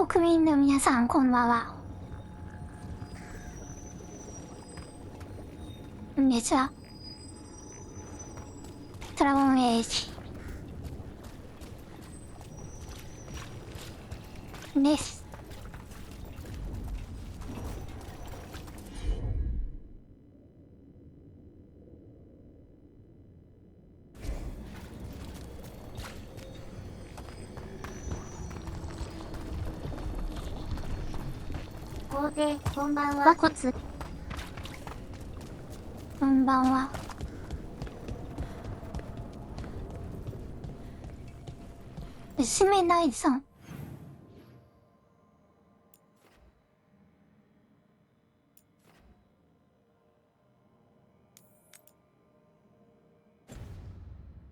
国民の皆さんこんばんは。こんにちは。ドラゴンエイジです。皇帝、こんばんは。和骨。こんばんは。娘大さん。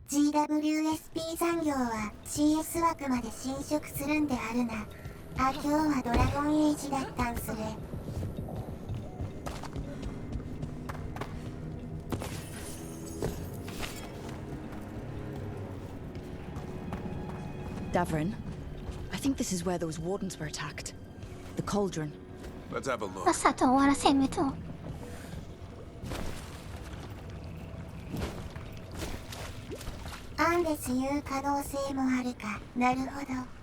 GWSP 産業は CS 枠まで侵食するんであるな。あ、今日はドラゴンエイジだったんすね。Davrin, I think this is where those wardens were attacked. The cauldron. Let's have a look. さっさと終わらせると。アンデス言う可能性もあるか。なるほど。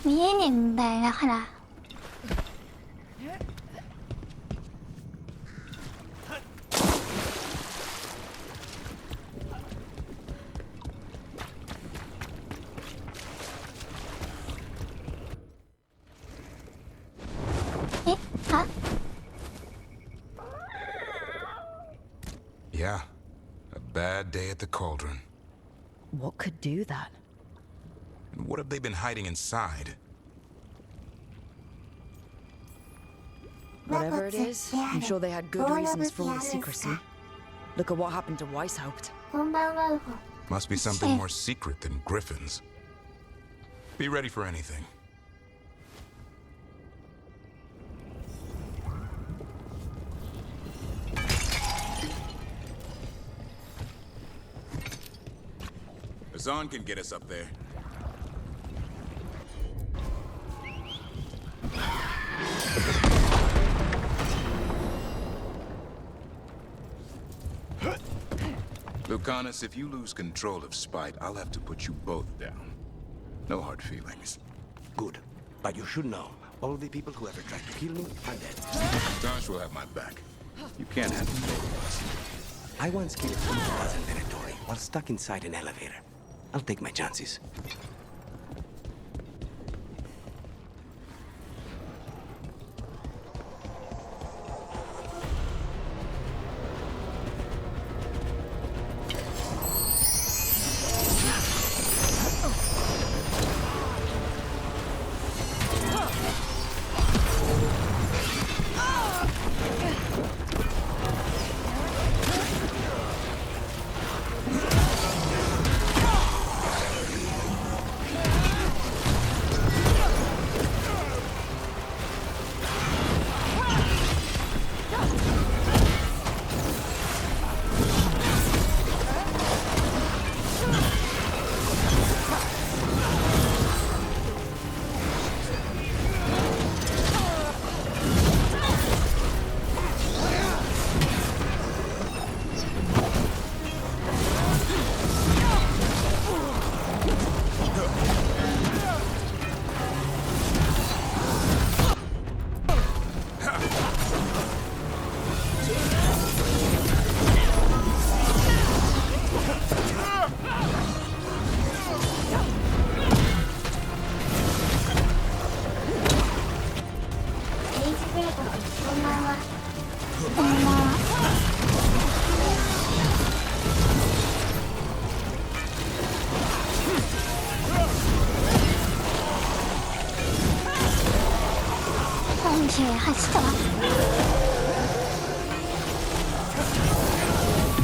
見えねえんだよだから。え、あ、Yeah, a bad day at the cauldron. What could do that? What have they been hiding inside? Whatever it is, I'm sure they had good reasons for all the secrecy. Look at what happened to Weishaupt. こんばんは、ウホ。 Must be something more secret than griffins. Be ready for anything. Azan can get us up there. Lucanus, if you lose control of Spite, I'll have to put you both down. No hard feelings. Good. But you should know, all the people who ever tried to kill me are dead. Josh will have my back. You can't handle both of us. I once killed a dozen territory while stuck inside an elevator. I'll take my chances.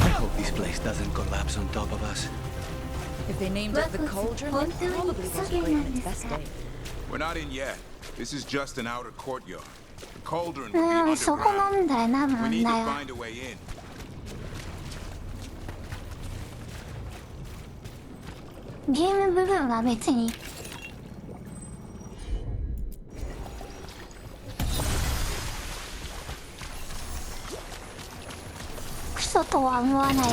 I hope this place doesn't collapse on top of us. If they named it the cauldron, it probably wasn't great on its best day. We're not in yet. This is just an outer courtyard. The cauldron would be そこ underground. 問題な We 問 need to 題は find a way in. ゲーム部分は別にクソとは思わない。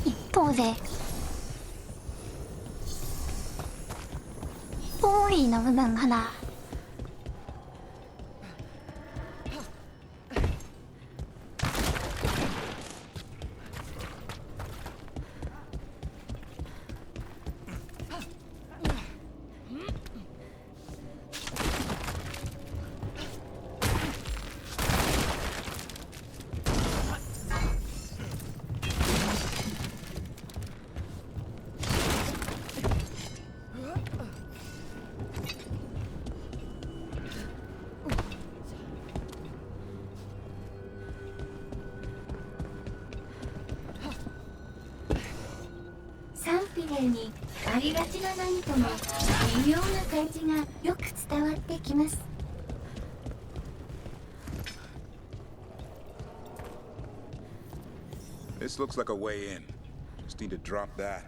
一方でストーリーの部分かな。賛否例にありがちな何とも微妙な感じがよく伝わってきます。This looks like a way in. Just need to drop that.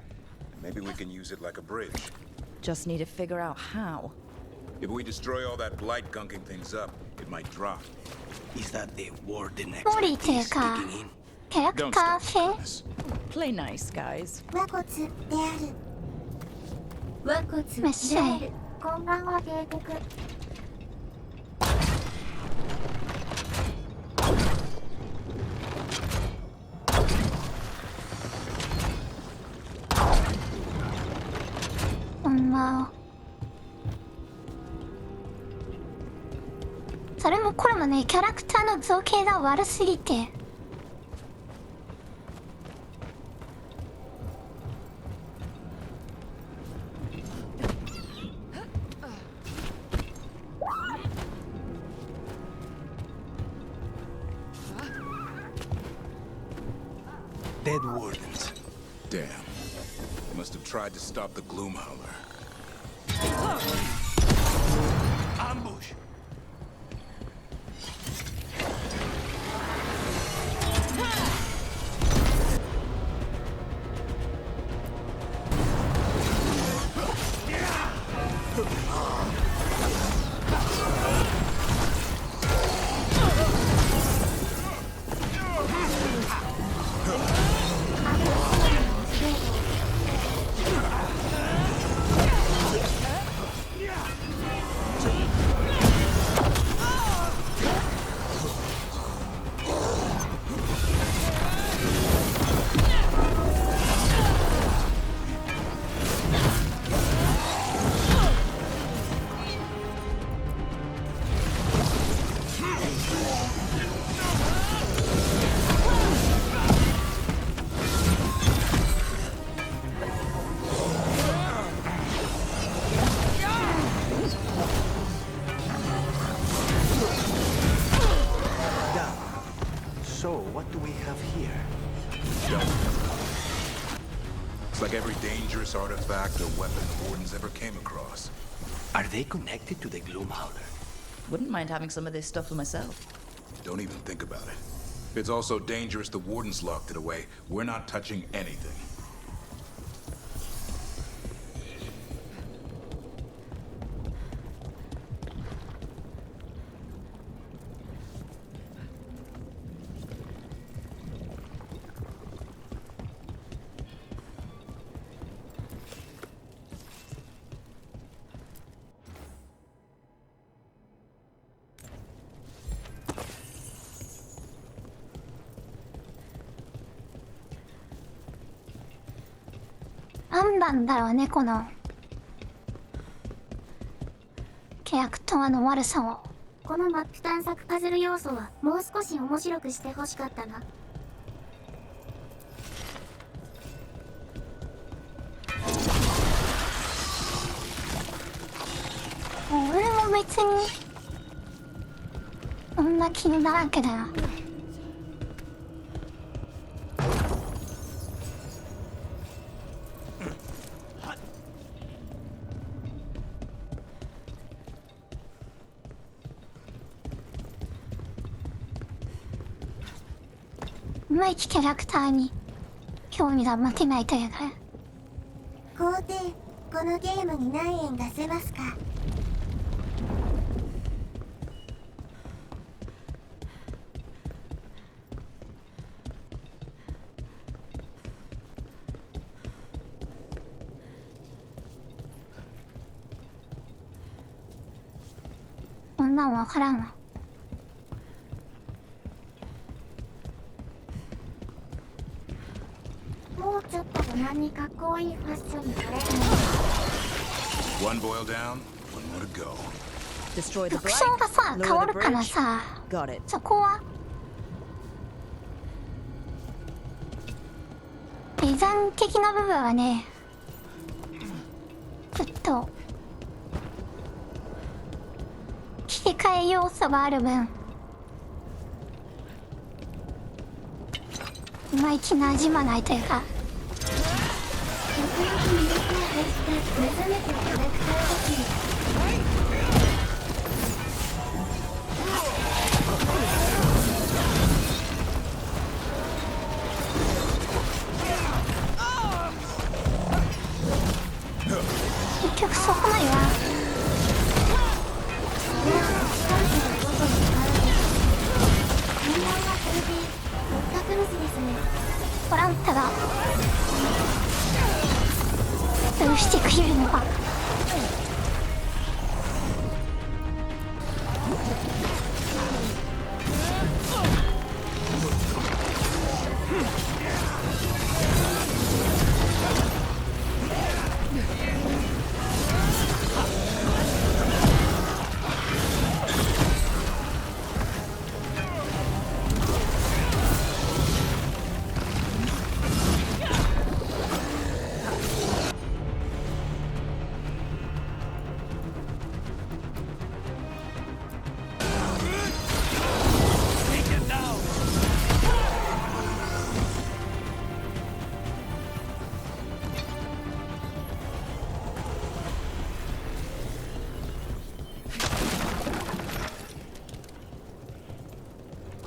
And maybe we can use it like a bridge. Just need to figure out how. If we destroy all that blight gunking things up, it might drop. Is that the warden ストーリーっていう expertise か kicking in? キャラク Don't ター stop 性 doing this. Play nice, guys. 和骨である。和骨である。こんばんは帝国。ほんま。それもこれもね、キャラクターの造形が悪すぎて。Dead wardens. Damn. They must have tried to stop the Gloomhowler. Ambush! So, what do we have here? It's like every dangerous artifact or weapon the Wardens ever came across. Are they connected to the Gloomhowler? Wouldn't mind having some of this stuff for myself. Don't even think about it. If it's all so dangerous the Wardens locked it away, we're not touching anything.何なんだろうね、このキャラクターの悪さを。このマップ探索パズル要素はもう少し面白くしてほしかったな。俺も別にそんな気にならんけどな。まいちキャラクターに興味が持てないというか。皇帝、このゲームに何円出せますか？こんなんわからんわ。もうちょっと無難にかっこいいファッションになれるの。 One boil down, one more to go. Destroy the 服 brick. 装がさ変わ Lower る the から bridge. さ、 Got it. そこはデザイン的な部分はね、ちょっと切り替え要素がある分いまいち馴染まないというか。結局そこまではトランプがどうしてくれるのか。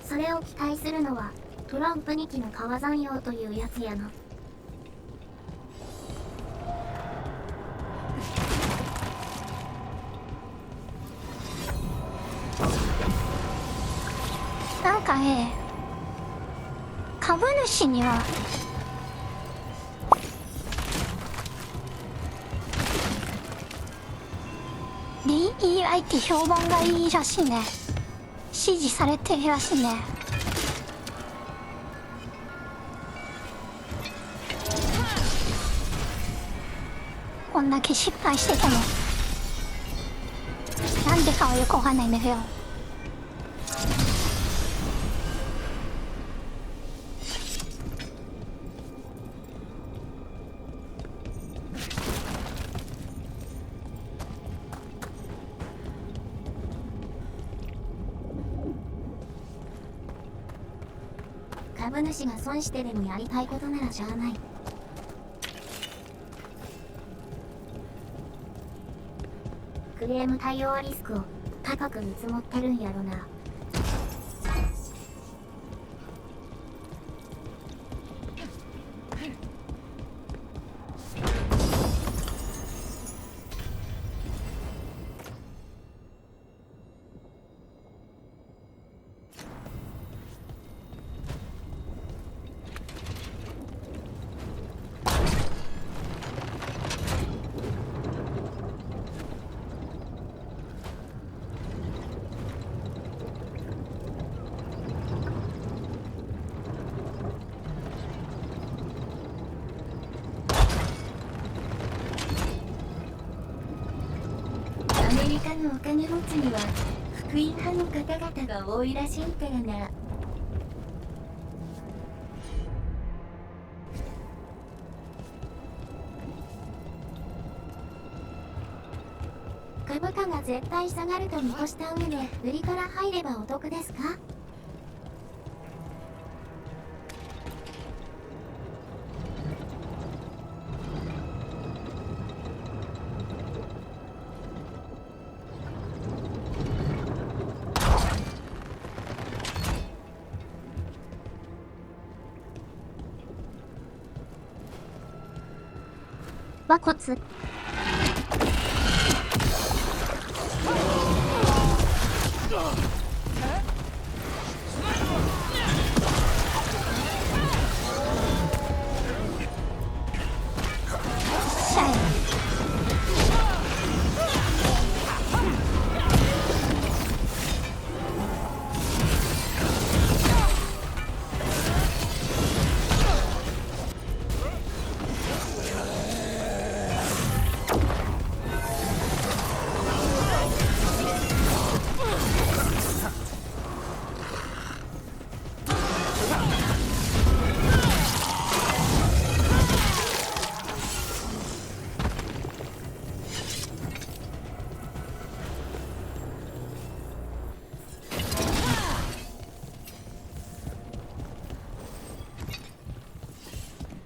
それを期待するのはトランプ2機の川山用というやつやな。なんかね、株主にはDEI って評判がいいらしいね。支持されてるらしいね。こんだけ失敗しててもなんでかはよくわかんないんだけど。株主が損してでもやりたいことならしゃあない。クレーム対応リスクを高く見積もってるんやろな。アメリカのお金持ちには福音派の方々が多いらしいからな。株価が絶対下がると見越した上で売りから入ればお得ですか？馬骨。シャイ。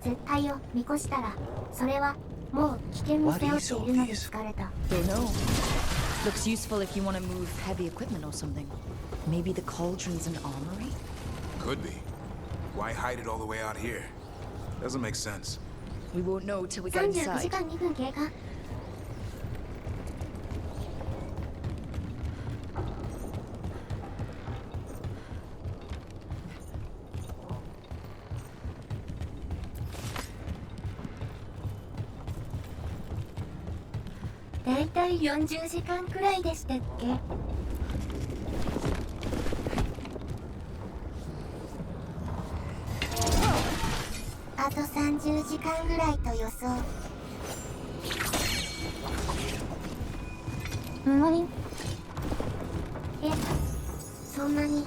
絶対を見越したら、それはもう危険に背負っているので疲れた。Don't know. Looks useful if you want to move heavy equipment or something. Maybe the cauldron's an armory? Could be. Why hide it all the way out here? Doesn't make sense. We won't know till we get 39時 inside. 間2分経過。だいたい40時間くらいでしたっけ？あと30時間ぐらいと予想。何？え、そんなに？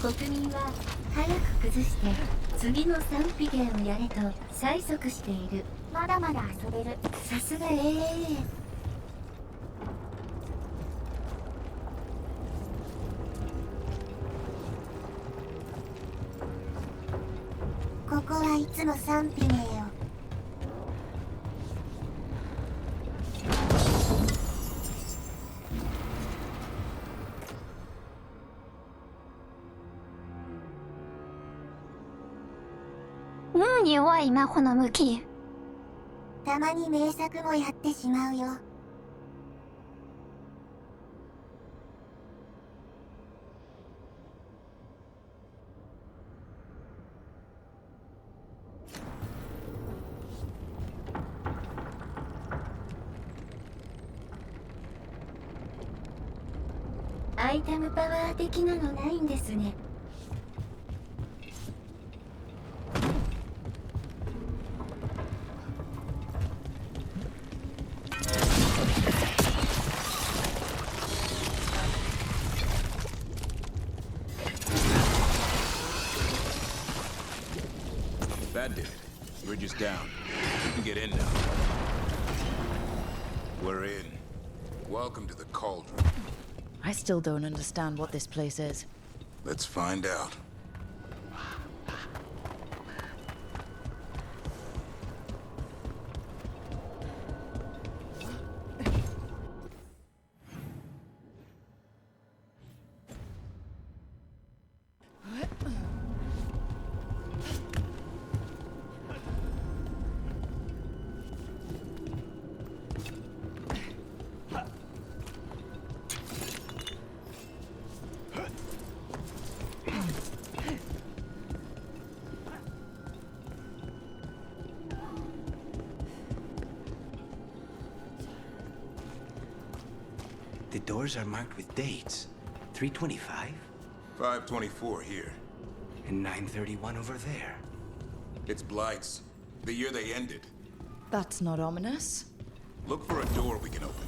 国民は早く崩して次の賛否ゲーをやれと催促している。まだまだ遊べる。さすが AAA。ここはいつも賛否ねえよ。弱いなこの向き。たまに名作もやってしまうよ。アイテムパワー的なのないんですね。That did it. Bridge is down. We can get in now. We're in. Welcome to the cauldron. I still don't understand what this place is. Let's find out. The doors are marked with dates. 325 524 here. and 931 over there. It's Blight's. The year they ended. That's not ominous. Look for a door we can open.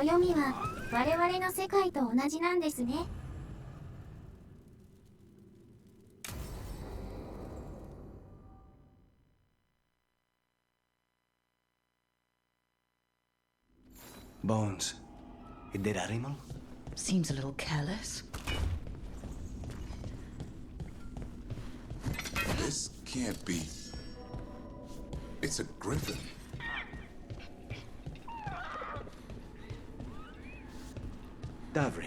暦は我々の世界と同じなんですね。Bones. A dead animal? Seems a little careless. This can't be. It's a griffin. Davrin,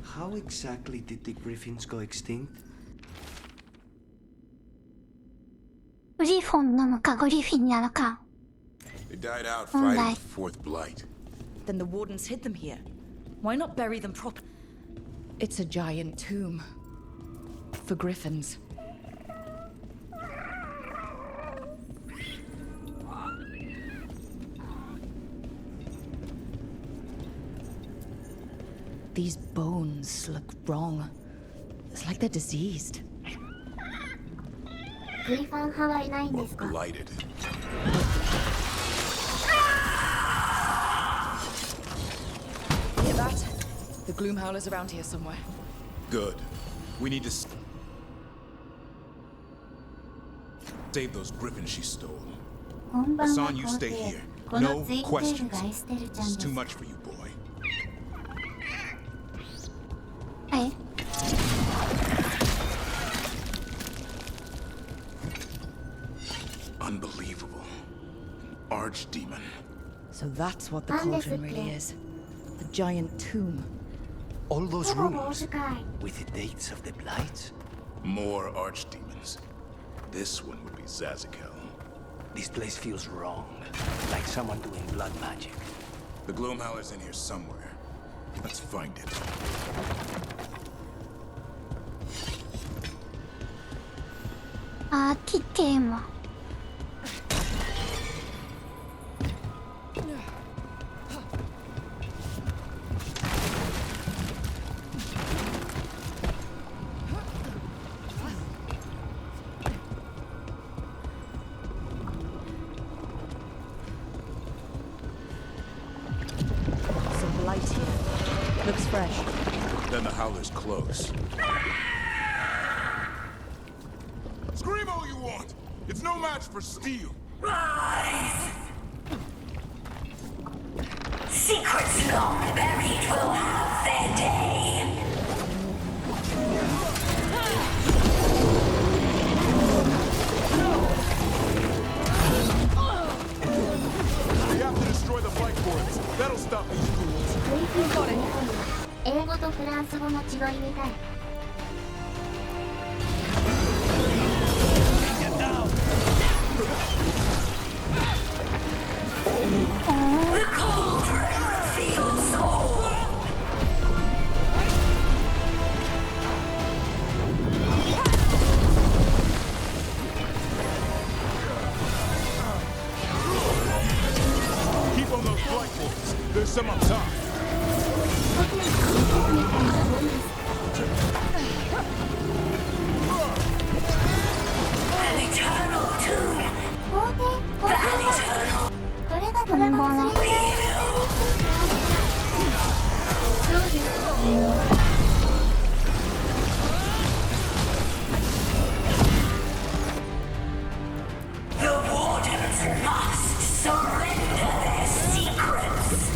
how exactly did the griffins go extinct? グリフォンなのかグリフィンなのか。 They died out Oh, fighting nice. the fourth blight. Then the wardens hid them here. Why not bury them prop? It's a giant tomb. For griffins. These bones look wrong. It's like they're diseased. グリファン派はいないん Or ですか？ blighted. Hear that? The gloom howler's around here somewhere. Good. We need to save those griffins she stole. こんばんは Hassan, you 皇 stay 帝。 here. この No ツインテール questions. がエステルちゃん This で is す。 too much for you, boy. はい。 Unbelievable. Archdemon. So that's what the And cauldron discipline. really is. A giant tomb. All those ほぼ棒 rooms 使い。 with the dates of the blights? More archdemons. This one would be Zazakel. This place feels wrong. Like someone doing blood magic. The Gloomhowler's in here somewhere. Let's find it. アーキテーマ。Some light here. Looks fresh. Then the Howler's close. Scream all you want! It's no match for steel! Secrets long buried will have their day. We have to destroy the blight forts. That'll stop these fools. グリフィンとグリフォン。英語とフランス語の違いみたい。The cauldron feels whole. Keep on those blight forts. There's some up top. An eternal tomb. 皇帝、皇 An 帝。 eternal これがドラゴンエイジ。そうです。 The wardens must surrender their secrets.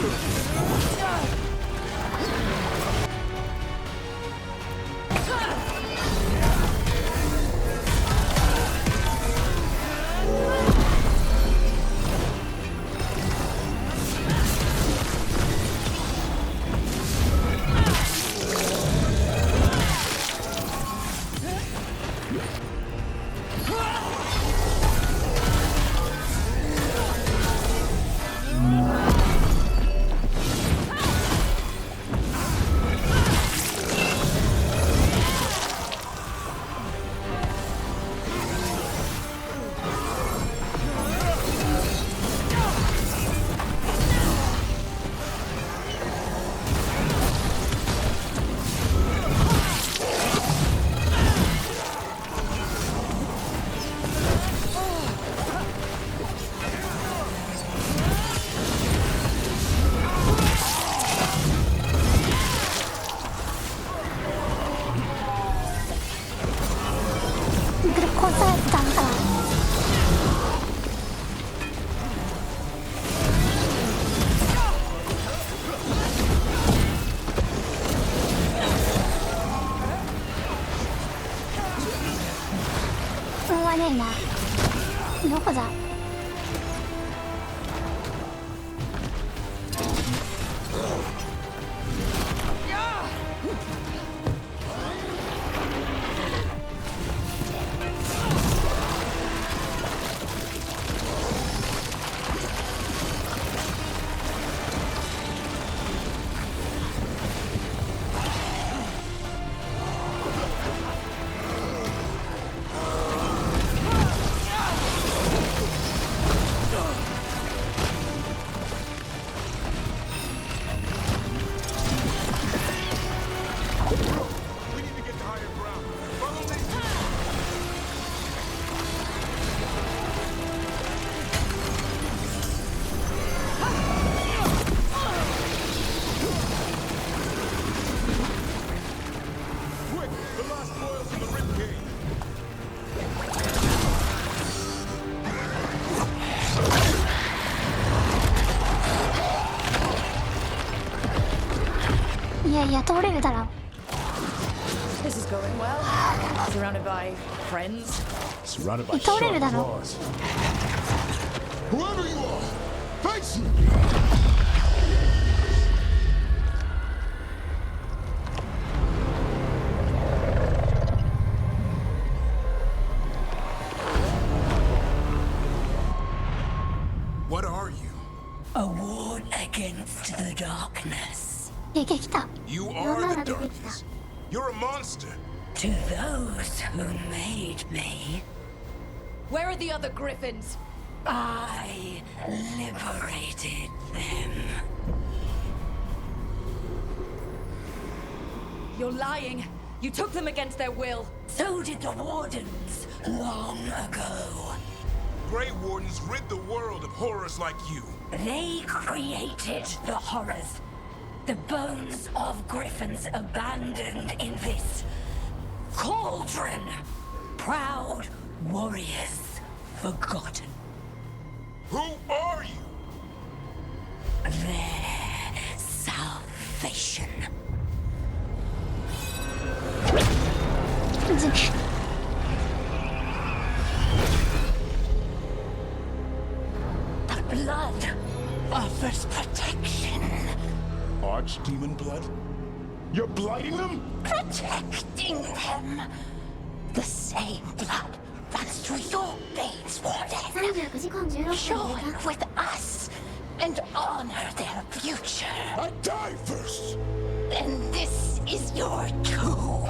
グルコンサイズだんだ。運はねえな。どこだ。いやいや通れるだろ。 This is going well. Surrounded by friends. Surrounded by 通れるだ sharp ろ。 claws. Whoever you are, face me! What are you? A ward against the darkness. 出てきた。 You are the darkness. You're a monster. To those who made me, Where are the other griffins? I liberated them. You're lying. You took them against their will. So did the wardens long ago. Grey Wardens rid the world of horrors like you. They created the horrors. The bones of griffins abandoned in this cauldron. Proud warriors forgotten. Who are you? Their salvation. ず The blood offers protection. Archdemon blood? You're blighting them? Protecting them. The same blood runs through your veins, Warden. 39時間16分 Join with us and honor their future. I die first! Then this is your tomb.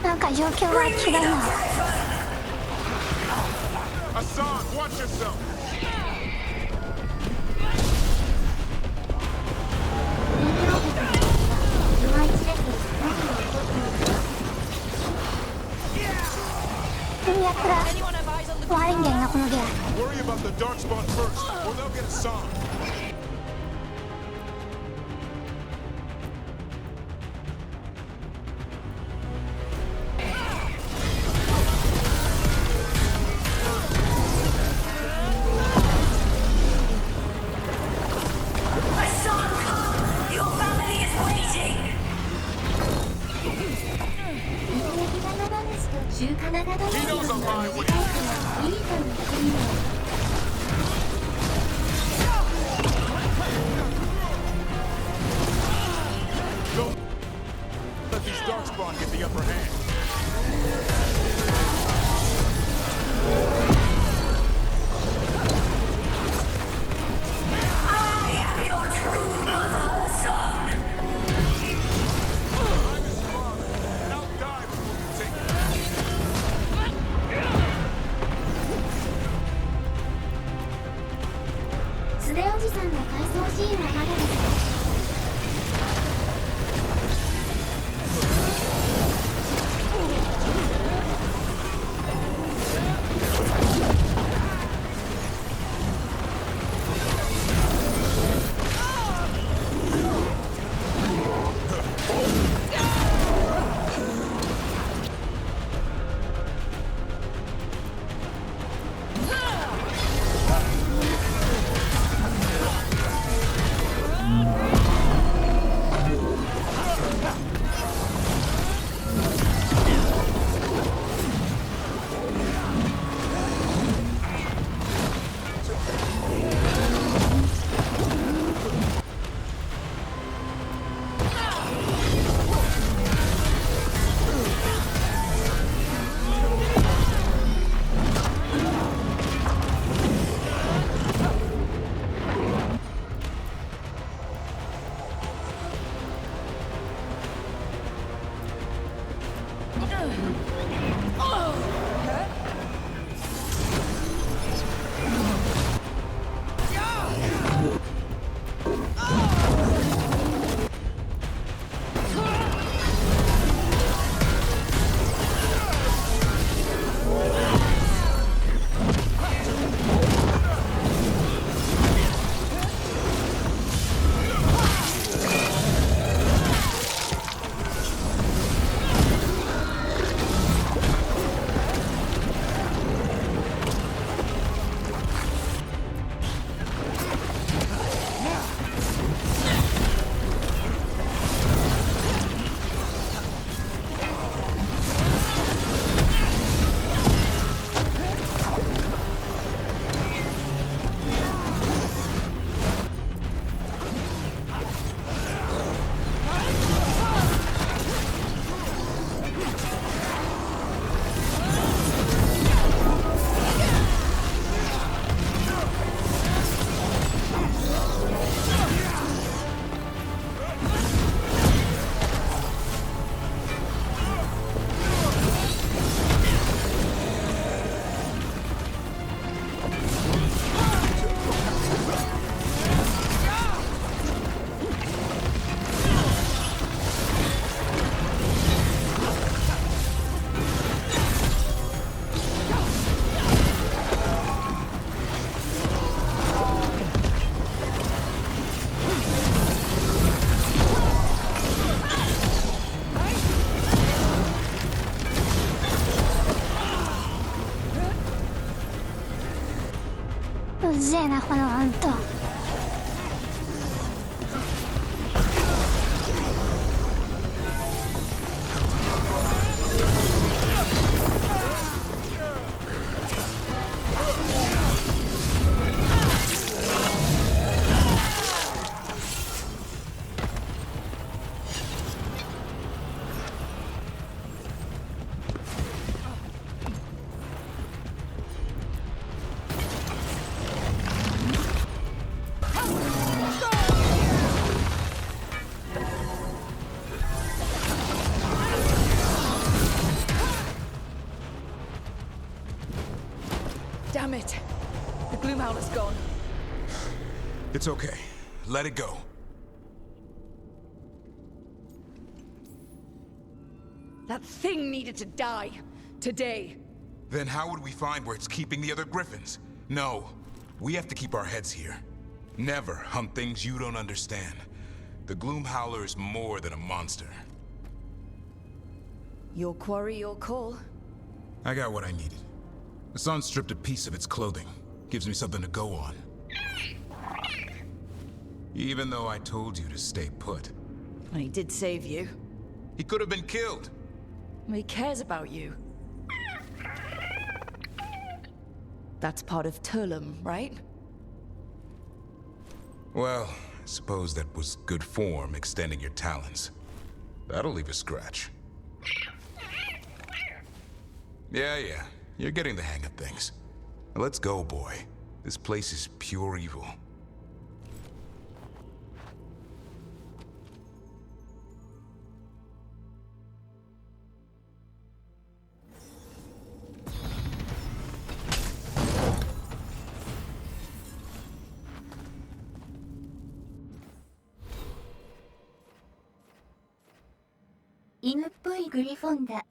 っなんか状況は違うな。 Hassan, watch yourself. 今一列どんどん取っていきます。Anyone have eyes on the 悪いんだよなこのゲーム。 Worry about the darkspawn first, or they'll get a song. Your family is waiting. 焼き花話と中華長魂の短いからいいと言ってみよう。 Don't let these darkspawn get the upper hand. I am your true mother, son. I'm his father, and I'll die before you take it. スネおじさんの回想シーンはまだです。 うぜえなこのアント。Damn it! The gloom howler's gone. It's okay. Let it go. That thing needed to die. Today. Then how would we find where it's keeping the other griffins? No, we have to keep our heads here. Never hunt things you don't understand. The Gloom Howler is more than a monster. Your quarry, your call. I got what I needed. The sun stripped a piece of its clothing. Gives me something to go on. Even though I told you to stay put. I did save you. He could have been killed. He cares about you. That's part of Turlum, right? Well, I suppose that was good form, extending your talons. That'll leave a scratch. Yeah, you're getting the hang of things. Now let's go, boy. This place is pure evil. "犬っぽいグリフォンだ。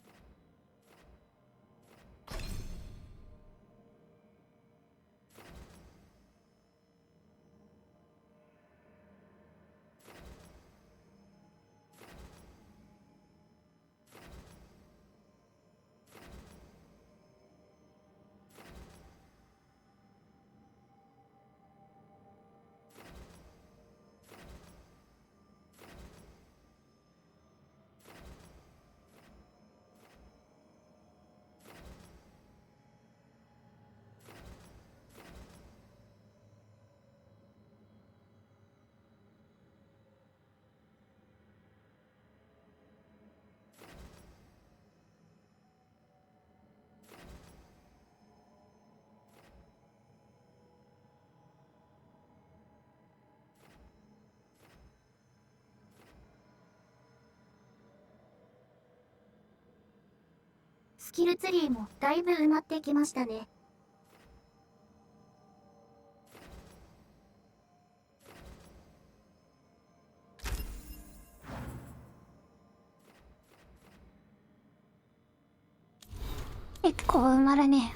スキルツリーもだいぶ埋まってきましたね。結構埋まるね。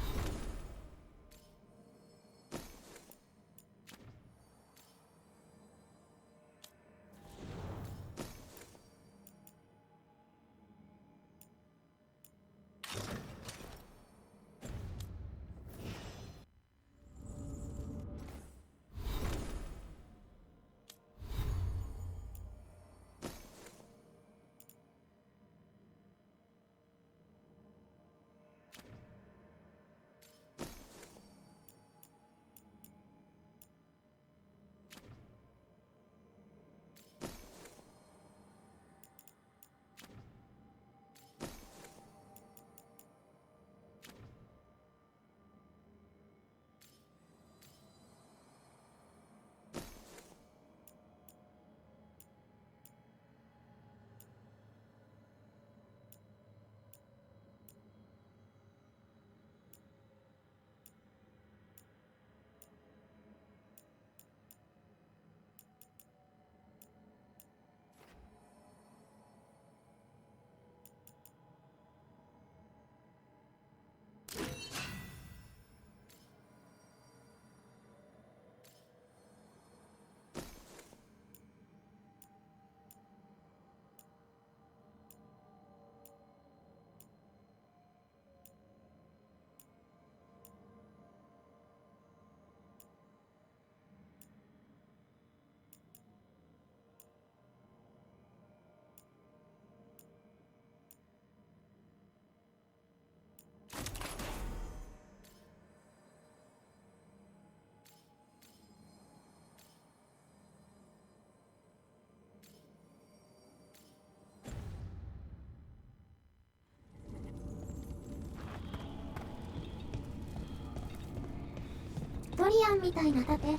ドリアンみたいな盾。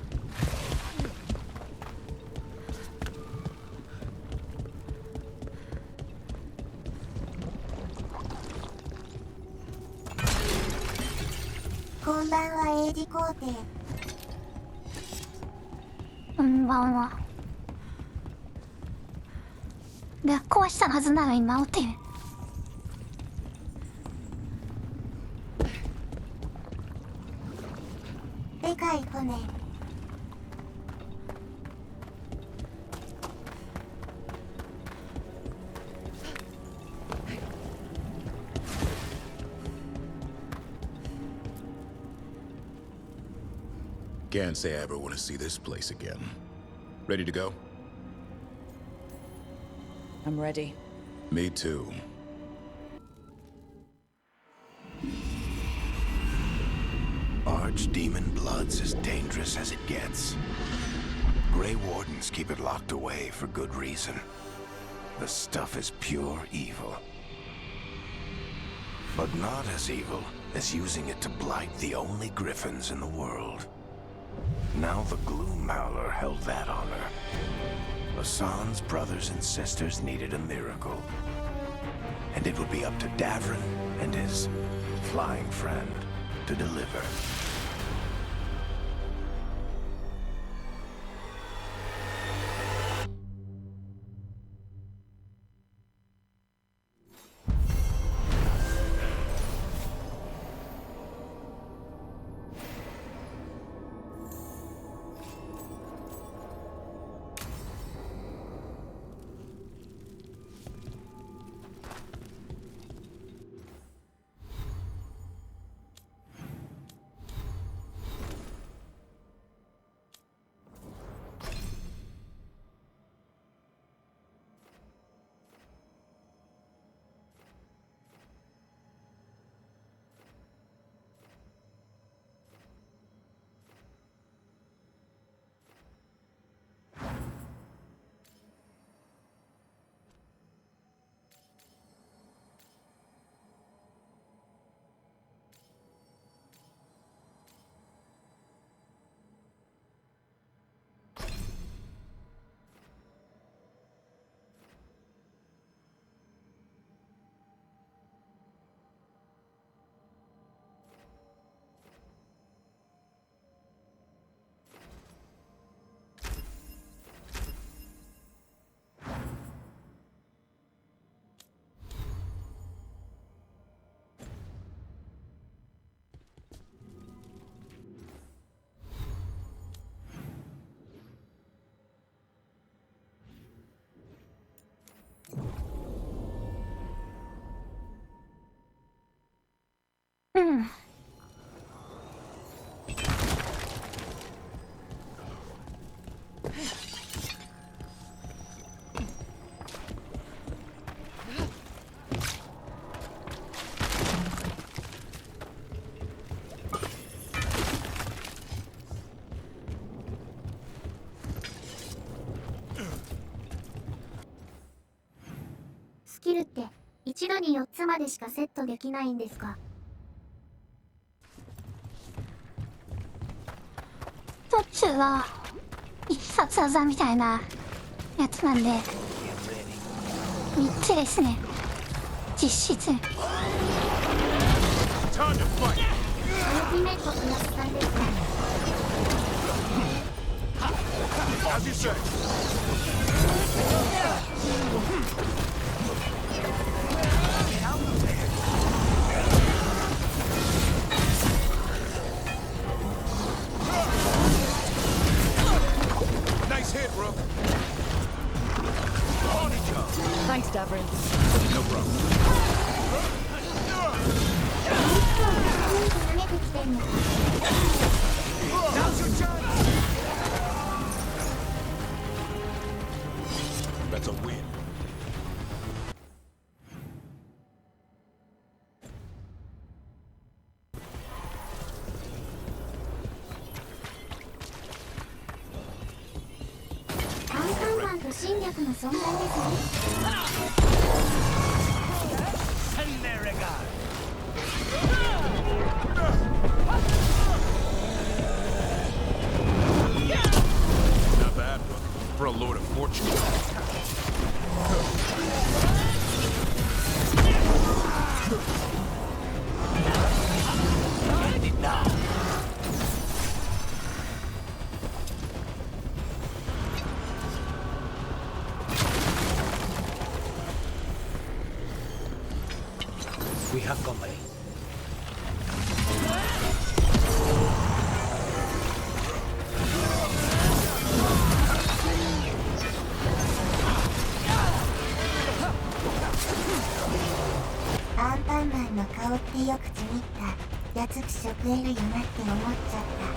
こんばんは、英治皇帝。こんばんは。ぶっ壊したはずなのに直ってる。かい骨。Can't say I ever want to see this place again. Ready to go? I'm ready. Me too. Archdemon blood's as dangerous as it gets. Grey Wardens keep it locked away for good reason. The stuff is pure evil. But not as evil as using it to blight the only griffins in the world. Now the Gloom Howler held that honor. Hassan's brothers and sisters needed a miracle. And it would be up to Davrin and his flying friend to deliver.スキルって一度に4つまでしかセットできないんですか？一つは必殺技みたいなやつなんで3つですね、実質。アルティメットプラス3ですか？ As you say. Nice hit, Rook. Thanks, Davrin. No problem. 投げてきてんのか？ Now's your chance. That's a win. Not bad, Rook. For a Lord of Fortune. We have company. アンパンマンの顔ってよくちぎったやつく食えるよなって思っちゃった。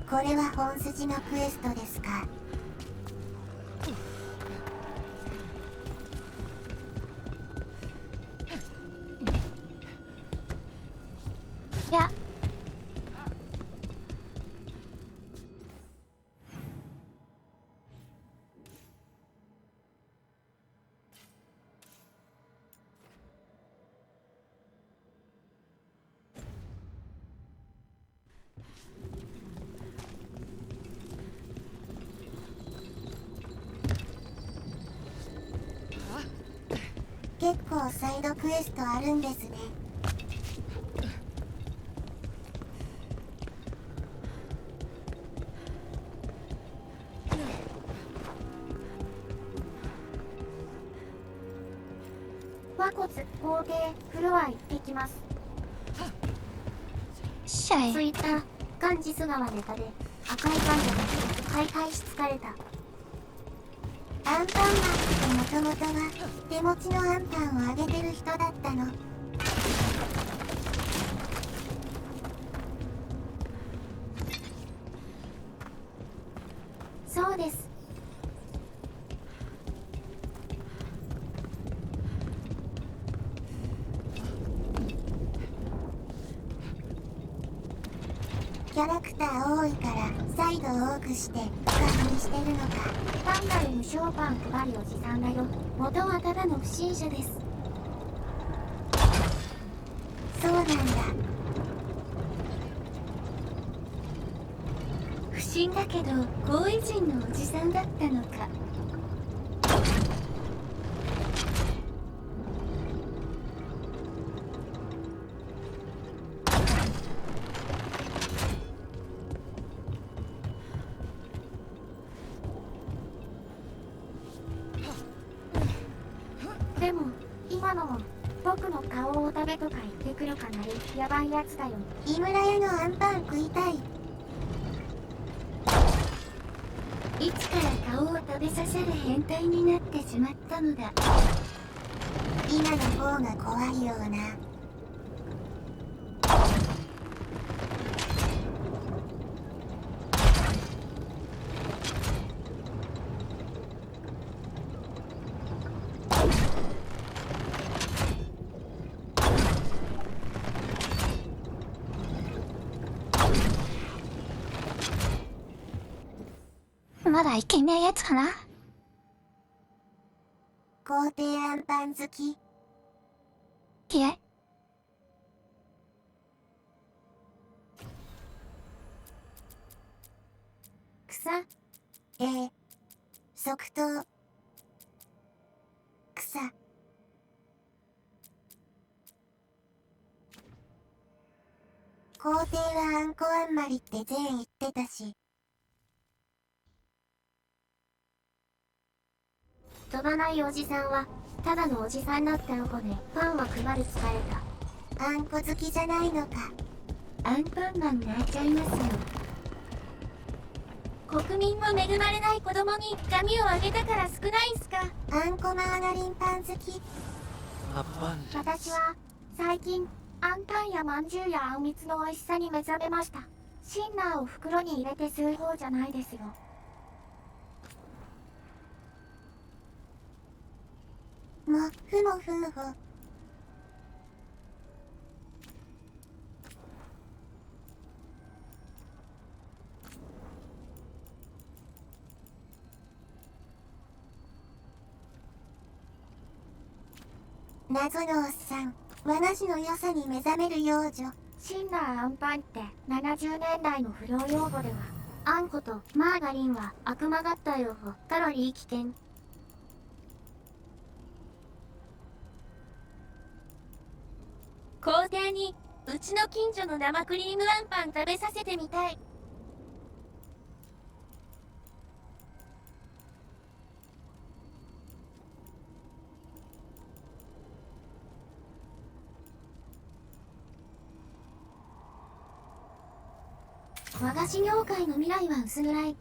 これは本筋のクエストですか？いや。結構サイドクエストあるんですね。和骨工芸フロア行ってきます。シャイ。ツイッターガンジス川ネタで赤い患者が開会し疲れた。アンパンマンってもともとは手持ちのアンパンをあげてる人だったの？そうです。キャラクター多いからサイド多くして深掘りしてるのか。単なる無償パン配りおじさんだよ。元はただの不審者です。そうなんだ。不審だけど好意人のおじさんだったのか。でも今のも僕の顔を食べとか言ってくるかなりヤバいやつだよ。井村屋のアンパン食いたい。いつから顔を食べさせる変態になってしまったのだ。今の方が怖いような。まだいけねえやつかな。皇帝アンパン好き。いえ、草。即答。草。皇帝はあんこあんまりって前言ってたし。飛ばないおじさんはただのおじさんだったの子で、パンは配る疲れた。あんこ好きじゃないのか。アンパンマン泣いちゃいますよ。国民も恵まれない子供に紙をあげたから少ないんすか。あんこマーガリンパン好き。私は最近あんパンやまんじゅうやあんみつの美味しさに目覚めました。シンナーを袋に入れて吸う方じゃないですよ。もふもふもほ。謎のおっさん、和菓子の良さに目覚める幼女。シンナーあんパンって70年代の不良用語では、あんことマーガリンは悪魔合体用語、カロリー危険。皇帝にうちの近所の生クリームあんパン食べさせてみたい。和菓子業界の未来は薄暗い。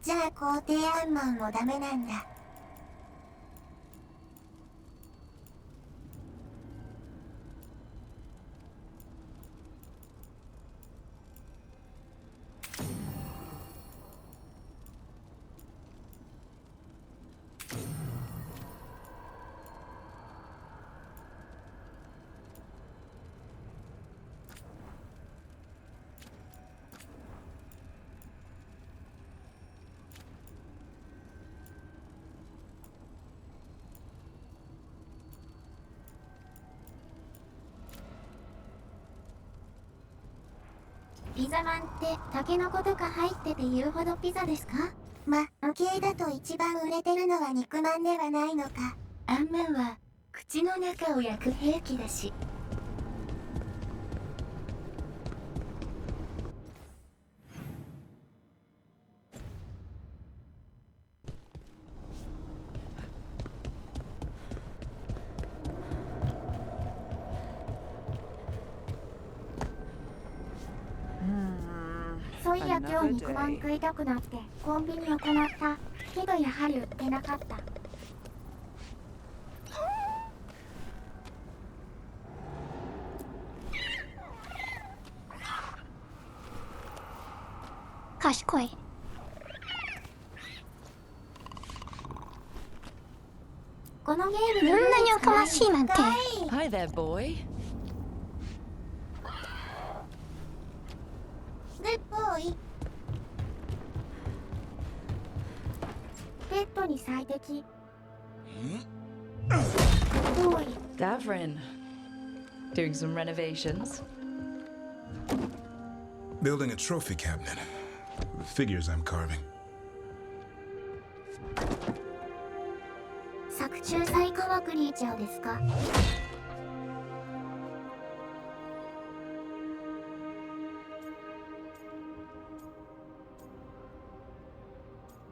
じゃあ皇帝アンマンもダメなんだ。ピザマンってタケノコとか入ってて言うほどピザですか？無形だと一番売れてるのは肉まんではないのか。アンマンは口の中を焼く兵器だし。そういや今日肉まん食いたくなってコンビニを行ったけどやはり売ってなかった。賢い。このゲーこんムなにおとなしいなんて。 Hi there, boy. でっぽい。ペットに最適。遠い。 Davrin. Doing some renovations. Building a trophy cabinet. The figures I'm carving. 作中サイカワクリーチャーですか？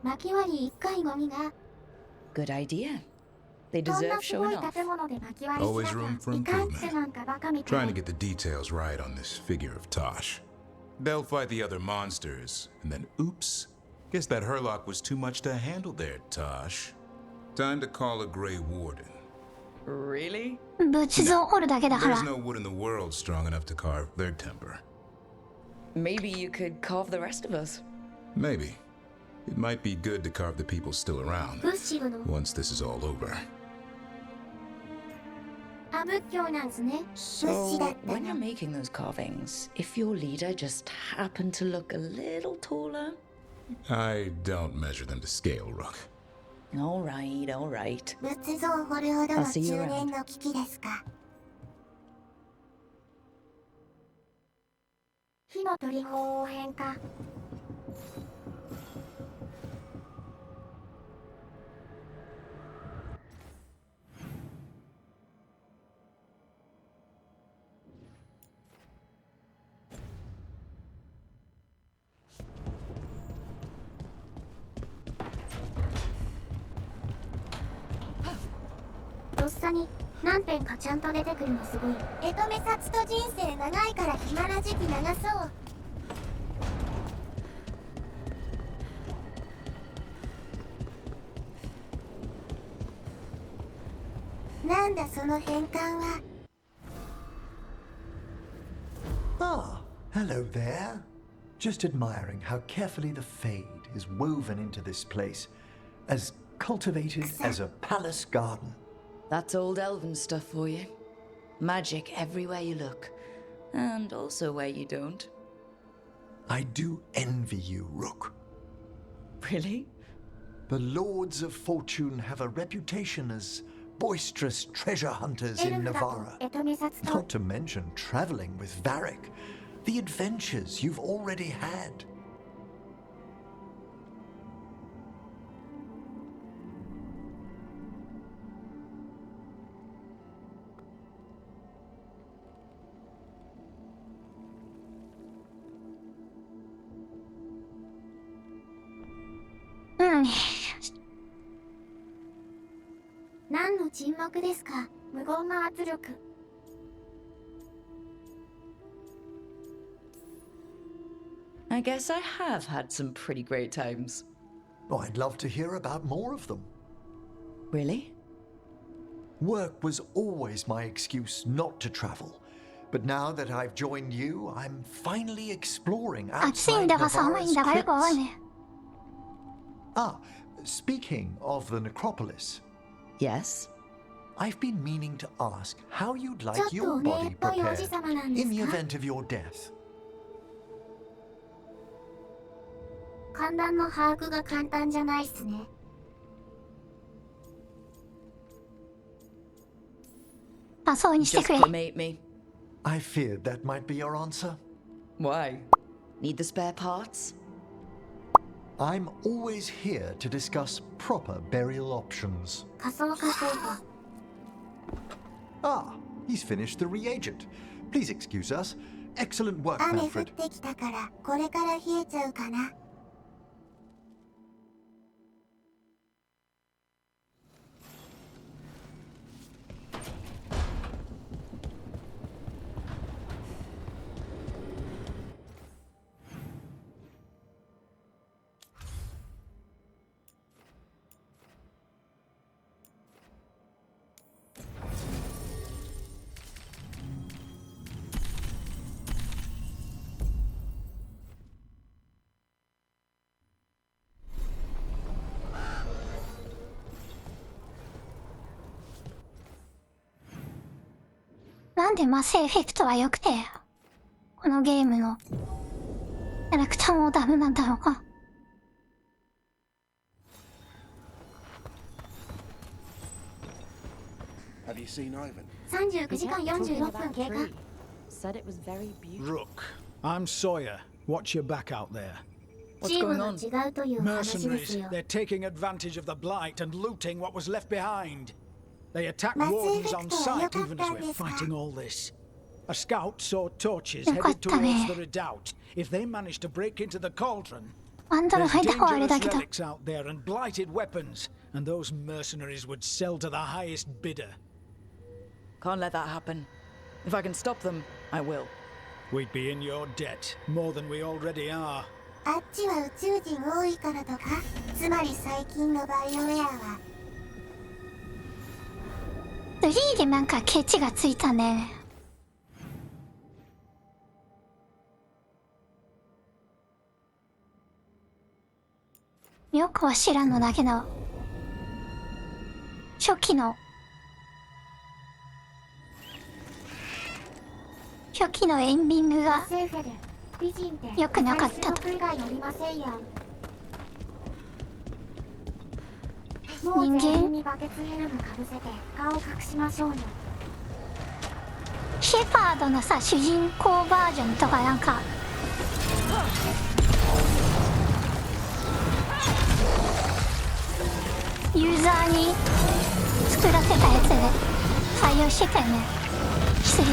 薪割り1回ゴミが。 Good idea. They こん deserve なすご showing い off. 建物で薪割り Always しな room き for ゃいかんって improvement. なんかバカみた Trying い to。get the details right on this figure of Tosh. They'll fight the other monsters, and then oops. Guess that Herlock was too much to handle there, Tosh. Time to call a Grey Warden. Really? 仏像を掘るだけだから。 There's no wood in the world strong enough to carve their temper. Maybe you could carve the rest of us. Maybe. It might be good to carve the people still around ブッシブの once this is all over. あ、仏教なんすね。 So, when you're making those carvings, if your leader just happened to look a little taller, I don't measure them to scale, Rook. All right, all right. 仏像を掘るほどの中年の危機ですか。火の鳥砲を変化。とっさに何点かちゃんと出てくるのすごい。目殺と人生長いから暇な時期長そう。なんだその変換は。Ah, hello there. Just admiring how carefully the Fade is woven into this place, as cultivated as a palace garden. That's old elven stuff for you. Magic everywhere you look, and also where you don't. I do envy you, Rook. Really? The Lords of Fortune have a reputation as boisterous treasure hunters in Navarra. Not to mention traveling with Varric. The adventures you've already had. Hmm. 何の沈黙ですか。無言の圧力。I guess I have had some pretty great times. Oh, I'd love to hear about more of them. Really? Work was always my excuse not to travel. But now that I've joined you, I'm finally exploring outside Navarra's crypts. Ah, speaking of the necropolis. Yes? I've been meaning to ask how you'd like your body prepared in the event of your death. 寒暖の把握が簡単じゃないっすね。あ、そうにしてくれ。Just cremate me. I feared that might be your answer. Why? Need the spare parts? I'm always here to discuss proper burial options. 仮想化成功。 Ah, he's finished the reagent. Please excuse us. Excellent work, 雨降っ Manfred. てきたからこれから冷えちゃうかな。なんでマスエフェクトは良くて、このゲームのキャラクターもダメなんだろうか。39時間46分経過。 Said it was very beautiful. Rook, I'm Sawyer. Watch your back out there. チームが違うという話です Mercenaries, よ。 they're taking advantage of the blight and looting what was left behind. They attack Mass wardens on Effect sightは even 良か as ったん we're ですか？ fighting all this. A scout saw torches よかっ headed たね。 towards the redoubt. If they manage to break into the cauldron, ワンダの there's 入った方はあれだ dangerous けど。 relics out there and blighted weapons, and those mercenaries would sell to the highest bidder. Can't let that happen. If I can stop them, I will. We'd be in your debt, more than we already are. あっちは宇宙人多いからとか。つまり最近のバイオウェアは。3でなんかケチがついたね。よくは知らんのだけど、初期のエンディングがセーフェで美人って良くなかったと。海外以外乗りませんやん。もう全員にバケツヘルムかぶせて顔隠しましょうよ。シェパードのさ主人公バージョンとかなんかユーザーに作らせたやつで採用してたよね。薬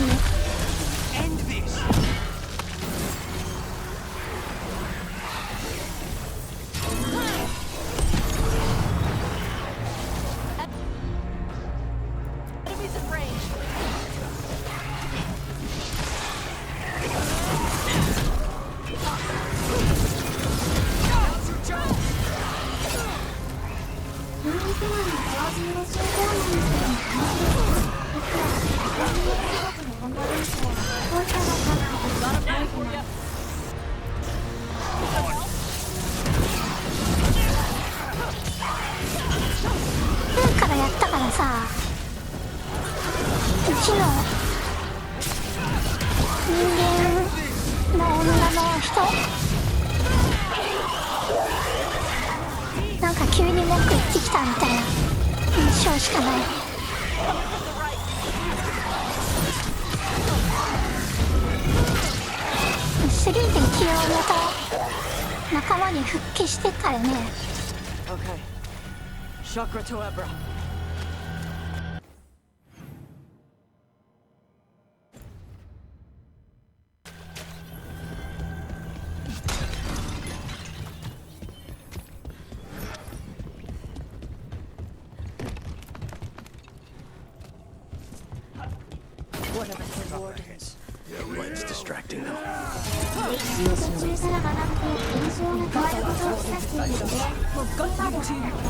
からやったからさ、うちの人間の女の人なんか急に文句言ってきたみたいな印象しかない。3で一応また仲間に復帰してからね。Chakra to Ebra. What about the wardens? Yeah, light's distracting them. 歴史の途中から学んで印象が変わることを示唆しているので、今まではなくて、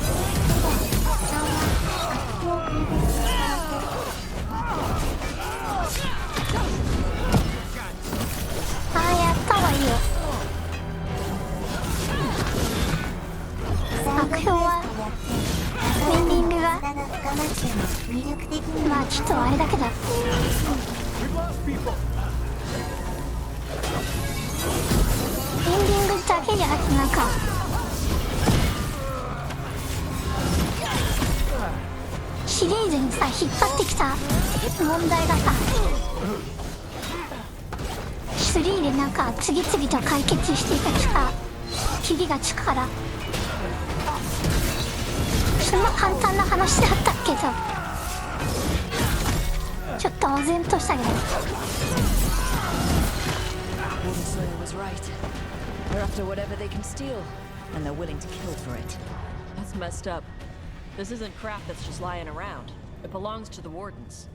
普段は悪行を繰り返すああやった方がいいよ。悪評はエンディングがまあちょっとあれだけどエンディングだけじゃなくてなんかシリーズにさ引っ張ってきた問題がさ3でなんか次々と解決していたきたキリがつくからそんな簡単な話だったっけとちょっと唖然としたけど。They're after whatever they can steal, and they're willing to kill for it. That's messed up. This isn't crap that's just lying around. It belongs to the wardens.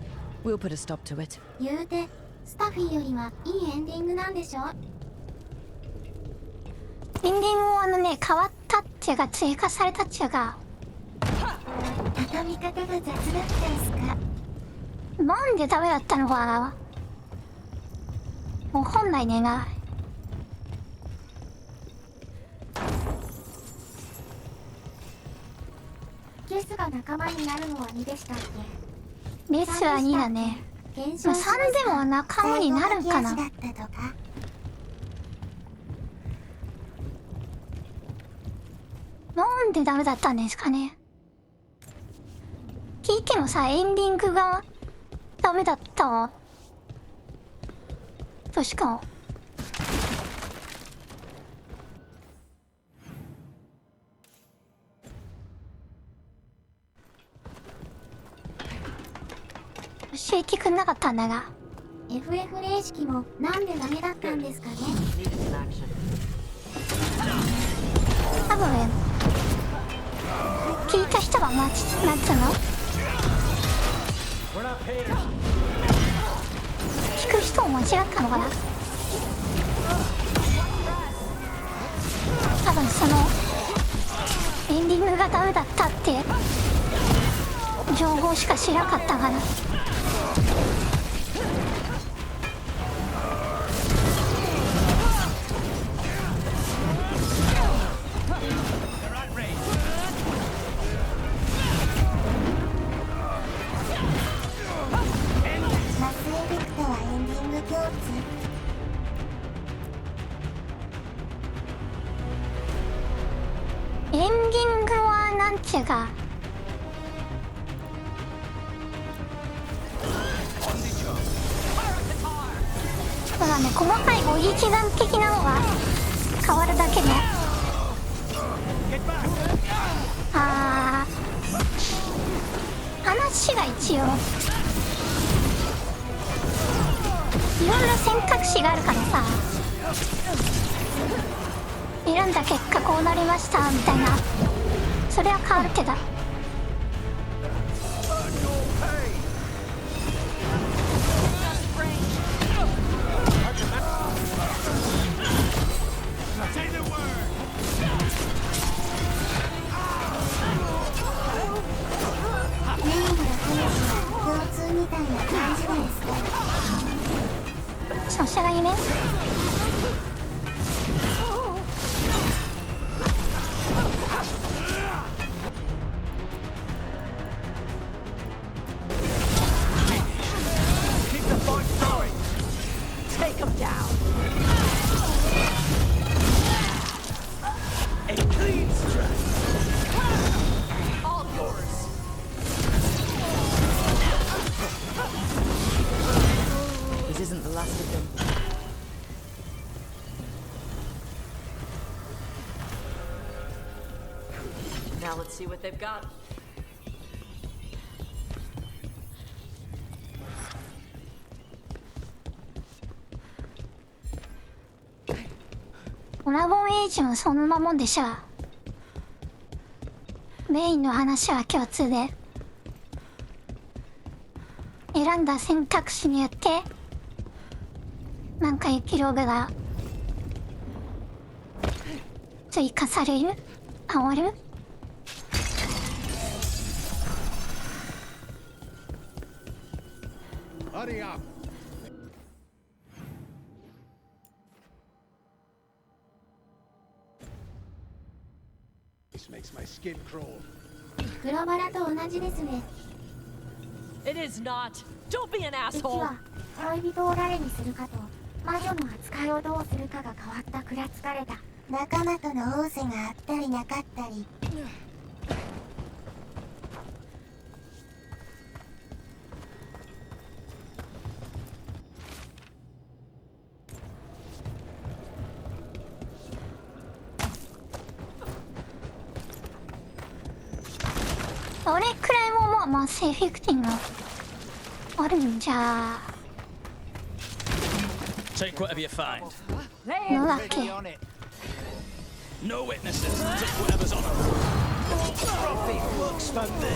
We'll put a stop to it. 言うてスタフィーよりはいいエンディングなんでしょ。エンディングも変わったっていうか追加されたっていうか畳み方が雑だったですか。なんでダメだったのかな。もう本来ねな。ゲスが仲間になるのは2でしたっけ。レスは2だね。まあ、3でも仲間になるかな。なんでダメだったんですかね。聞いてもさエンディングがダメだったわ確か教えてくんなかったんだが FF 霊式もなんでダメだったんですかね。多分聞いた人がなんつうの聞く人を間違ったのかな。多分そのエンディングがダメだったって情報しか知らなかったかな。エンディングはなんていうかはね、細かい語彙刻み的なのが変わるだけで、話が一応いろんな選択肢があるからさ、選んだ結果こうなりましたみたいな、それは変わるけど。そしたら夢Now let's see what they've got. ドラゴンエイジもそんなもんでしょ。メインの話は共通で、選んだ選択肢によってなんかエピローグが追加される、変わる。Hurry up! This makes my skin crawl. 黒バラと同じですね。 It is not. Don't be an 敵 asshole. は恋人を誰にするかと魔女の扱いをどうするかが変わったくらつかれた。仲間との仰せがあったりなかったり。どれくらいもまあまあセーフィクティングあるんじゃ。 Take whatever you find. のだっけ。 No witnesses. Take whatever's on them. Trophy works for me.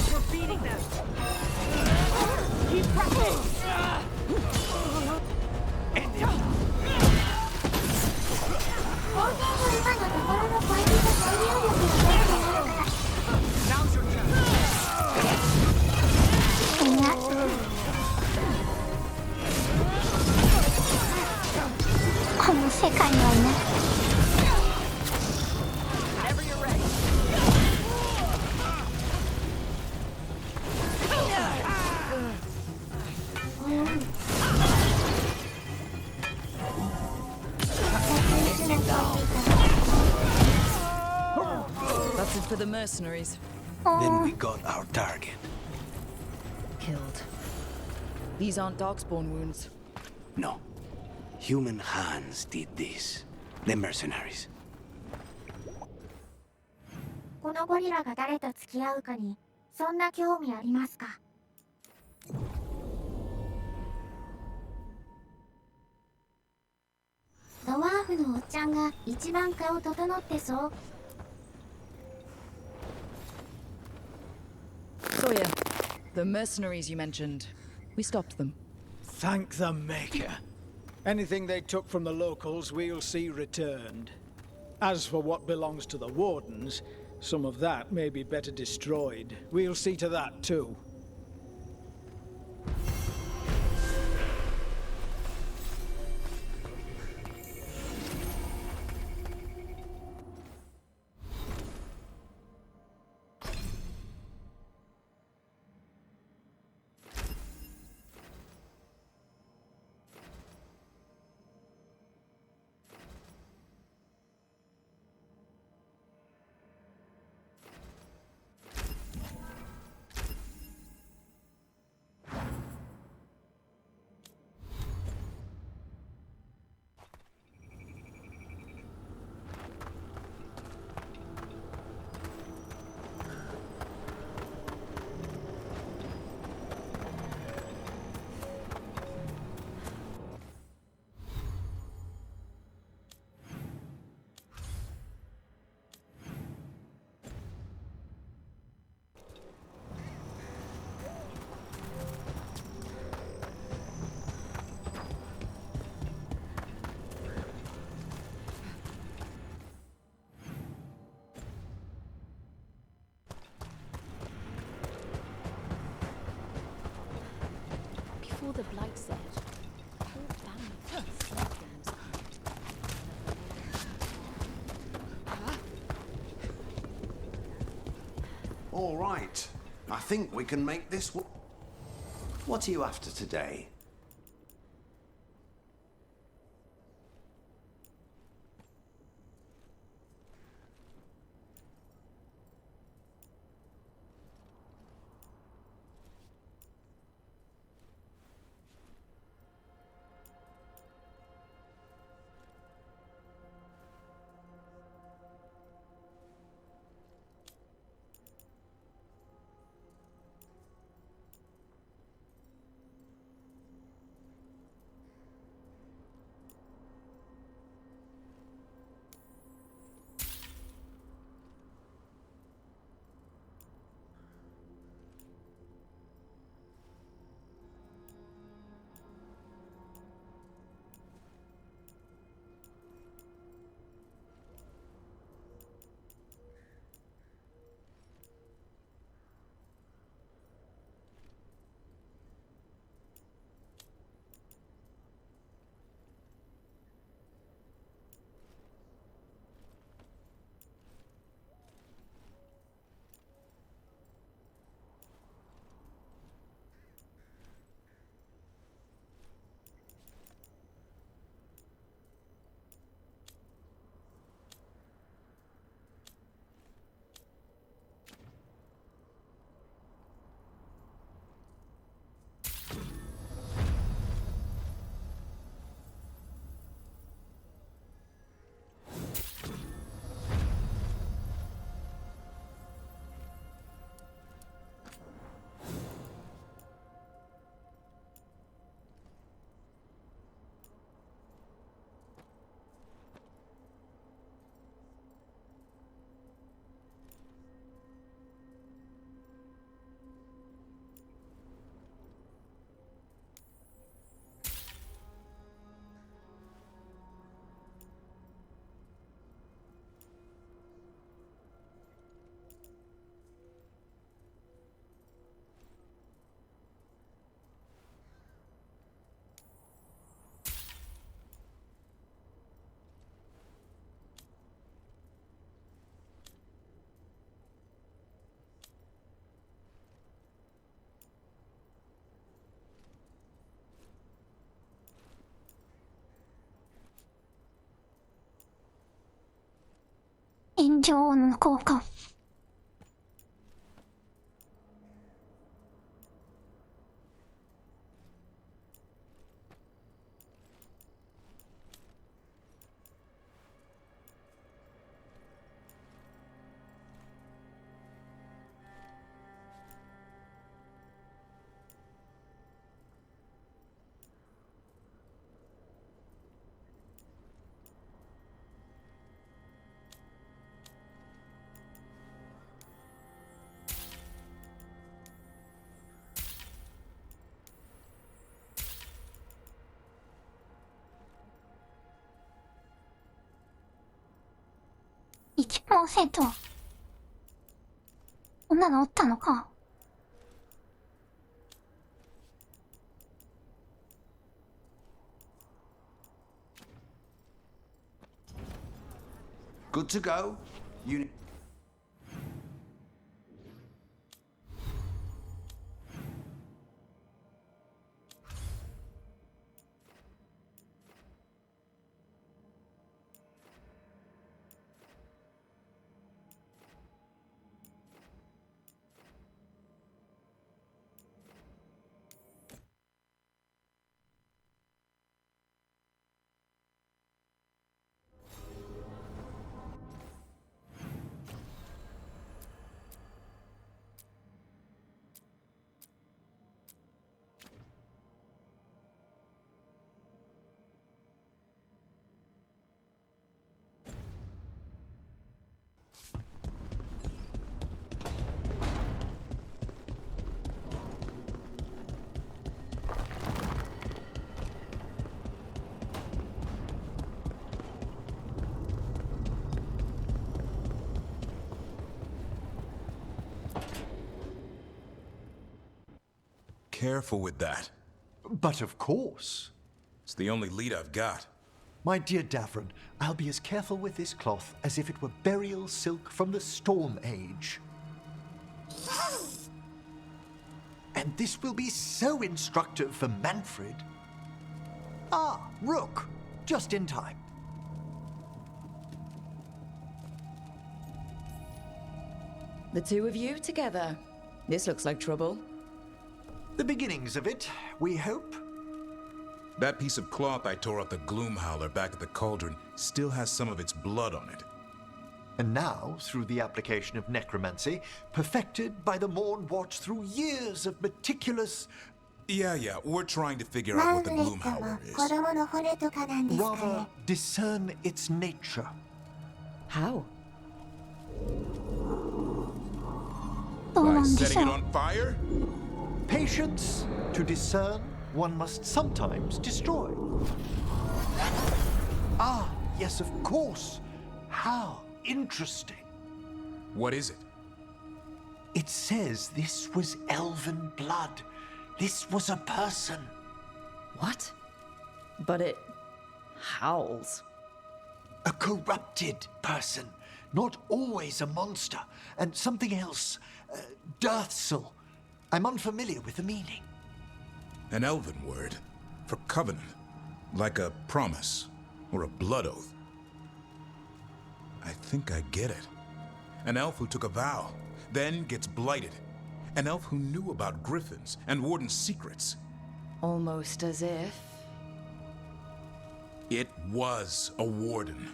We're beating them. Keep pressing. End him. 今のところの恋人最有力のベルであるから。 Now's your chance. みんなこの世界にはいない。 Whenever you're ready. That's it for the mercenaries. Then we got our target. Killed. These aren't darkspawn wounds. No. Human hands did this. The mercenaries. このゴリラが誰と付き合うかにそんな興味ありますか？ドワーフのおっちゃんが一番顔整ってそう。 So yeah, the mercenaries you mentioned. We stopped them. Thank the Maker. Anything they took from the locals, we'll see returned. As for what belongs to the Wardens, some of that may be better destroyed. We'll see to that too. before the blight set. Poor family. Games. All right. I think we can make this. What are you after today?炎上の効果。1%。こんなのおったのか。Good to go. You. Careful with that. But of course. It's the only lead I've got. My dear Davron, I'll be as careful with this cloth as if it were burial silk from the Storm Age. And this will be so instructive for Manfred. Ah, Rook, just in time. The two of you together. This looks like trouble. The beginnings of it, we hope. That piece of cloth I tore off the Gloom Howler back at the cauldron still has some of its blood on it. And now, through the application of necromancy, perfected by the Morn Watch through years of meticulous... Yeah, we're trying to figure out what the Gloom Howler is. Rather, discern its nature. How? By setting it on fire? Patience. To discern, one must sometimes destroy. Ah, yes, of course. How interesting. What is it? It says this was elven blood. This was a person. What? But it howls. A corrupted person. Not always a monster. And something else. Dirthsel. I'm unfamiliar with the meaning. An elven word for covenant. Like a promise or a blood oath. I think I get it. An elf who took a vow, then gets blighted. An elf who knew about griffins and warden's secrets. Almost as if... It was a warden.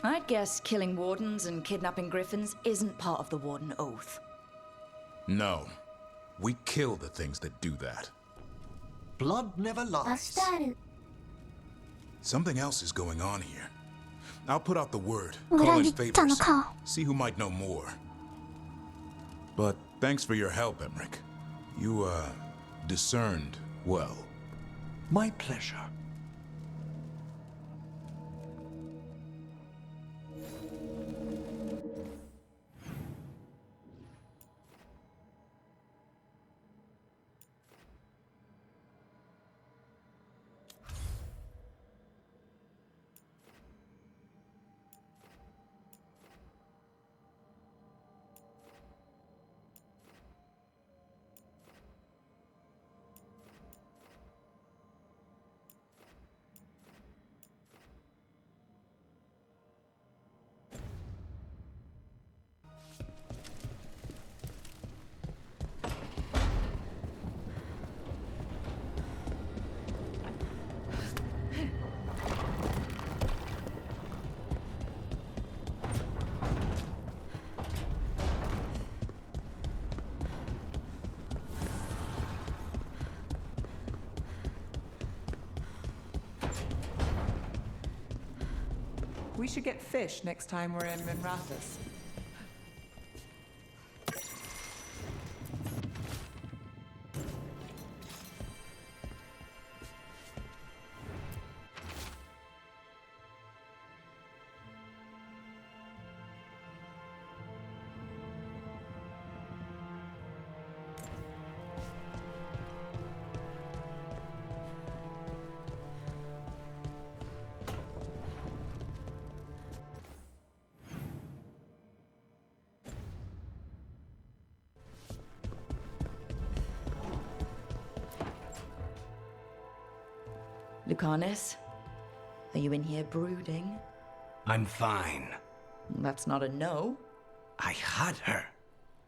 I'd guess killing wardens and kidnapping griffins isn't part of the warden oath. No. We kill the things that do that. Blood never lies. Something else is going on here. I'll put out the word, call in favors, see who might know more. But thanks for your help, Emmerich. You, discerned well. My pleasure. We should get fish next time we're in Minrathous. Lucanus, are you in here brooding? I'm fine. That's not a no. I had her.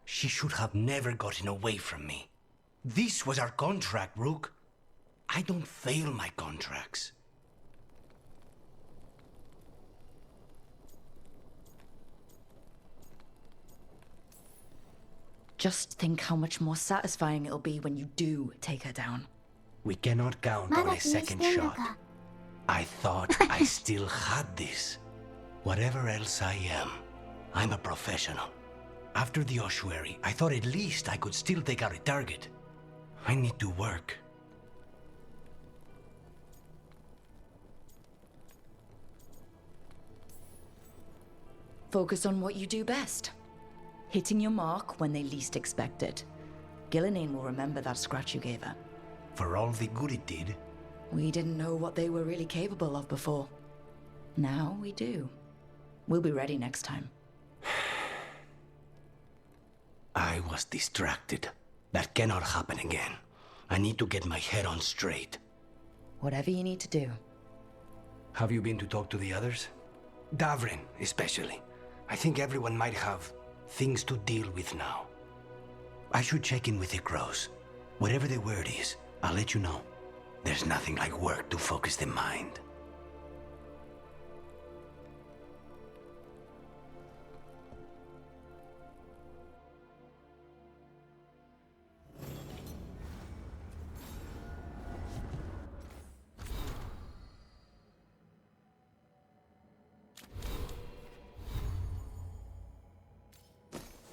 She should have never gotten away from me. This was our contract, Rook. I don't fail my contracts. Just think how much more satisfying it'll be when you do take her down. We cannot count on a second shot. I thought I still had this. Whatever else I am, I'm a professional. After the ossuary, I thought at least I could still take out a target. I need to work. Focus on what you do best. hitting your mark when they least expect it. Gillenane will remember that scratch you gave her. For all the good it did. We didn't know what they were really capable of before. Now we do. We'll be ready next time. I was distracted. That cannot happen again. I need to get my head on straight. Whatever you need to do. Have you been to talk to the others? Davrin, especially. I think everyone might have things to deal with now. I should check in with the crows. Whatever the word is, I'll let you know. There's nothing like work to focus the mind. "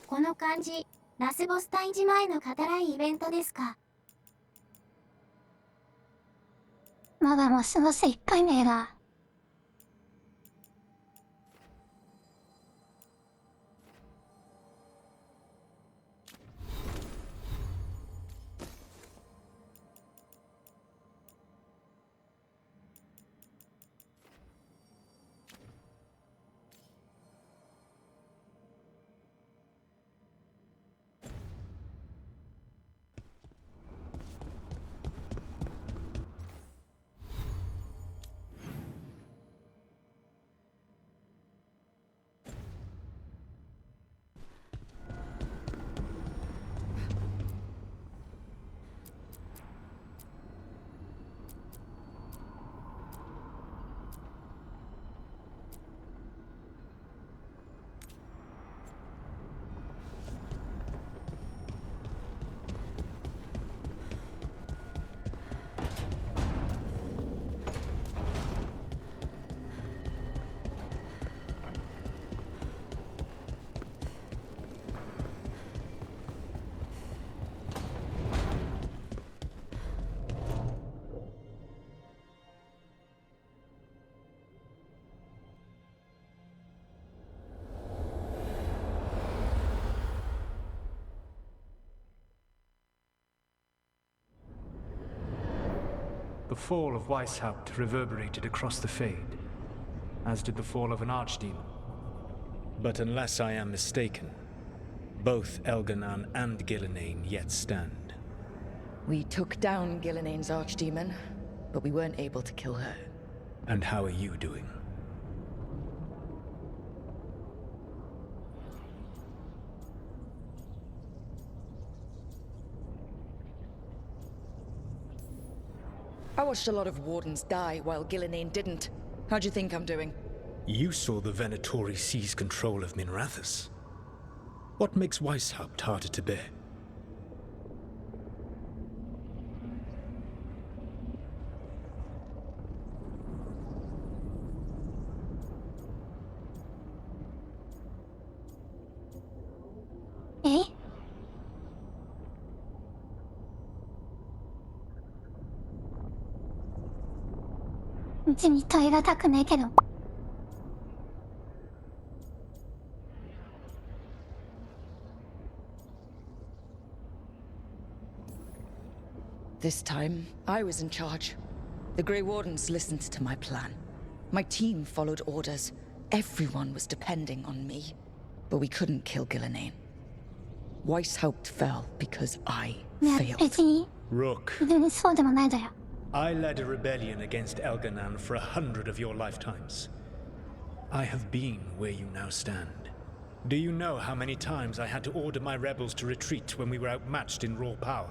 この感じ、ラスボス退治前の語らいイベントですか?" まだラスボス1回目が。The fall of Weishaupt reverberated across the Fade, as did the fall of an archdemon. But unless I am mistaken, both Elganan and Gillenane yet stand. We took down Gillenane's archdemon, but we weren't able to kill her. And how are you doing? I watched a lot of Wardens die while Gillenane didn't. How do you think I'm doing? You saw the Venatori seize control of Minrathous. What makes Weishaupt harder to bear? Eh? うちに問いがたくねえけど。This time, I was in charge. The Grey Wardens listened to my plan. My team followed orders. Everyone was depending on me. But we couldn't kill Gillenane. Weishaupt fell because I ね、 failed. 別に Rook, 全然そうでもないだよ。 I led a rebellion against Elganan for 100 of your lifetimes. I have been where you now stand. Do you know how many times I had to order my rebels to retreat when we were outmatched in raw power?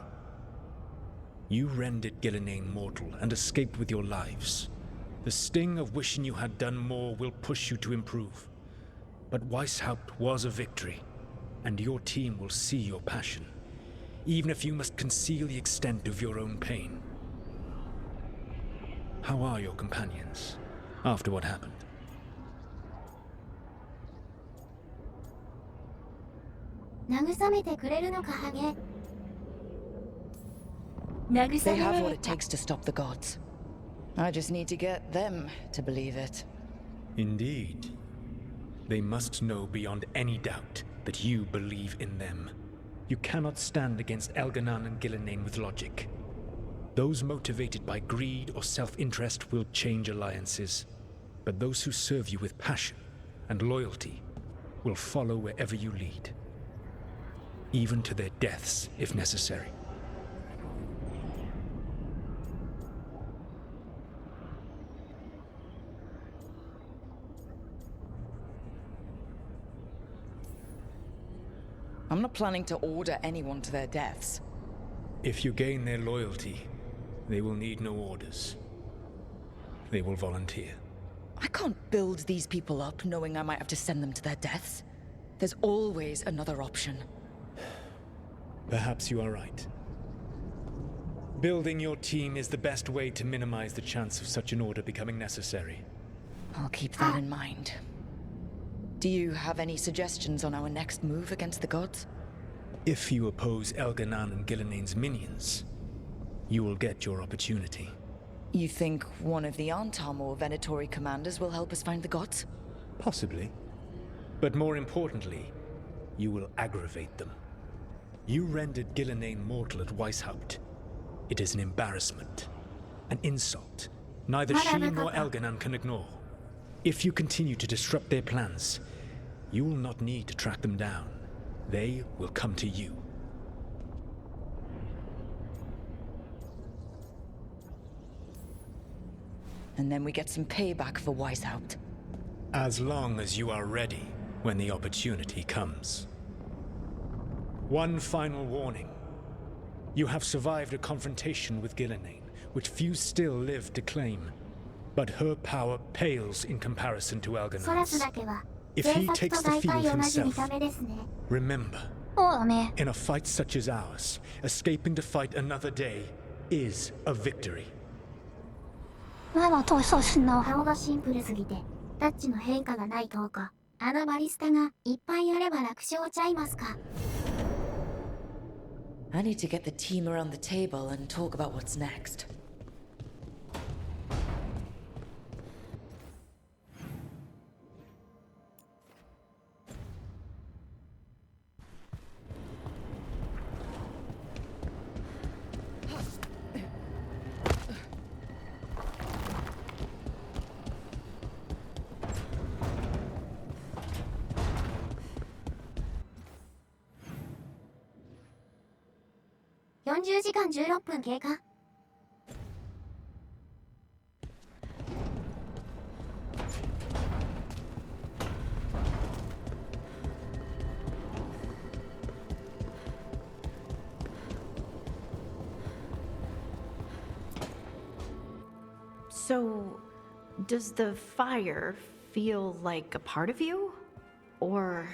You rendered Gillenane mortal and escaped with your lives. The sting of wishing you had done more will push you to improve. But Weishaupt was a victory, and your team will see your passion, even if you must conceal the extent of your own pain. How are your companions, after what happened? 慰めてくれるのか、ハゲ。 They have what it takes to stop the gods. I just need to get them to believe it. Indeed. They must know beyond any doubt that you believe in them. You cannot stand against Elganan and Gillenane with logic. Those motivated by greed or self-interest will change alliances. But those who serve you with passion and loyalty will follow wherever you lead. Even to their deaths, if necessary. I'm not planning to order anyone to their deaths. If you gain their loyalty, they will need no orders. They will volunteer. I can't build these people up knowing I might have to send them to their deaths. There's always another option. Perhaps you are right. Building your team is the best way to minimize the chance of such an order becoming necessary. I'll keep that in mind. Do you have any suggestions on our next move against the gods? If you oppose Elganan and Gillenane's minions, you will get your opportunity. You think one of the Antam or Venatori commanders will help us find the gods? Possibly. But more importantly, you will aggravate them. You rendered Gillenane mortal at Weishaupt. It is an embarrassment, an insult, neither she nor Elganan can ignore. If you continue to disrupt their plans, you will not need to track them down. They will come to you. And then we get some payback for Weishaupt. As long as you are ready when the opportunity comes. One final warning. You have survived a confrontation with Gillenane, which few still live to claim. But her power pales in comparison to Elganan's. If he takes the field himself, remember, in a fight such as ours, escaping to fight another day is a victory. 顔がシンプルすぎてタッチの変化がないとかあのバリスタがいっぱいあれば楽勝ちゃいますか I need to get the team around the table and talk about what's next. ?40 時間16分経過。So, does the fire feel like a part of you? Or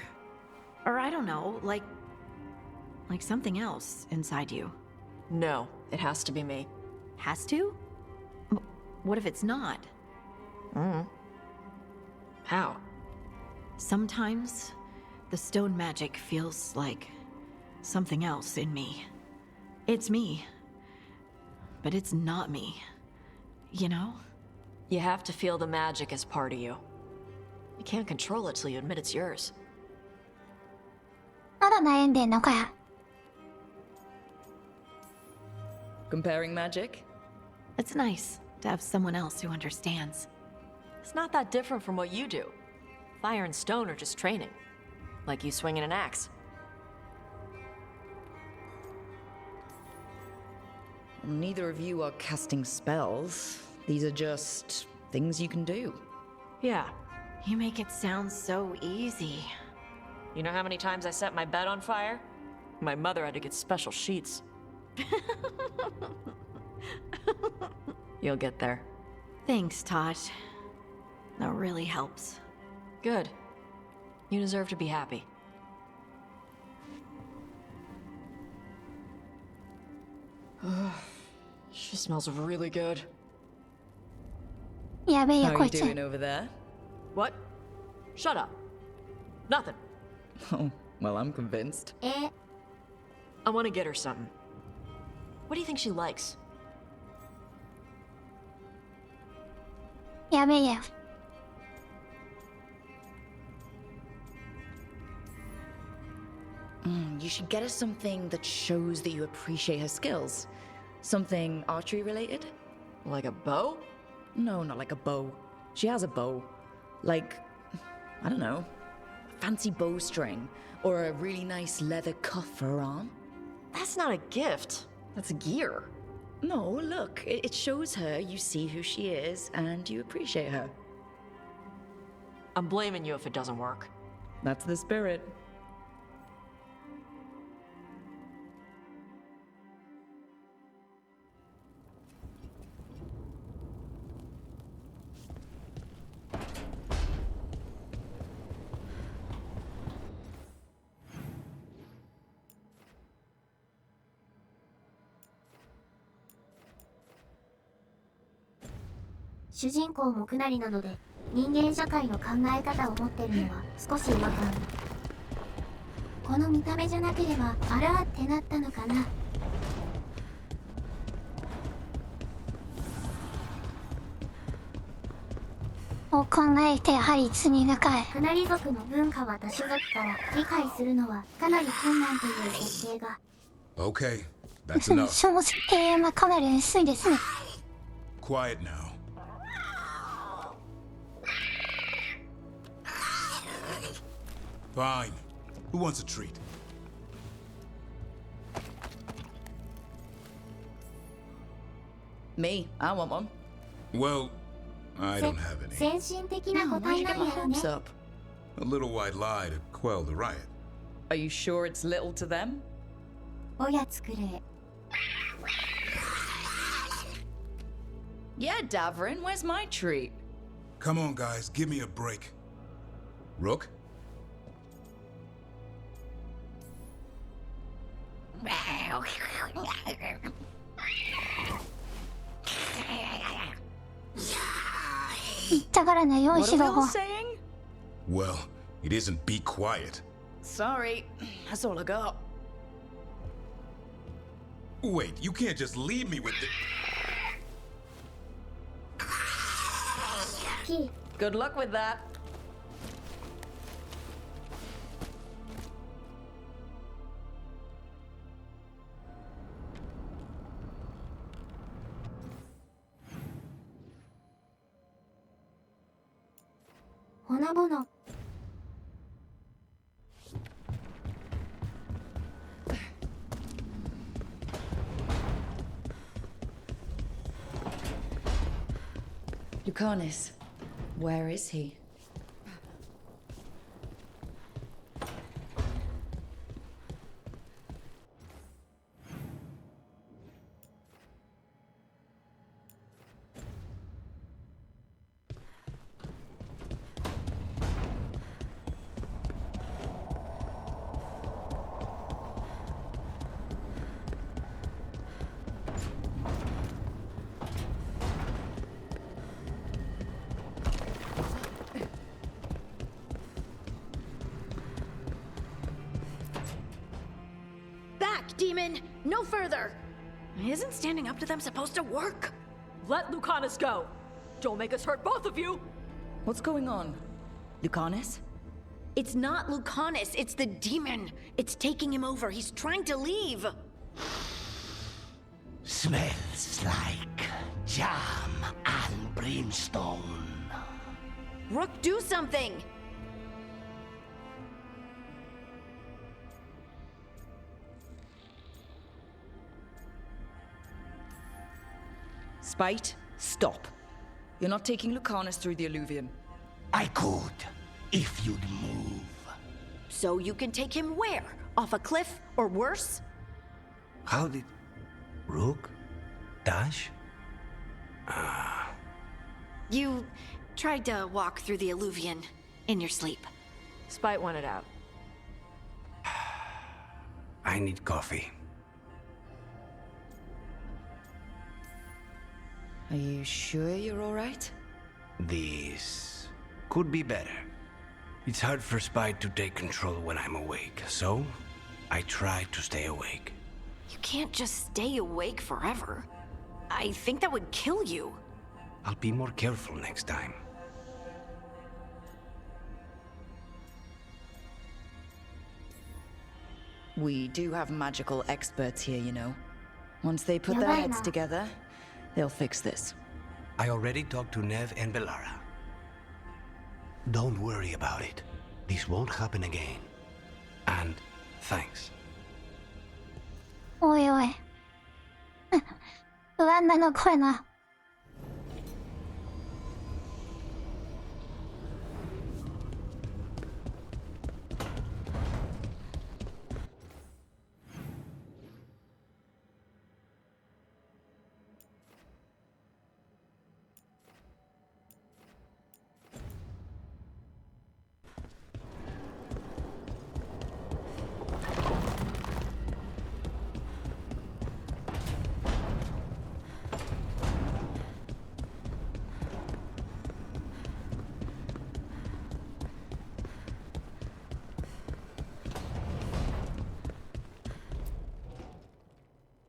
I don't know, like something else inside you? No, it has to be me. Has to? What if it's not? How? Sometimes the stone magic feels like something else in me. It's me, but it's not me. You know? You have to feel the magic as part of you. You can't control it till you admit it's yours. まだ悩んでんのかよ。Comparing magic? It's nice to have someone else who understands. It's not that different from what you do. Fire and stone are just training. Like you swinging an axe. Neither of you are casting spells. These are just things you can do. Yeah. You make it sound so easy. You know how many times I set my bed on fire? My mother had to get special sheets. You'll get there. Thanks, Tosh. That really helps. Good. You deserve to be happy. She smells really good. やべえよ How こ are い you つ。 doing over there? What? Shut up. Nothing. Oh, well, I'm convinced. Eh? I want to get her something. What do you think she likes? やべえよ。you should get her something that shows that you appreciate her skills. Something archery related? Like a bow? No, not like a bow. She has a bow. Like, I don't know, a fancy bowstring, or a really nice leather cuff for her arm. That's not a gift. That's gear. No, look, it shows her you see who she is and you appreciate her. I'm blaming you if it doesn't work. That's the spirit. 主人公もくなりなので、人間社会の考え方を持ってるのは少し違和感。この見た目じゃなければあらーってなったのかな。を考えてやはり罪深い。くなり族の文化は多種族から理解するのはかなり困難という設定が。Okay, that's enough. その設定はかなり薄いですね。Quiet now. Fine. Who wants a treat? Me, I want one. Well, I don't have any. 先進的な答えなんやろね。 A little white lie to quell the riot. Are you sure it's little to them? おやつくれ。Yeah, Davrin, where's my treat? Come on, guys, give me a break. Rook? What are we all saying? Well, it isn't be quiet. Sorry, that's all I got. Wait, you can't just leave me with the... Good luck with that. Lucanus, where is he? Demon, no further! Isn't standing up to them supposed to work? Let Lucanus go! Don't make us hurt both of you! What's going on? Lucanus? It's not Lucanus, it's the demon. It's taking him over. He's trying to leave. Smells like jam and brimstone. Rook, do something! Spite, stop. You're not taking Lucanus through the Alluvion. I could, if you'd move. So you can take him where? Off a cliff, or worse? How did... Rook? Dash? You tried to walk through the Alluvion in your sleep. Spite wanted out. I need coffee. Are you sure you're all right? This could be better. It's hard for Spite to take control when I'm awake, so I try to stay awake. You can't just stay awake forever. I think that would kill you. I'll be more careful next time. We do have magical experts here, you know. Once they put their heads together, they'll fix this. I already talked to Nev and Bellara. Don't worry about it. This won't happen again. And thanks. おいおい。不安なの声な。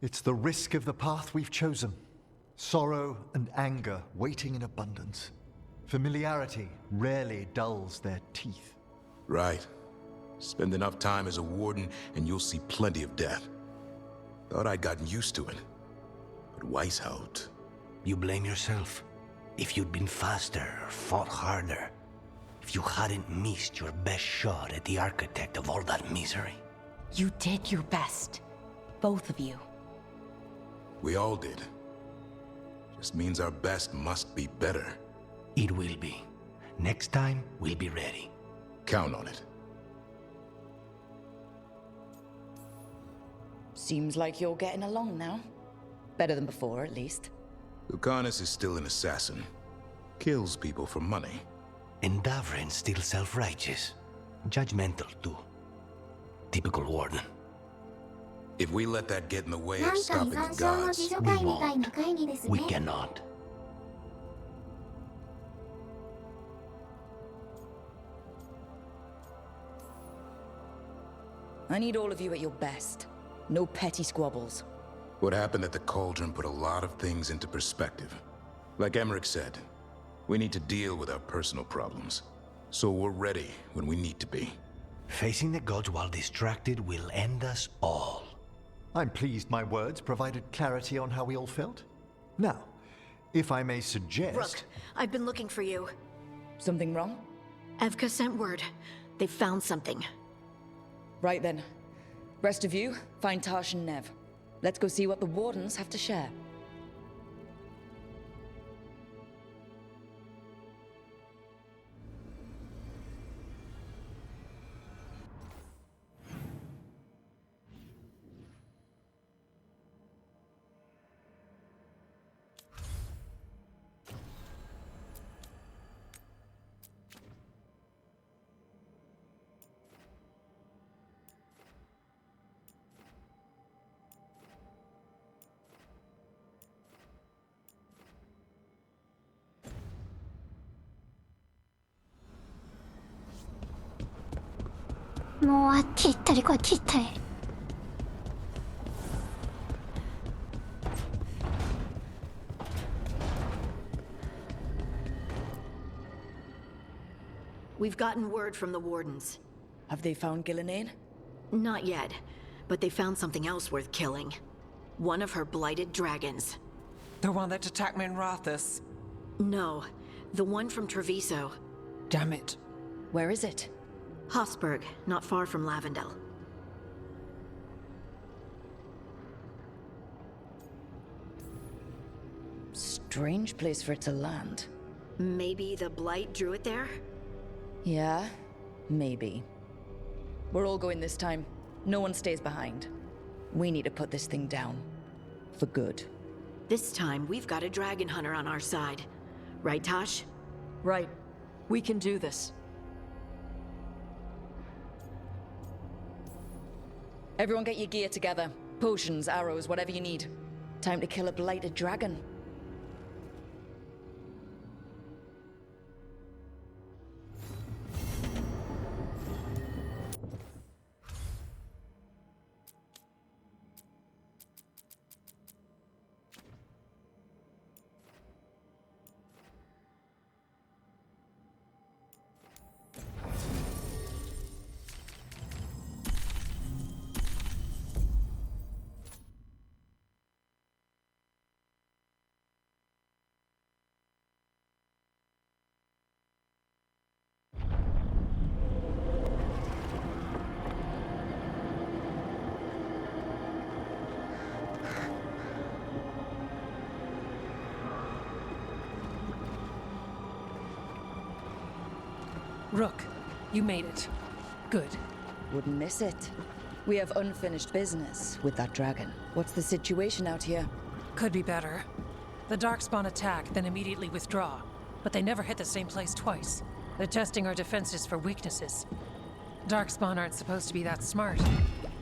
It's the risk of the path we've chosen. Sorrow and anger waiting in abundance. Familiarity rarely dulls their teeth. Right. Spend enough time as a warden and you'll see plenty of death. Thought I'd gotten used to it. But Weishaupt... You blame yourself. If you'd been faster or fought harder. If you hadn't missed your best shot at the architect of all that misery. You did your best. Both of you. We all did. Just means our best must be better. It will be. Next time, we'll be ready. Count on it. Seems like you're getting along now. Better than before, at least. Lucanus is still an assassin. Kills people for money. And Davrin's still self-righteous. Judgmental, too. Typical warden. If we let that get in the way of stopping the gods, we won't. We cannot. I need all of you at your best. No petty squabbles. What happened at the Cauldron put a lot of things into perspective. Like Emmerich said, we need to deal with our personal problems. So we're ready when we need to be. Facing the gods while distracted will end us all. I'm pleased my words provided clarity on how we all felt. Now, if I may suggest... Rook, I've been looking for you. Something wrong? Evka sent word. They found something. Right then. Rest of you, find Tash and Nev. Let's go see what the Wardens have to share.もうあっち行ったりこっち行ったり。We've gotten word from the Wardens. Have they found Gillenane? Not yet, but they found something else worth killing. One of her blighted dragons. The one that attacked Minrathous? No, the one from Treviso. Damn it. Where is it? Hossberg, not far from Lavendel. Strange place for it to land. Maybe the blight drew it there? Yeah, maybe. We're all going this time. No one stays behind. We need to put this thing down. For good. This time, we've got a dragon hunter on our side. Right, Tosh? Right. We can do this. Everyone get your gear together. Potions, arrows, whatever you need. Time to kill a blighted dragon. Rook, you made it. Good. Wouldn't miss it. We have unfinished business with that dragon. What's the situation out here? Could be better. The Darkspawn attack, then immediately withdraw. But they never hit the same place twice. They're testing our defenses for weaknesses. Darkspawn aren't supposed to be that smart.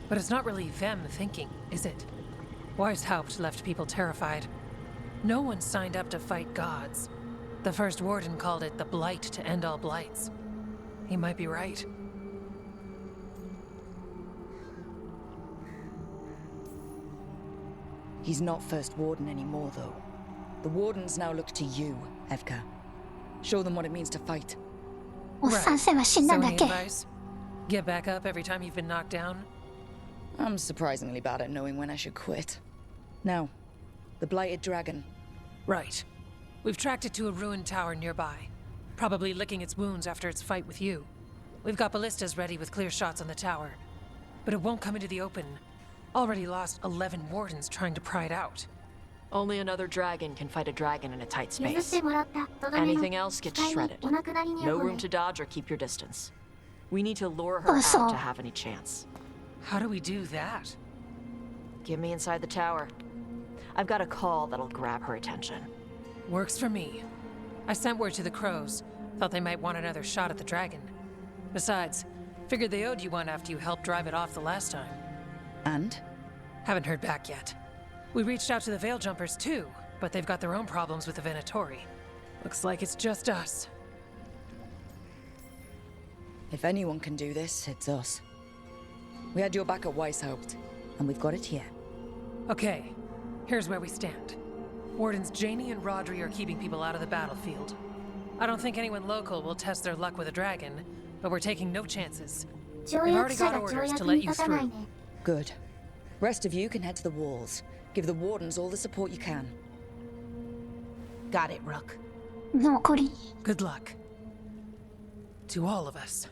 But it's not really them thinking, is it? Weishaupt left people terrified. No one signed up to fight gods. The first warden called it the blight to end all blights. He might be right. He's not first warden anymore, though. The wardens now look to you, Evka. Show them what it means to fight. Right. So any advice? Get back up every time you've been knocked down? I'm surprisingly bad at knowing when I should quit. Now, the blighted dragon. Right. We've tracked it to a ruined tower nearby. Probably licking its wounds after its fight with you. We've got ballistas ready with clear shots on the tower. But it won't come into the open. Already lost 11 wardens trying to pry it out. Only another dragon can fight a dragon in a tight space. Anything else gets shredded. No room to dodge or keep your distance. We need to lure her out to have any chance. How do we do that? Get me inside the tower. I've got a call that'll grab her attention. Works for me. I sent word to the crows. Thought they might want another shot at the dragon. Besides, figured they owed you one after you helped drive it off the last time. And? Haven't heard back yet. We reached out to the Veil Jumpers too, but they've got their own problems with the Venatori. Looks like it's just us. If anyone can do this, it's us. We had your back at Weishaupt, and we've got it here. Okay, here's where we stand. Wardens Janey and Rodri are keeping people out of the battlefield. I don't think anyone local will test their luck with a dragon, but we're taking no chances. We've already got orders to let you through. Good. Rest of you can head to the walls. Give the wardens all the support you can. Got it, Rook. Good luck. To all of us.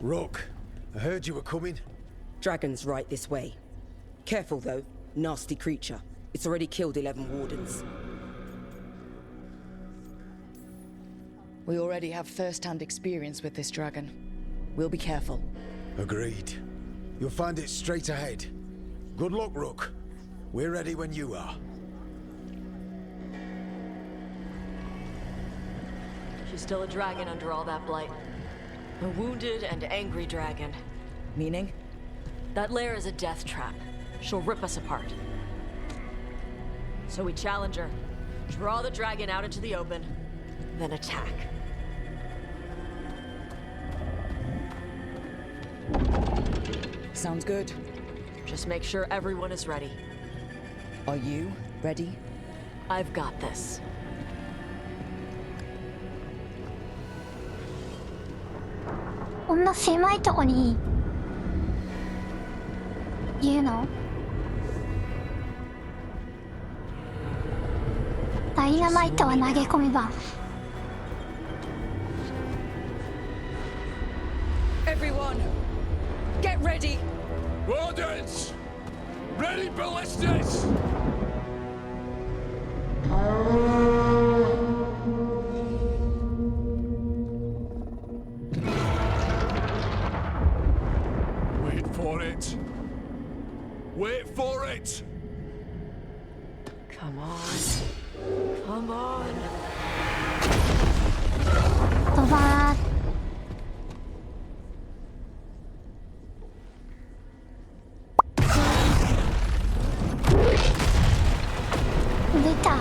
Rook, I heard you were coming. Dragon's right this way. Careful though, nasty creature. It's already killed 11 wardens. We already have first-hand experience with this dragon. We'll be careful. Agreed. You'll find it straight ahead. Good luck, Rook. We're ready when you are. She's still a dragon under all that blight. A wounded and angry dragon. Meaning? That lair is a death trap. She'll rip us apart. So we challenge her, draw the dragon out into the open, then attack. Sounds good. Just make sure everyone is ready. Are you ready? I've got this. Everyone, get ready! Wardens! Ready ballistas! Wait for it! Wait for it! Come on. Come on. ドバー出た。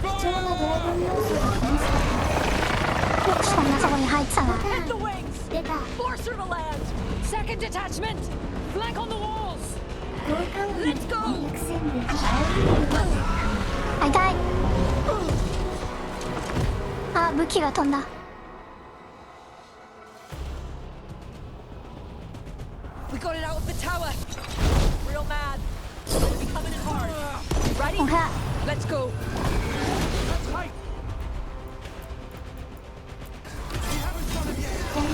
貴重なドラゴン要素が来ました。よくそんなとこに入ってたな。Hit the wings! 出た。 Force her to land! Second detachment! Flank on the walls! 同感を Let's go! 攻略戦でああ、痛い。あ、武器が飛んだ。We got it out of the tower. Real mad. We're gonna be coming in hard. Ready? Let's go. Let's fight.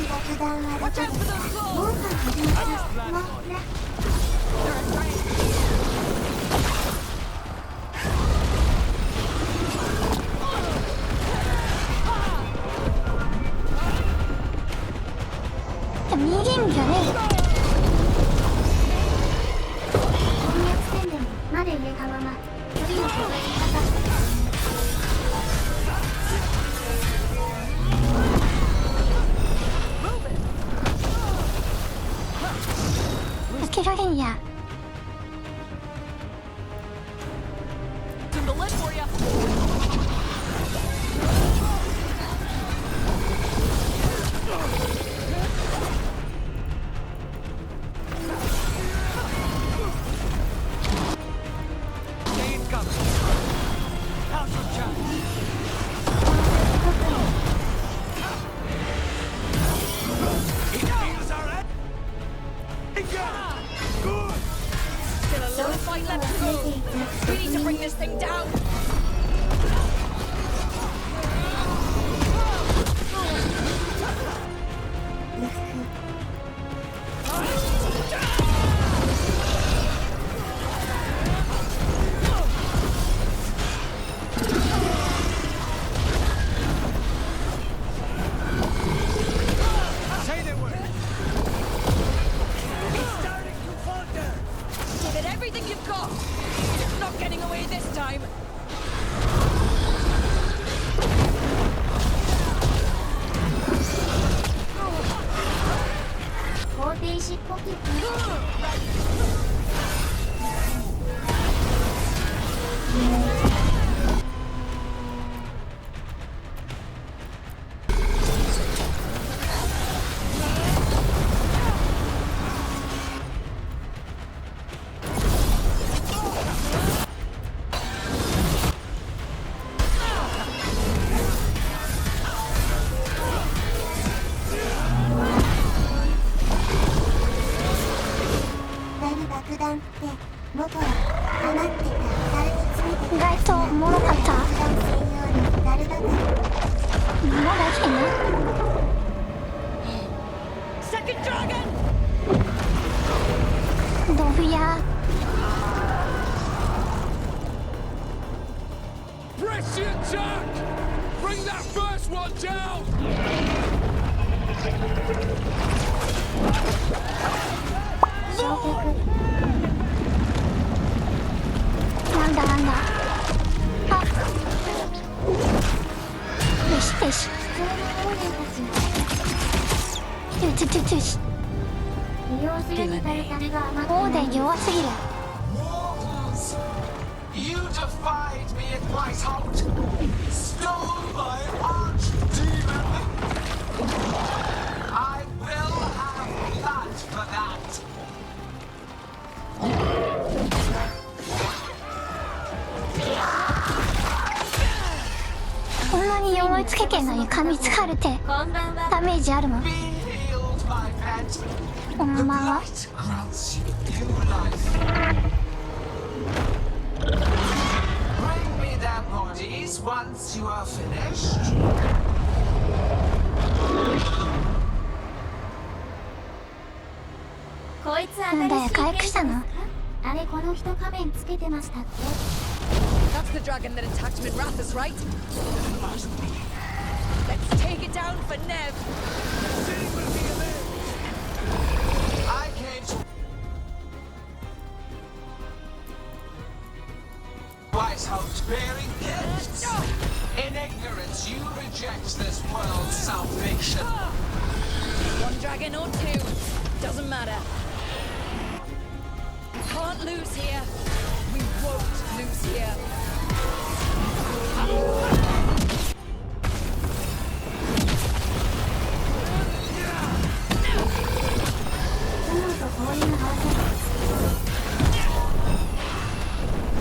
爆弾はどこですか？もう始めた。もうね。逃げんじゃねえ。攻略戦でもまで入れたまま距離を取りかかった。開けられんや。We need to bring this thing down. Say the word. It's starting to falter. Give it everything you've got. It's not getting away this time. 方程式ポケット。爆弾って僕は放ってたダルについて意外とおもろかった。爆弾専用のダルだからまだ生きてんの？ Second dragon. ドブや。 Press the attack! Bring that first one down! なんだなんだ。あ、よしよし。よしよしよし。利用するに足るためが余ってオーデン弱すぎる。 You defied me at Whiteout, stole my archdemon. I will have blood for that. こんなに鎧つけてんのに噛みつかれてダメージあるもん。こんばんは。 Bring me their bodies once you are finished. こいつなんだよ、回復したの？あれこの人仮面つけてましたっけ？ That's the dragon that attacked Minrathous, right? Let's take it down for Nev. I came to bearing gifts. In ignorance, you reject this world's salvation. One dragon or two, doesn't matter. Can't lose here. We won't lose here.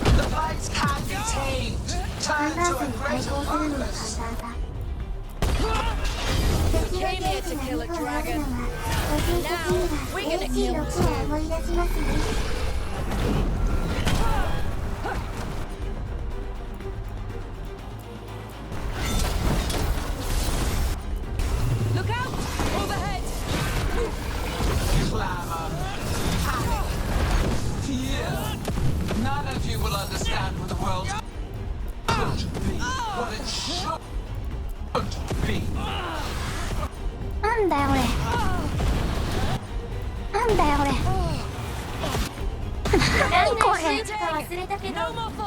The fights can't be tamed. Turn to a greater purpose. We came here to kill a dragon. Now we're gonna kill two. Look out! Overhead! Clamor, panic, fear. None of you will understand what the world could be, what it should be. なんだよこれ。なんだよこれ。何これ。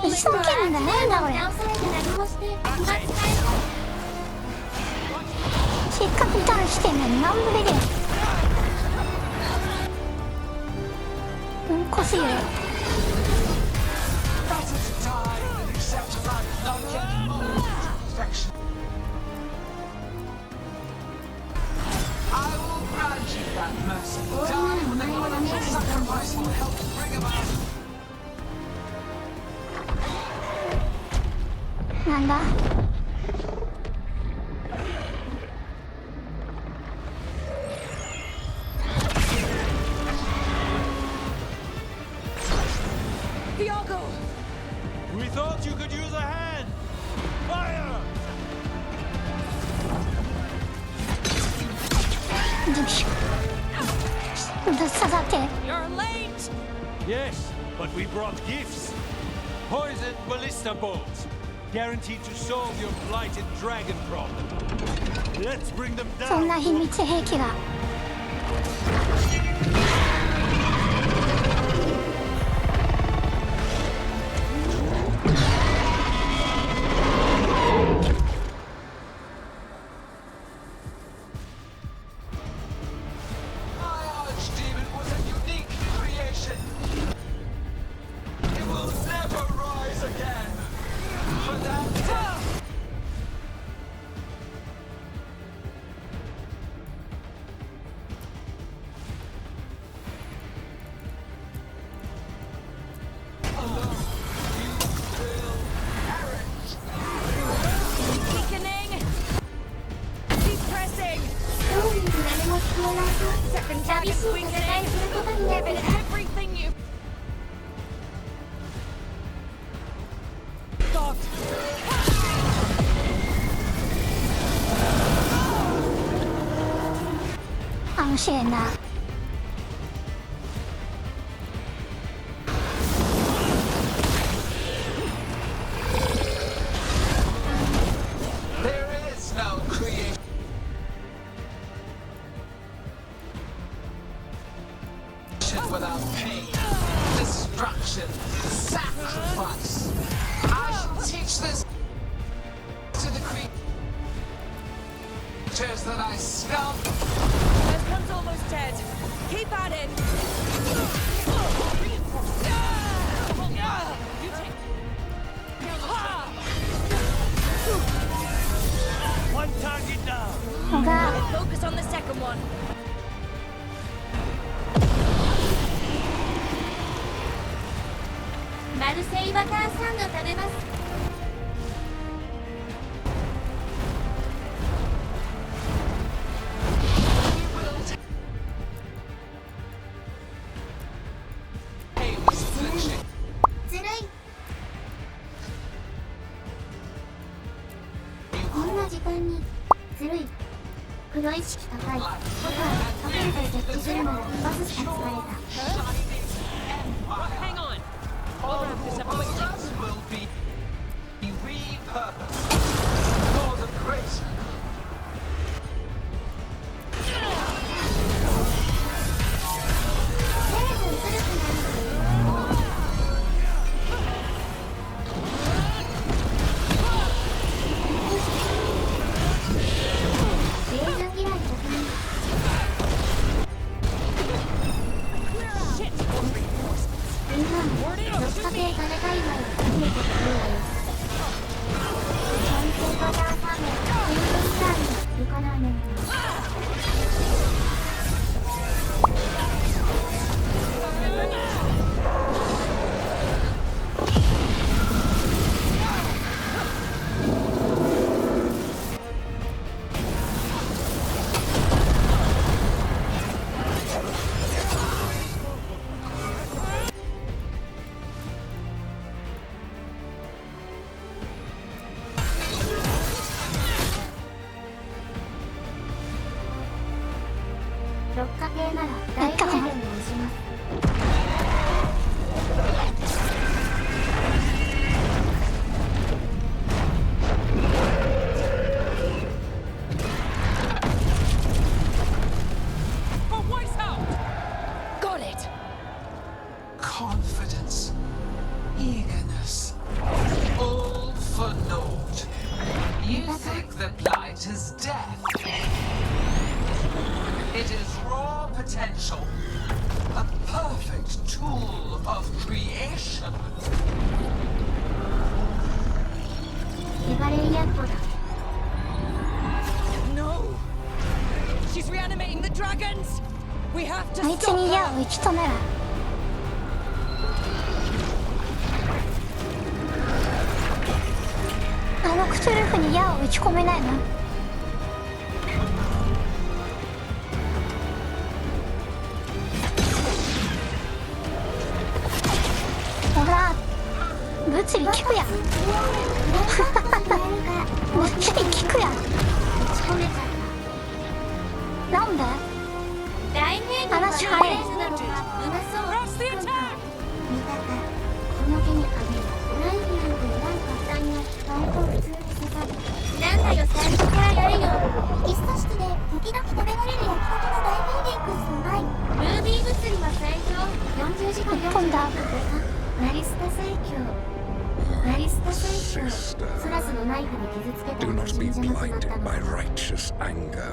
一生懸命だねなんだこれ。せっかくダウンしてんのになんぶれで。うんこすぎる。I will grant you that mercy. Die with the wonderful sacrifice will help bring about. なんだ。Viago! We thought you could use a hand! Fire! 刺さって。 You're late! Yes, but we brought gifts. Poison ballista bolts. Guaranteed to solve your blighted dragon problem. Let's bring them そん down. な秘密兵器が。My archdemon was a unique creation. It will never rise again. For that death. Alone, you will perish. Weakening! Keep pressing! Second target's weakening! Give it everything you... God! かもしれんな。 There is no creation without pain, destruction, sacrifice. I shall teach this to the creatures that I scalp. First one's almost dead. Keep at it! You take... One target down. Focus on the second one. マルセイバターサンド食べます。 ずるい。こんな時間にずるい。プロ意識高い。僕は隠れて設置するならバスしか疲れた。 Hang on! All of us will be repurposed for the greater. Confidence, eagerness, all for naught. You think the blight is death? It is raw potential, a perfect tool of creation. No! She's reanimating the dragons! We have to あいつに矢を撃ち止めろ。あのクトゥルフに矢を撃ち込めないの？ほら、物理効くやん。物理効くやん。なんで？話早い。なんだよ、最初からやれよ。喫茶室で時々食べられる焼きたての大人間クイズうまい。ムービー物理は最強。40時間45分とか。マリスタ最強。マリスタ最強。ソラスのナイフで傷つけた Do ら not 死 be んじゃなくなった blinded の。 by righteous anger.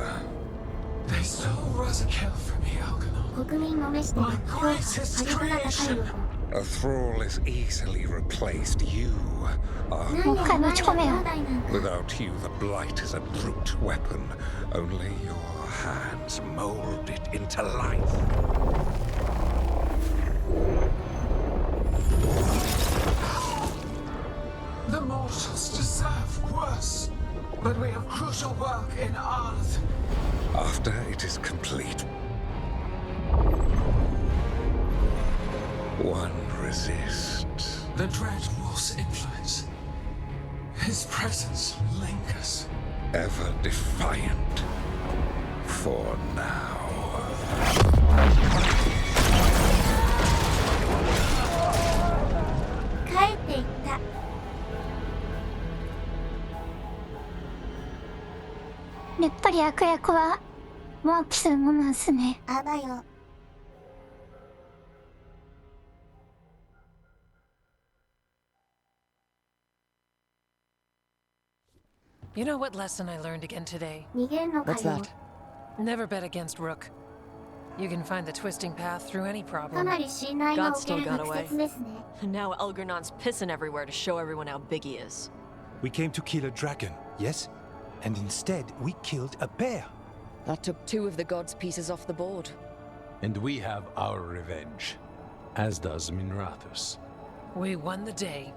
They stole Rosakill from me, Algernon. 国民の召して恐怖、ハリブラ高いよ。 A thrall is easily replaced. You are. もう一回持ち込めよ。 Without you, the blight is a brute weapon. Only your hands mold it into life. The mortals deserve worse, but we have crucial work in Arth. After it is complete, one resists. The Dread Wolf's influence. His presence lingers. Ever defiant. For now. 帰っていった。やっぱり悪役はワープするものなんすね。あばよ。 You know what lesson I learned again today? What's that? Never bet against Rook. You can find the twisting path through any problem. God still got away. And now Elgernon's pissing everywhere to show everyone how big he is. We came to kill a dragon, yes? And instead, we killed a bear. That took 2 of the gods' pieces off the board. And we have our revenge, as does Minrathus. We won the day.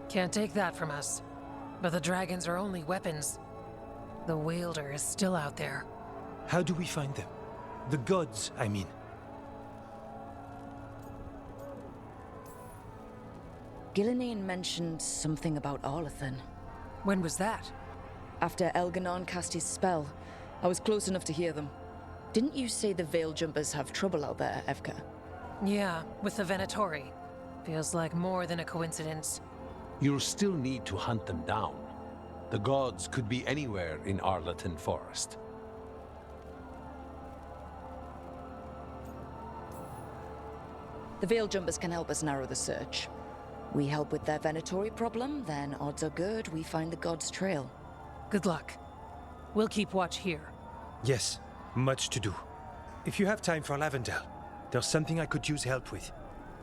Can't take that from us. But the dragons are only weapons. The wielder is still out there. How do we find them? The gods, I mean. Gillenane mentioned something about Arlathan. When was that? After Elgernon cast his spell. I was close enough to hear them. Didn't you say the Veil Jumpers have trouble out there, Evka? Yeah, with the Venatori. Feels like more than a coincidence. You'll still need to hunt them down. The gods could be anywhere in Arlathan Forest. The Veil Jumpers can help us narrow the search. We help with their Venatori problem, then odds are good we find the gods' trail. Good luck. We'll keep watch here. Yes, much to do. If you have time for Lavendel, there's something I could use help with.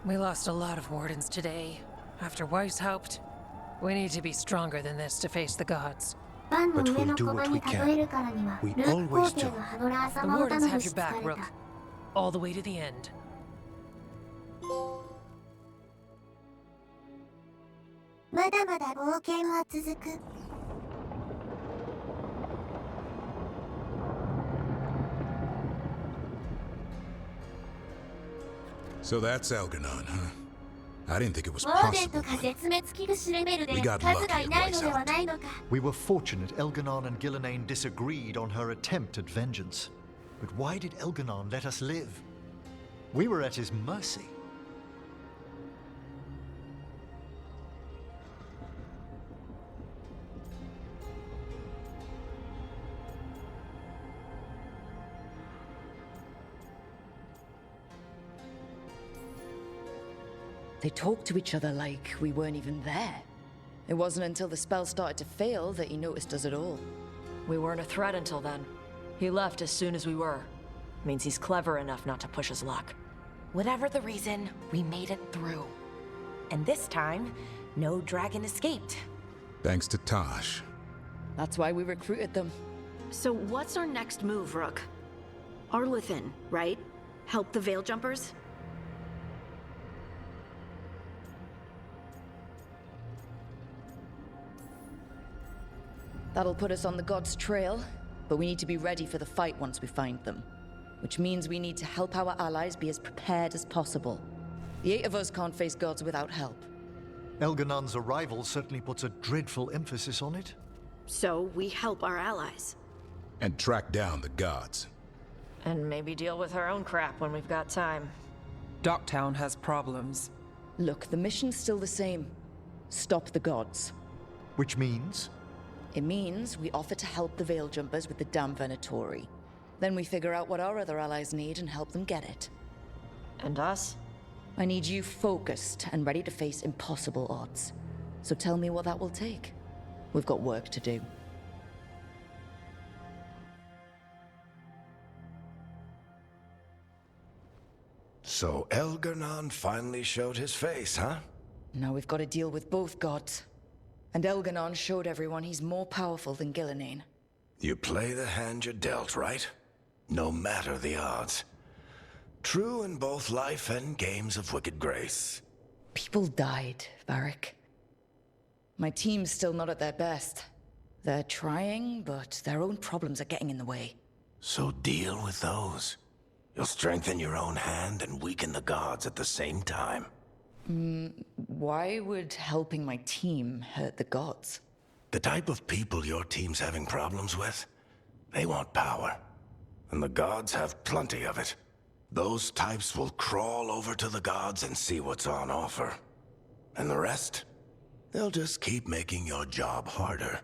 We lost a lot of wardens today. After Weishaupt, we need to be stronger than this to face the gods. But we'll do what we can. We always do. The wardens have your back, Rook. All the way to the end. まだまだ冒険は続く。So that's Algernon, huh? I didn't think it was ウォーデン possible. とか絶滅危惧種レベルで We got 数がいないので lucky はないのか。We were fortunate Elganon and Gillenane disagreed on her attempt at vengeance. But why did Elganon let us live? We were at his mercy. They talked to each other like we weren't even there. It wasn't until the spell started to fail that he noticed us at all. We weren't a threat until then. He left as soon as we were. Means he's clever enough not to push his luck. Whatever the reason, we made it through. And this time, no dragon escaped. Thanks to Tosh. That's why we recruited them. So what's our next move, Rook? Arlithin, right? Help the Veil Jumpers? That'll put us on the gods' trail, but we need to be ready for the fight once we find them. Which means we need to help our allies be as prepared as possible. The 8 of us can't face gods without help. Elganon's arrival certainly puts a dreadful emphasis on it. So we help our allies. And track down the gods. And maybe deal with our own crap when we've got time. Docktown has problems. Look, the mission's still the same. Stop the gods. Which means? It means we offer to help the Veil Jumpers with the damn Venatori. Then we figure out what our other allies need and help them get it. And us? I need you focused and ready to face impossible odds. So tell me what that will take. We've got work to do. So Elgarnon finally showed his face, huh? Now we've got to deal with both gods. And Elganon showed everyone he's more powerful than Gillenane. You play the hand you're dealt, right? No matter the odds. True in both life and games of wicked grace. People died, Varric. My team's still not at their best. They're trying, but their own problems are getting in the way. So deal with those. You'll strengthen your own hand and weaken the gods at the same time. Why would helping my team hurt the gods? The type of people your team's having problems with, they want power. And the gods have plenty of it. Those types will crawl over to the gods and see what's on offer. And the rest? They'll just keep making your job harder.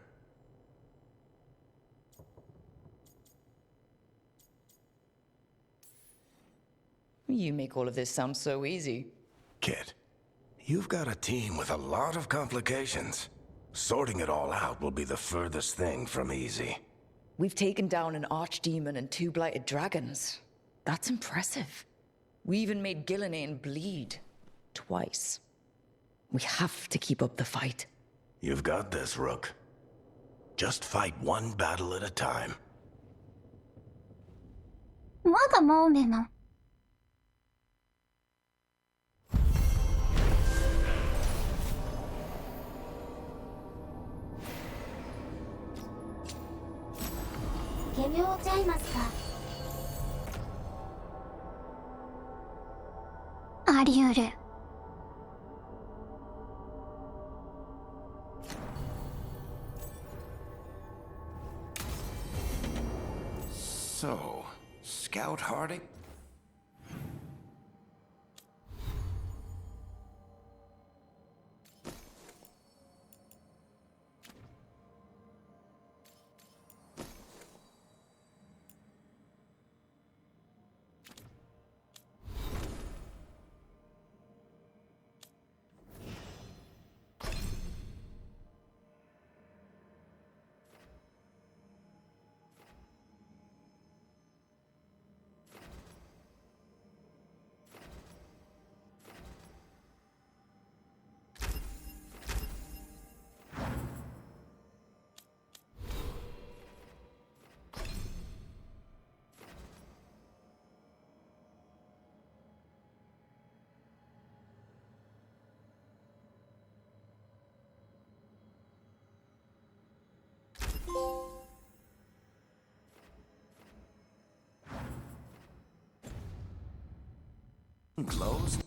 You make all of this sound so easy. Kid, you've got a team with a lot of complications. Sorting it all out will be the furthest thing from easy. We've taken down an archdemon and 2 blighted dragons. That's impressive. We even made Gillenane bleed. Twice. We have to keep up the fight. You've got this, Rook. Just fight one battle at a time. まだモーメな。仮病ちゃいますか。あり得る。So, Scout Harding? Closed?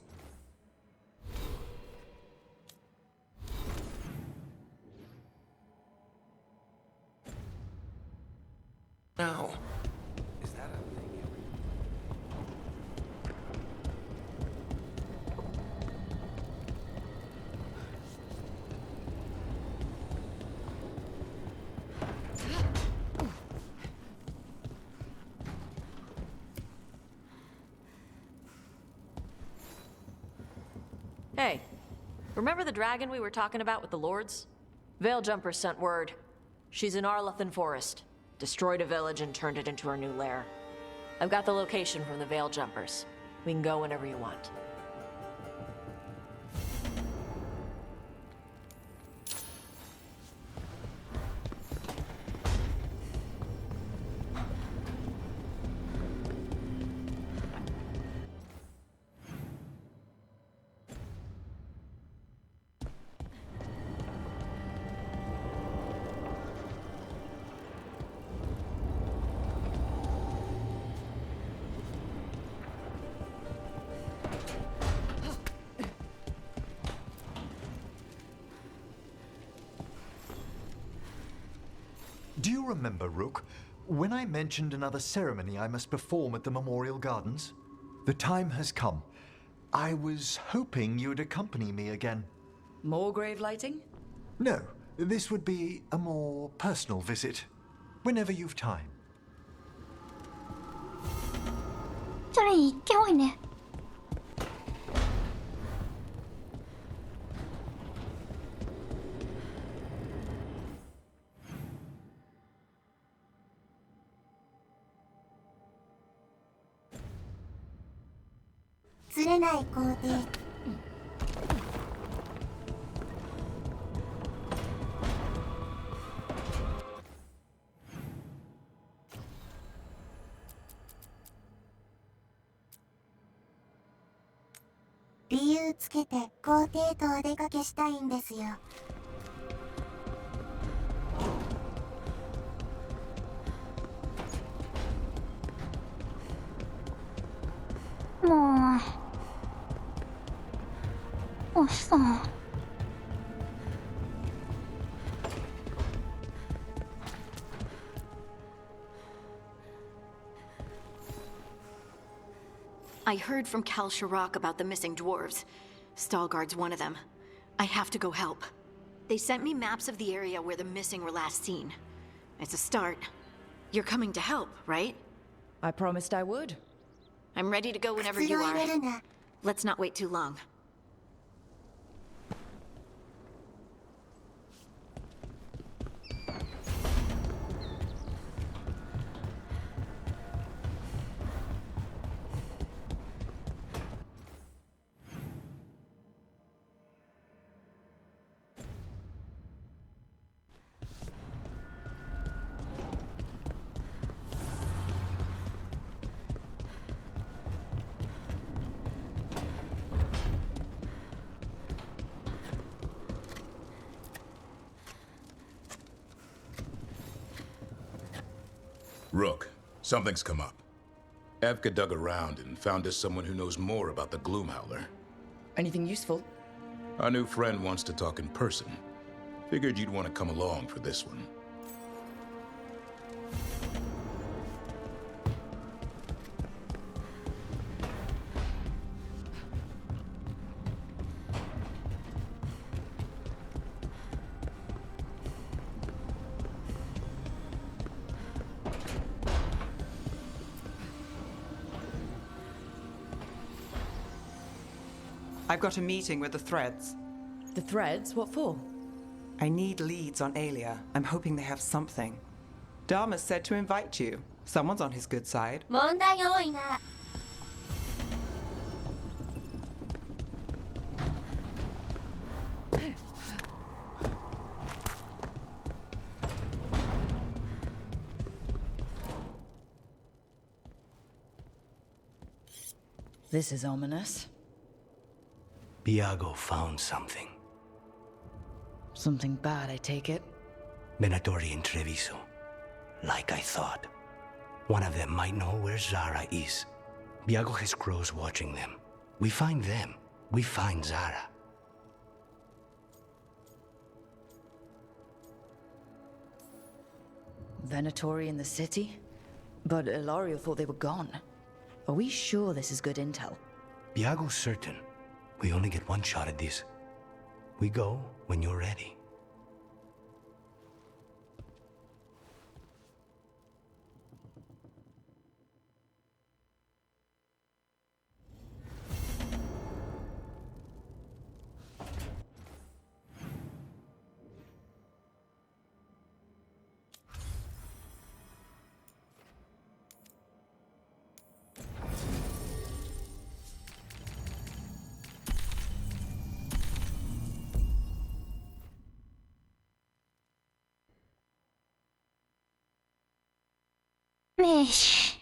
No. Is that a thing? Hey, remember the dragon we were talking about with the lords? Veil Jumper sent word. She's in Arlathan Forest. Destroyed a village and turned it into her new lair. I've got the location from the Veil Jumpers. We can go whenever you want. Do you remember, Rook, when I mentioned another ceremony I must perform at the Memorial Gardens? The time has come. I was hoping you'd accompany me again. More grave lighting? No, this would be a more personal visit. Whenever you've time. それいけ多いね。ずれない工程。理由つけて皇帝とお出かけしたいんですよ。もうおっさん。I heard from Kal Sharok about the missing dwarves. Stalguard's one of them. I have to go help. They sent me maps of the area where the missing were last seen. It's a start. You're coming to help, right? I promised I would. I'm ready to go whenever you are. Let's not wait too long. Rook, something's come up. Evka dug around and found us someone who knows more about the Gloomhowler. Anything useful? Our new friend wants to talk in person. Figured you'd want to come along for this one. I've got a meeting with the Threads. The Threads? What for? I need leads on Aelia. I'm hoping they have something. Dharma said to invite you. Someone's on his good side. 問題多いな。This is ominous. Biago found something. Something bad, I take it. Venatori and Treviso. Like I thought. One of them might know where Zara is. Biago has crows watching them. We find them. We find Zara. Venatori in the city? But Ilario thought they were gone. Are we sure this is good intel? Biago's certain. We only get one shot at this. We go when you're ready. Mish.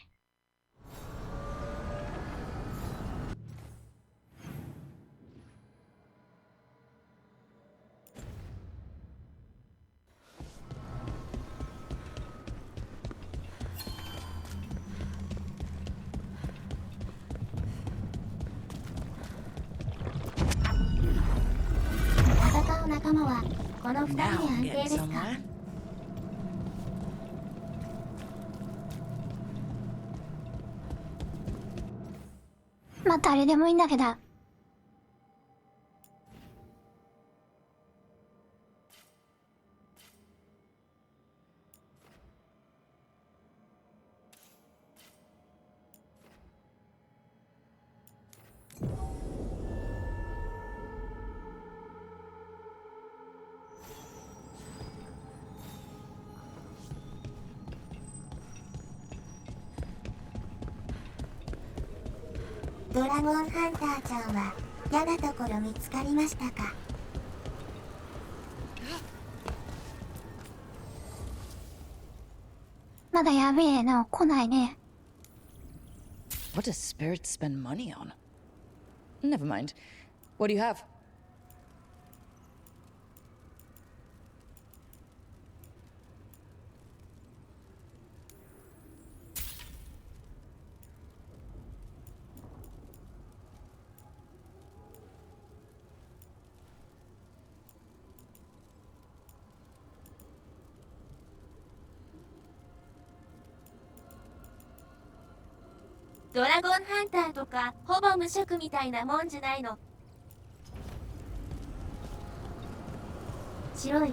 戦う仲間はこの2人で安定ですか？まあ誰でもいいんだけど。ドラゴンハンターちゃんは嫌なところ見つかりましたか？まだやべえの来ないね。What does spirits spend money on? Never mind. What do you have?「ドラゴンハンターとかほぼ無職みたいなもんじゃないの？白い。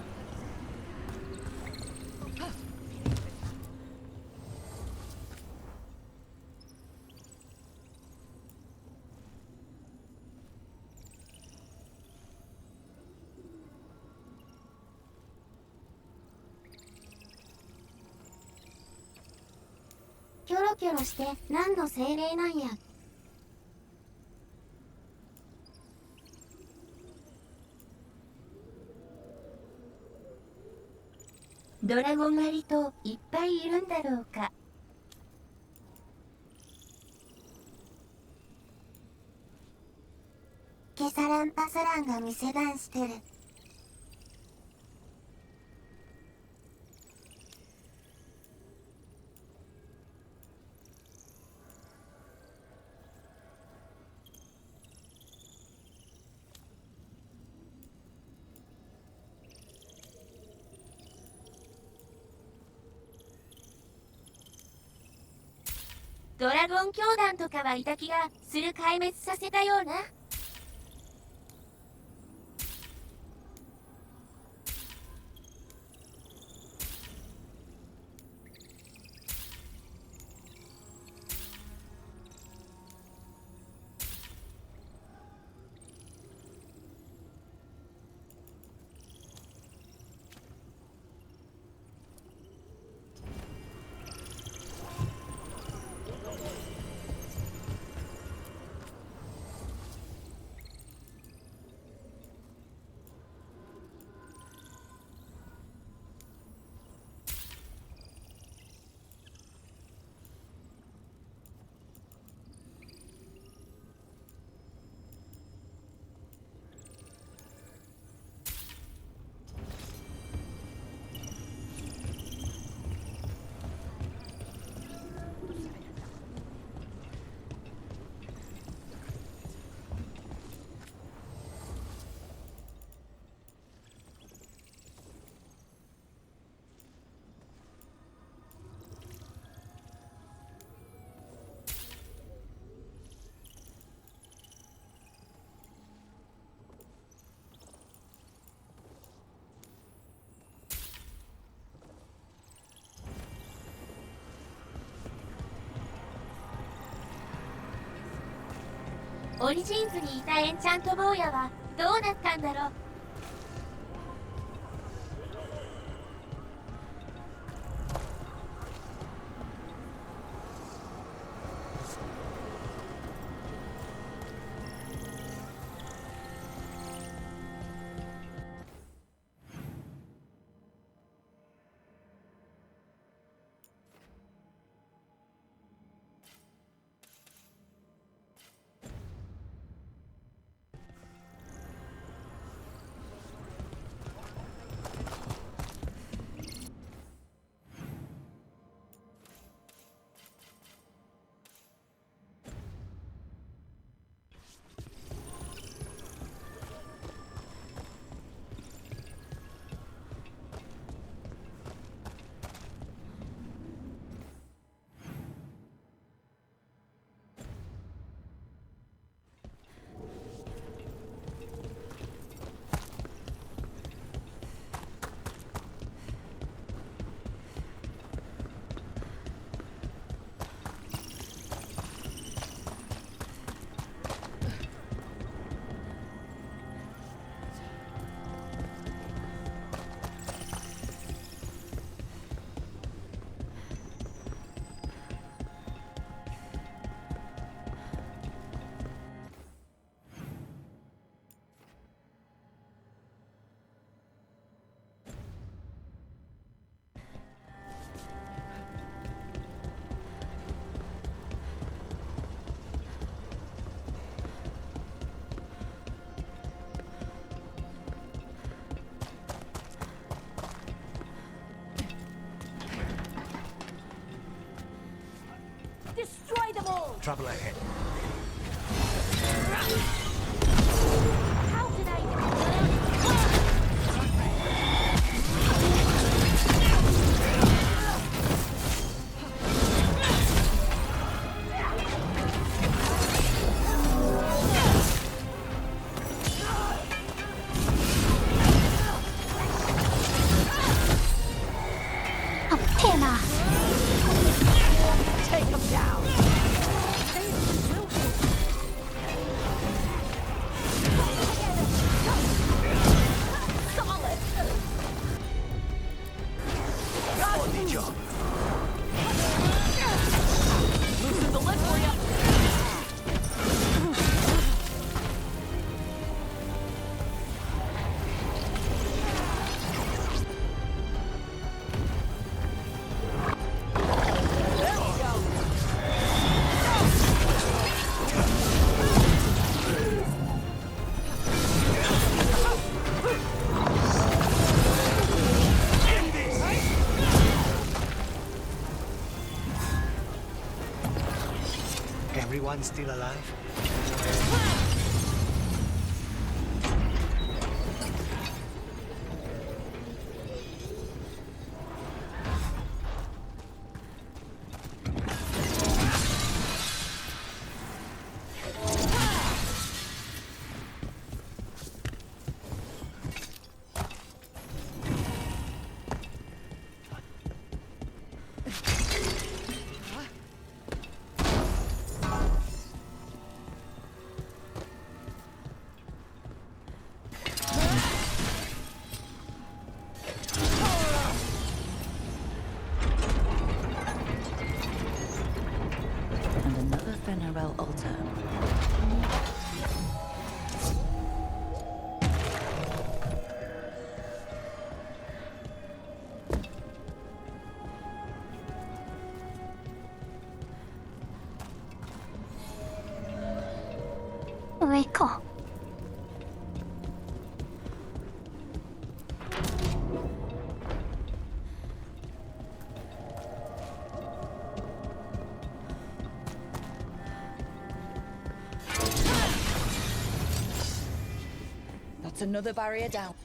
キョロキョロして何の精霊なんや。ドラゴン狩りといっぱいいるんだろうか。ケサランパサランが店番してる。ドラゴン教団とかはいた気がする。壊滅させたような。オリジンズにいたエンチャント坊やはどうなったんだろう。Destroy them all! Trouble ahead. How did I... Take them down! Everyone still alive? altar. Wake up. That's another barrier down.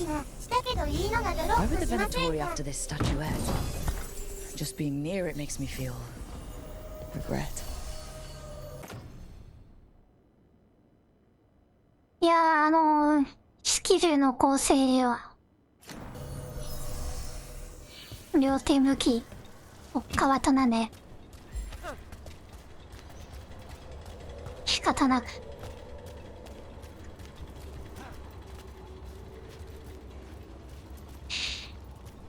気がしたけどいいのがドロ Why ッ would プ the しません Venatori か after this statuette? Just being near it makes me feel regret. いやスキルの構成では両手向きおっかわとなね仕方なく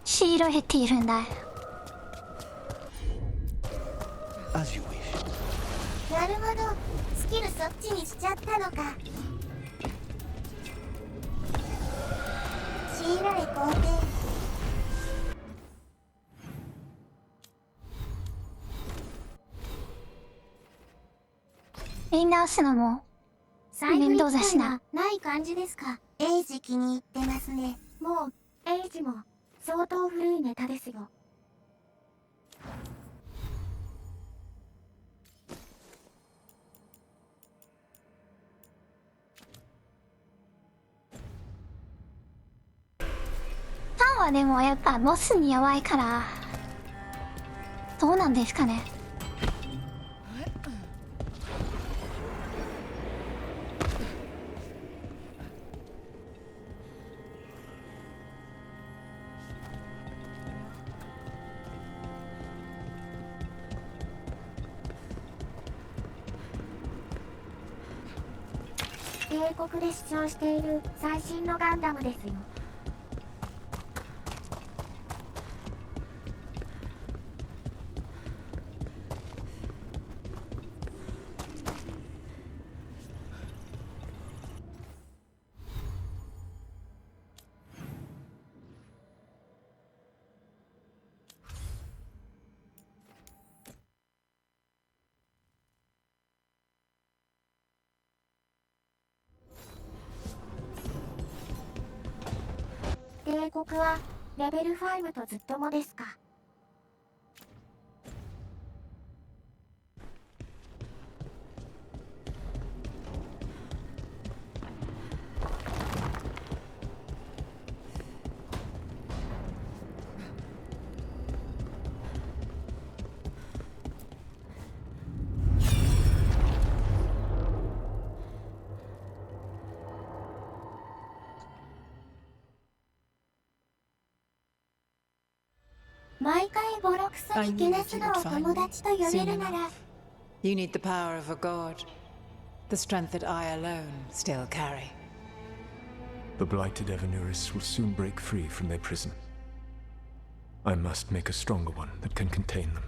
強いられているんだ。 As you wish. なるほど、スキルそっちにしちゃったのか。強いられ肯定。言い直すのも面倒だしな。ない感じですか。エイジ気に入ってますね。もうエイジも相当古いネタですよ。タンはでもやっぱボスに弱いからどうなんですかね。帝国で視聴している最新のガンダムですよ。帝国はレベル5とずっともですか。毎回ボロクソにけなすのを友達と呼べるなら。 You need the power of a god, the strength that I alone still carry. The blighted Evanuris will soon break free from their prison. I must make a stronger one that can contain them.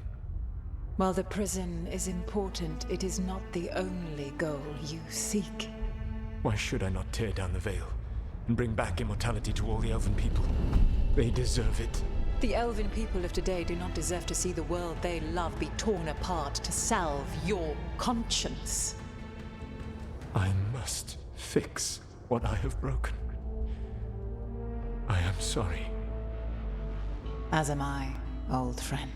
While the prison is important, it is not the only goal you seek. Why should I not tear down the veil and bring back immortality to all the elven people? They deserve it. The elven people of today do not deserve to see the world they love be torn apart to salve your conscience. I must fix what I have broken. I am sorry. As am I, old friend.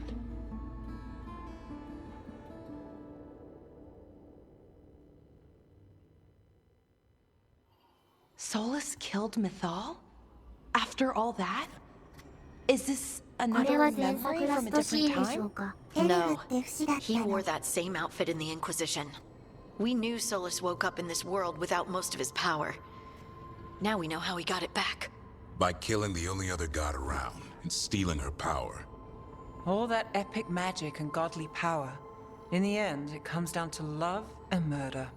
Solus killed Mythal? After all that? Is this これ another は前 memory 作ラ from ス a トシー different でしょ time? うか。エルフ No. って不死だった He の。 wore that same outfit in the Inquisition. We knew Solus woke up in this world without most of his power. Now we know how he got it back. By killing the only other god around and stealing her power. All that epic magic and godly power. In the end, it comes down to love and murder.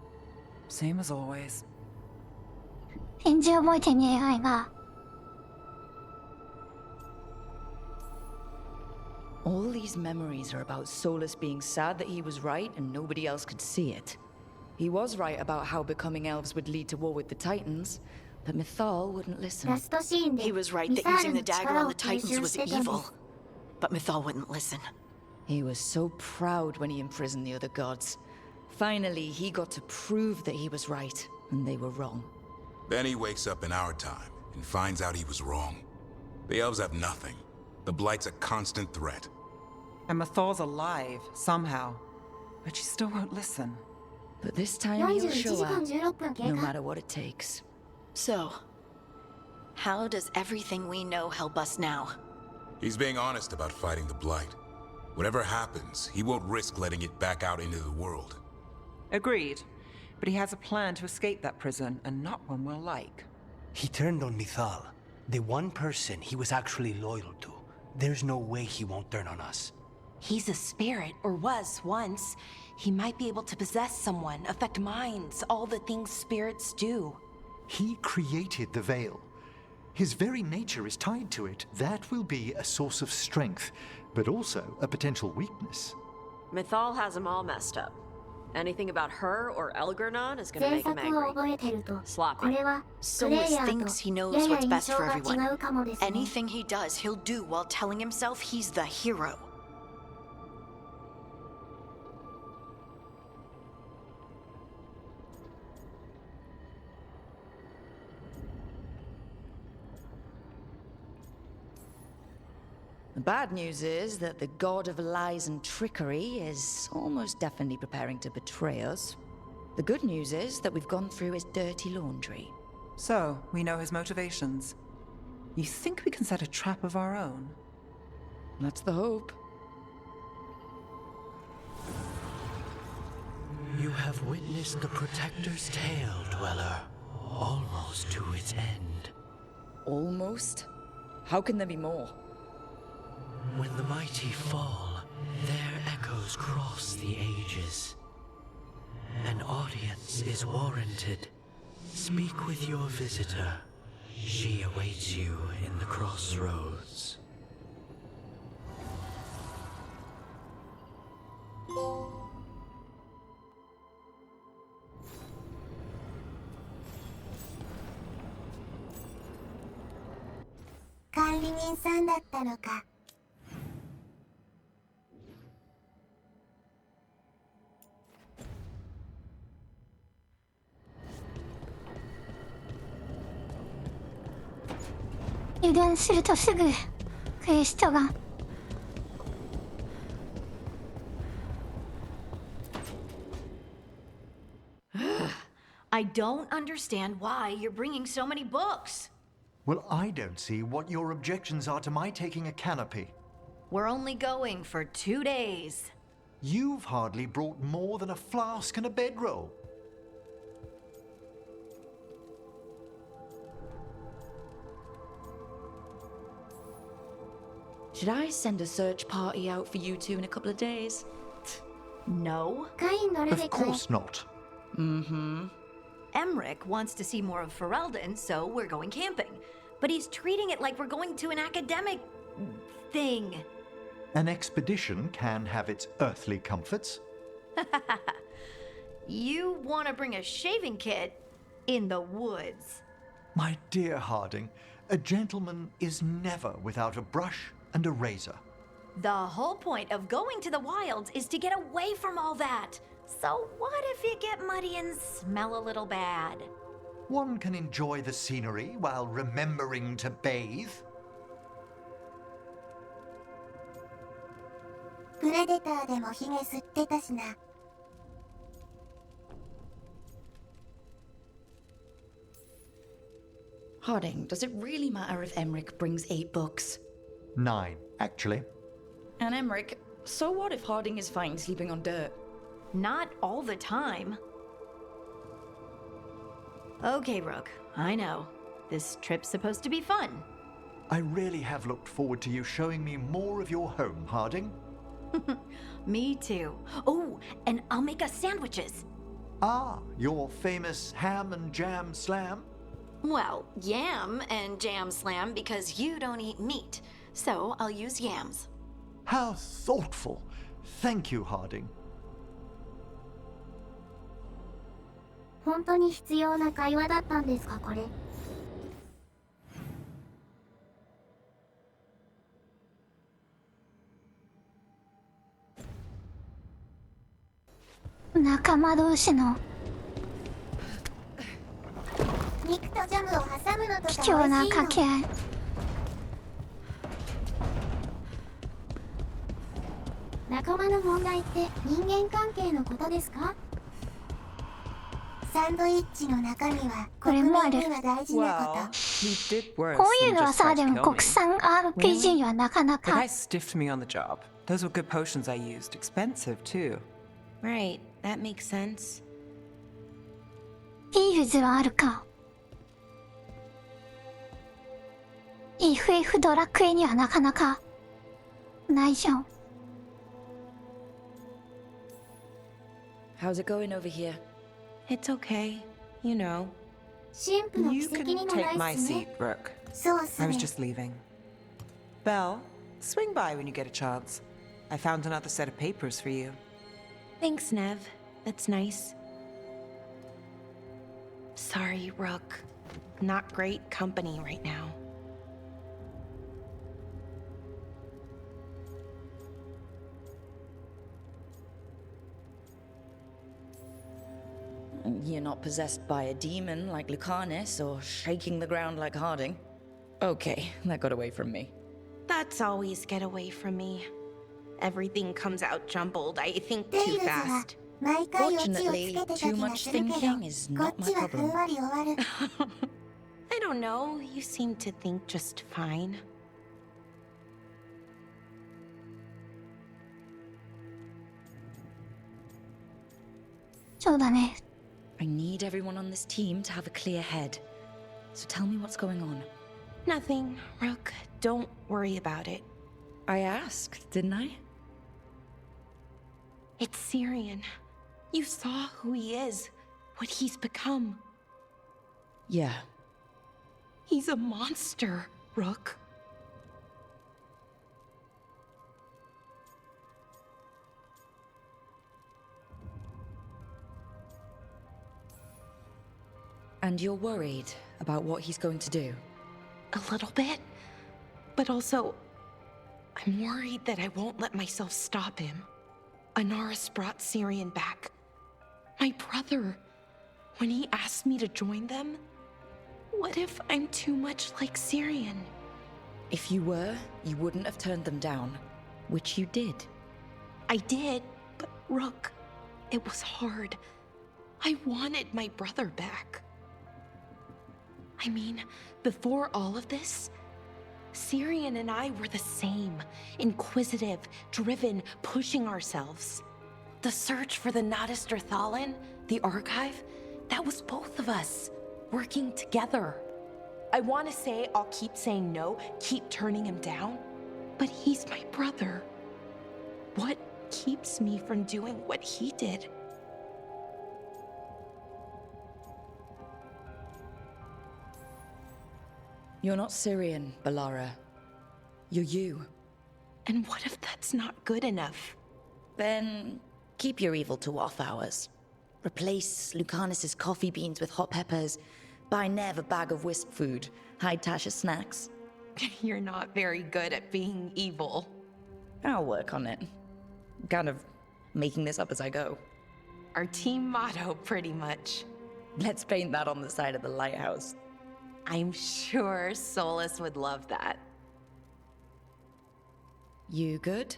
Same as always. 返事覚えてねえ愛が。 All these memories are about Solus being sad that he was right and nobody else could see it. He was right about how becoming elves would lead to war with the Titans, but Mythal wouldn't listen. ラストシーンで He was right ミ that サール using の the dagger 力 on を the 吸 Titans 収 was してたんで evil. す。 But Mythal wouldn't listen. He was so proud when he imprisoned the other gods. Finally, he got to prove that he was right and they were wrong. Then he wakes up in our time and finds out he was wrong. The elves have nothing. The Blight's a constant threat. And Mythal's alive, somehow. But she still won't listen. But this time he'll 41 show 時間 up, 16分経 no 過。 matter what it takes. So, How does everything we know help us now? He's being honest about fighting the Blight. Whatever happens, he won't risk letting it back out into the world. Agreed. But he has a plan to escape that prison, and not one we'll like. He turned on Mithal, the one person he was actually loyal to. There's no way he won't turn on us. He's a spirit, or was once. He might be able to possess someone, affect minds, all the things spirits do. He created the veil. His very nature is tied to it. That will be a source of strength, but also a potential weakness. Mithal has him all messed up. Anything about her or Elgernon is gonna make him angry. Sloppy. Solus thinks he knows what's best for everyone. Anything he does, he'll do while telling himself he's the hero. The bad news is that the god of lies and trickery is almost definitely preparing to betray us. The good news is that we've gone through his dirty laundry. So, we know his motivations. You think we can set a trap of our own? That's the hope. You have witnessed the Protector's tale, Dweller. Almost to its end. Almost? How can there be more? When the mighty fall, their echoes cross the ages. An audience is warranted. Speak with your visitor. She awaits you in the crossroads. I don't understand why you're bringing so many books. Well, I don't see what your objections are to my taking a canopy. We're only going for 2 days. You've hardly brought more than a flask and a bedroll. Should I send a search party out for you two in a couple of days? No. Of course not. Mm-hmm. Emmerich wants to see more of Ferelden, so we're going camping. But he's treating it like we're going to an academic thing. An expedition can have its earthly comforts. You want to bring a shaving kit in the woods. My dear Harding, a gentleman is never without a brush and a razor. The whole point of going to the wilds is to get away from all that. So what if you get muddy and smell a little bad? One can enjoy the scenery while remembering to bathe. Harding, does it really matter if Emmerich brings 8 books? 9, actually. And Emmerich, so what if Harding is fine sleeping on dirt? Not all the time. Okay, Rook, I know. This trip's supposed to be fun. I really have looked forward to you showing me more of your home, Harding. Me too. Oh, and I'll make us sandwiches. Ah, your famous ham and jam slam? Well, yam and jam slam because you don't eat meat. So I'll use yams. How thoughtful. Thank you, Harding. 本当に必要な会話だったんですか、これ。仲間同士の肉とジャムを挟むのとか貴重な掛け合い。仲間の問題って人間関係のことですか？サンドイッチの中身は国民には大事なこと。did worse こういう than のは just さ try で to も kill 国 me. 産 RPG にはなかな The か guy stiffed me on the job. Those were good potions I used. Expensive, too. Right, that makes sense. ティールズはあるか。 FF ドラクエにはなかなかないじゃん。 How's it going over here? It's okay, you know. 神父の You 奇跡 can にも take な my いっす seat, ね。 Rook. そうっす I ね was。just leaving. Belle, swing by when you get a chance. I found another set of papers for you. Thanks, Nev. That's nice. Sorry, Rook. Not great company right now. You're not possessed by a demon like Lucanus or shaking the ground like Harding. Okay, that got away from me. That's always get away from me. Everything comes out jumbled. I think テイ too ルズは fast. 毎回オチをつけ Fortunately, てた too 気が much するけど、 thinking is こ not っ my ちはふん problem. わり終わる。 I don't know. You seem to think just fine. そうだね。 I need everyone on this team to have a clear head. So tell me what's going on. Nothing, Rook. Don't worry about it. I asked, didn't I? It's Syrian. You saw who he is, what he's become. Yeah. He's a monster, Rook. And you're worried about what he's going to do? A little bit. But also, I'm worried that I won't let myself stop him. Anaris brought Syrian back. My brother. When he asked me to join them, what if I'm too much like Syrian? If you were, you wouldn't have turned them down. Which you did. I did, but Rook, it was hard. I wanted my brother back. I mean, before all of this, Syrian and I were the same. Inquisitive, driven, pushing ourselves. The search for the Nadister Thalin, the archive, that was both of us, working together. I want to say I'll keep saying no, keep turning him down, but he's my brother. What keeps me from doing what he did? You're not Syrian, Balara. You're you. And what if that's not good enough? Then keep your evil to off hours. Replace Lucanus's coffee beans with hot peppers. Buy Nev a bag of wisp food. Hide Tasha's snacks. You're not very good at being evil. I'll work on it. Kind of making this up as I go. Our team motto, pretty much. Let's paint that on the side of the lighthouse. I'm sure Solus would love that. You good?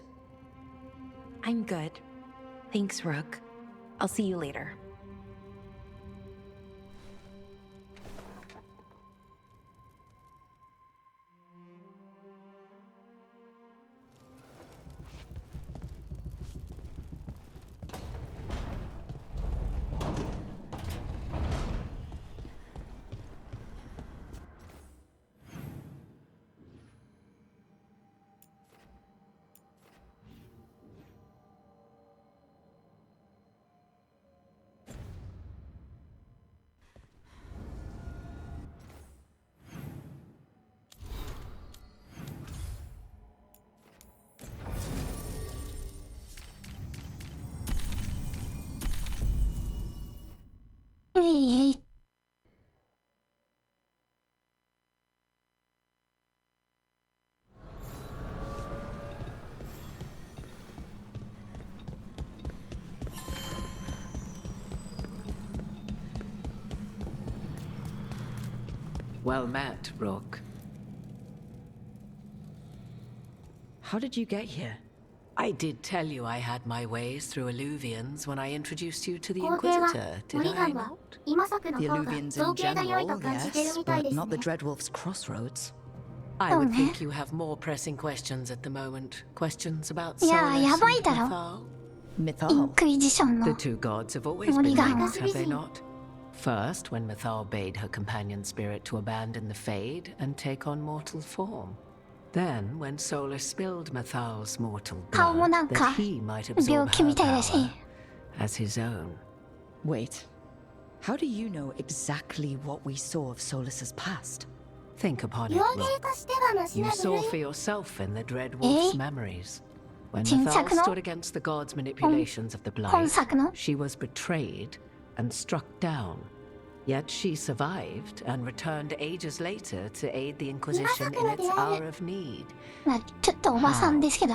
I'm good. Thanks, Rook. I'll see you later. Well met, Rook. How did you get here? I did tell you I had my ways through Illuvians when I introduced you to the 皇帝は Inquisitor, モ did リガ I ンは not? 今作の The 方が Illuvians 造 in 形が良いと general, 感じてる yes, みたい but です not the ね。 Dreadwolf's Crossroads. I would Oh, think you have more pressing questions at the moment. Questions about いや Solus やばい and だろ Mythal. イン Mythal. クイジション The の two gods have always been Morigan. linked, have they not? First, when Mythal bade her companion spirit to abandon the Fade and take on mortal form. Then, when Solus spilled Mythal's mortal 顔も blood, なんか that he might 病 absorb 気 her みたいだし power as his own. Wait. How do you know exactly what we saw of Solus's past? Think upon it, 幼 Rook. 芸としてはマシ You な saw 部 for 類 yourself in the Dreadwolf's Eh? memories. When 沈 Mythal 着の stood against the god's manipulations of the 本 Blight, 作の she was betrayed and struck down. Yet she survived and returned ages later to aid the Inquisition in its hour of need. まあちょっとおばさんですけど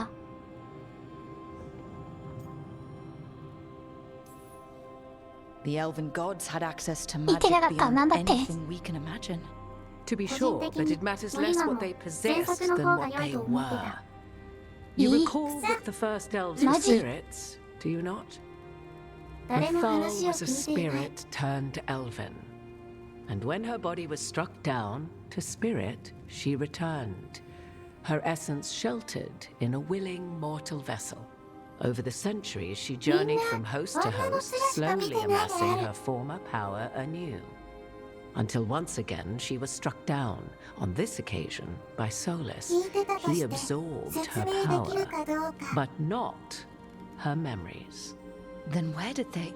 The elven gods had access to 言って magic なかったなん beyond だって anything we can imagine. To be 個 sure, 人的 but に it matters モリ less ガン what も they 前 possessed 作の than 方が what 良い they と思って were. た。 You いい recall that the first elves were マジ spirits, do you not? 誰も Mythal 話を was a 聞いていない spirit turned elven. And when her body was struck down, to spirit she returned. Her essence sheltered in a willing mortal vessel. Over the centuries, she journeyed from host to host, slowly amassing her former power anew. Until once again she was struck down, on this occasion by Solus. 聞いてたと He して absorbed 説 her 明できる power, かどうか。 but not her memories. Then where did they...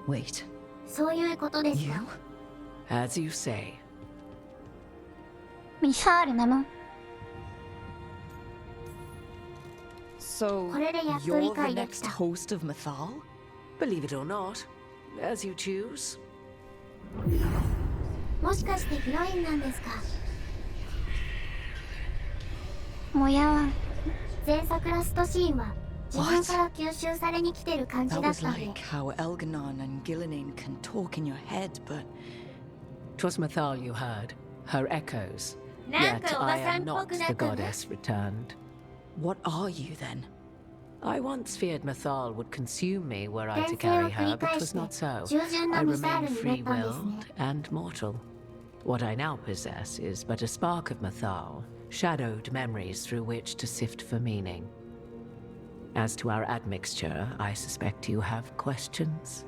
Wait. そういうことですか。 As you say, ミサールなの So, これでやっと you're 理 the 解でき next た。 host of Mythal? believe it or not, as you choose. もしかしてヒロインなんですか。もやわん前作ラストシーンは自分から吸収されに来てる感じ That だっ was たんで。 like how Elganon and Gillenane can talk in your head, but... 'Twas Mythal you heard, her echoes. なん Yet かおば I さん am っぽ not くな the ったな。 goddess returned. What are you then? I once feared Mythal would consume me were I to 転生を carry 繰り her, but 返 'twas して not so. 従順 I なミサー remain ルになったんですね。 free-willed and mortal. What I now possess is but a spark of Mythal, shadowed memories through which to sift for meaning. As to our admixture, I suspect you have questions.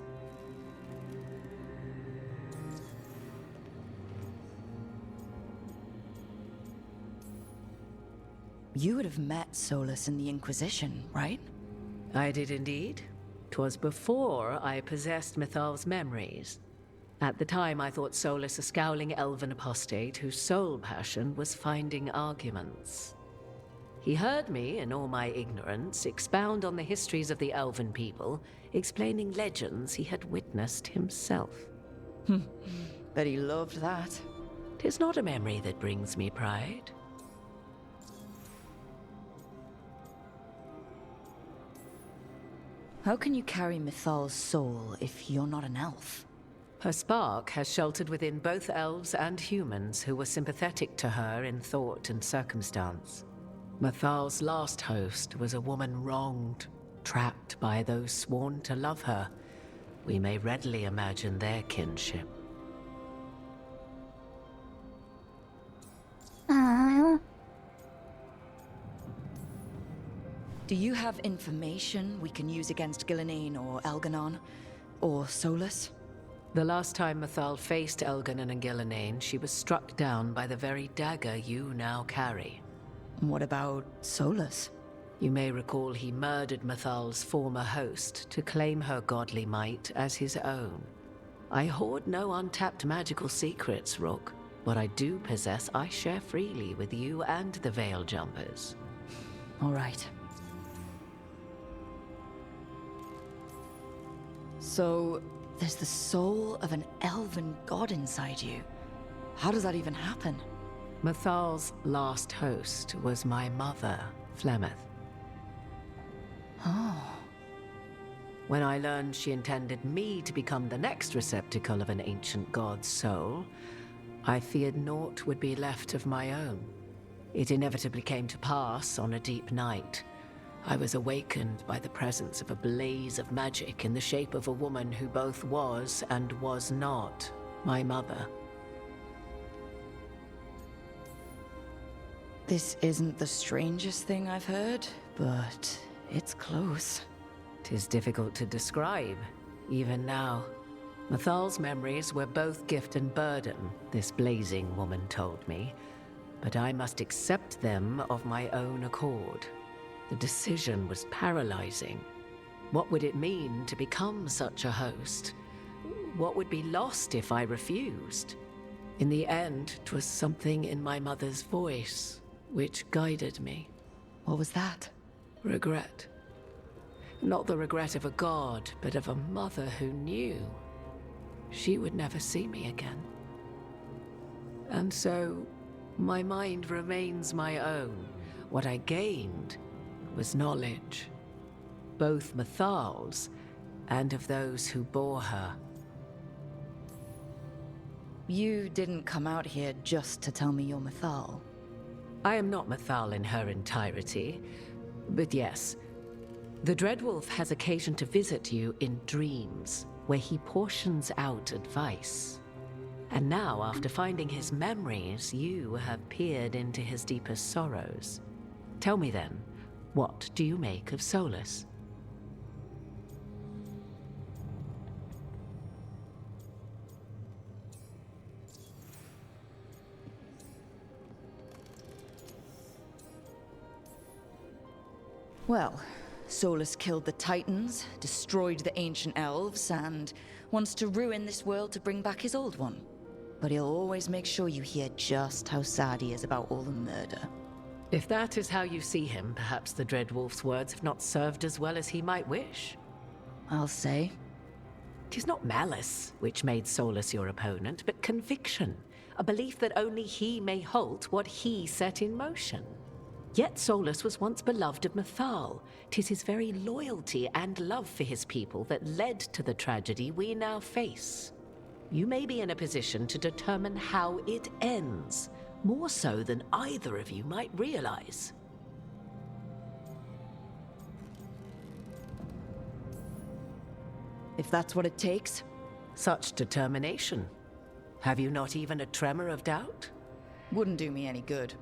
You would have met Solus in the Inquisition, right? I did indeed. 'Twas before I possessed Mythal's memories. At the time, I thought Solus a scowling elven apostate whose sole passion was finding arguments. He heard me, in all my ignorance, expound on the histories of the elven people, explaining legends he had witnessed himself. Bet he loved that. 'Tis not a memory that brings me pride. How can you carry Mythal's soul if you're not an elf? Her spark has sheltered within both elves and humans who were sympathetic to her in thought and circumstance. Mythal's last host was a woman wronged, trapped by those sworn to love her. We may readily imagine their kinship. ああ Do you have information we can use against Gillenane or Elganon? Or Solus? The last time Mythal faced Elganon and Gillenane, she was struck down by the very dagger you now carry. What about Solus? You may recall he murdered Mythal's former host to claim her godly might as his own. I hoard no untapped magical secrets, Rook. What I do possess, I share freely with you and the Veil Jumpers. All right. So, there's the soul of an elven god inside you. How does that even happen? Mythal's last host was my mother, Flemeth. Oh. When I learned she intended me to become the next receptacle of an ancient god's soul, I feared naught would be left of my own. It inevitably came to pass on a deep night. I was awakened by the presence of a blaze of magic in the shape of a woman who both was and was not my mother. This isn't the strangest thing I've heard, but it's close. 'Tis difficult to describe, even now. Mathal's memories were both gift and burden, this blazing woman told me, but I must accept them of my own accord. The decision was paralyzing. What would it mean to become such a host? What would be lost if I refused? In the end, 'twas something in my mother's voice which guided me. What was that? Regret. Not the regret of a god, but of a mother who knew she would never see me again. And so, my mind remains my own. What I gained was knowledge, both Mathal's and of those who bore her. You didn't come out here just to tell me you're Mathal. I am not Mathal in her entirety, but yes, the Dreadwolf has occasion to visit you in dreams, where he portions out advice. And now, after finding his memories, you have peered into his deepest sorrows. Tell me then, what do you make of Solus? Well, Solus killed the Titans, destroyed the ancient elves, and wants to ruin this world to bring back his old one. But he'll always make sure you hear just how sad he is about all the murder. If that is how you see him, perhaps the Dreadwolf's words have not served as well as he might wish. I'll say. 'Tis not malice which made Solus your opponent, but conviction, a belief that only he may halt what he set in motion. Yet Solus was once beloved of Mathal. 'Tis his very loyalty and love for his people that led to the tragedy we now face. You may be in a position to determine how it ends, more so than either of you might realize. If that's what it takes. Such determination. Have you not even a tremor of doubt? Wouldn't do me any good.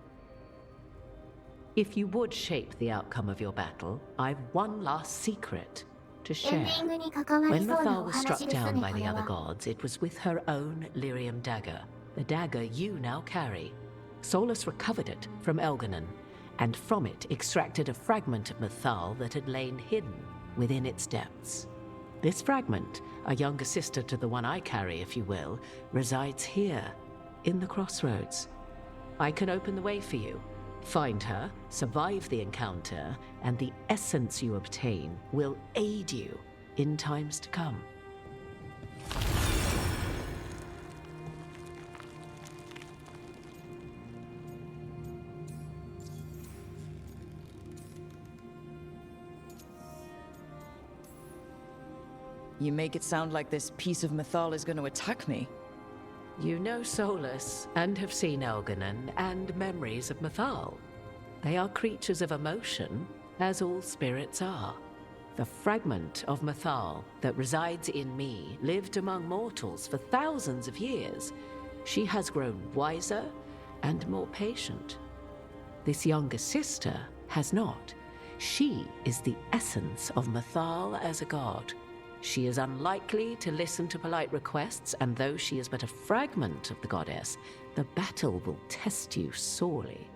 If you would shape the outcome of your battle, I've one last secret to share. When Mathal was struck down by the other gods, it was with her own lyrium dagger, the dagger you now carry. Solus recovered it from Elganon, and from it extracted a fragment of Mathal that had lain hidden within its depths. This fragment, a younger sister to the one I carry, if you will, resides here, in the crossroads. I can open the way for you. Find her, survive the encounter, and the essence you obtain will aid you in times to come. You make it sound like this piece of Mathal is going to attack me. You know Solus, and have seen Elganon, and memories of Mathal. They are creatures of emotion, as all spirits are. The fragment of Mathal that resides in me lived among mortals for thousands of years. She has grown wiser and more patient. This younger sister has not. She is the essence of Mathal as a god. She is unlikely to listen to polite requests, and though she is but a fragment of the goddess, the battle will test you sorely.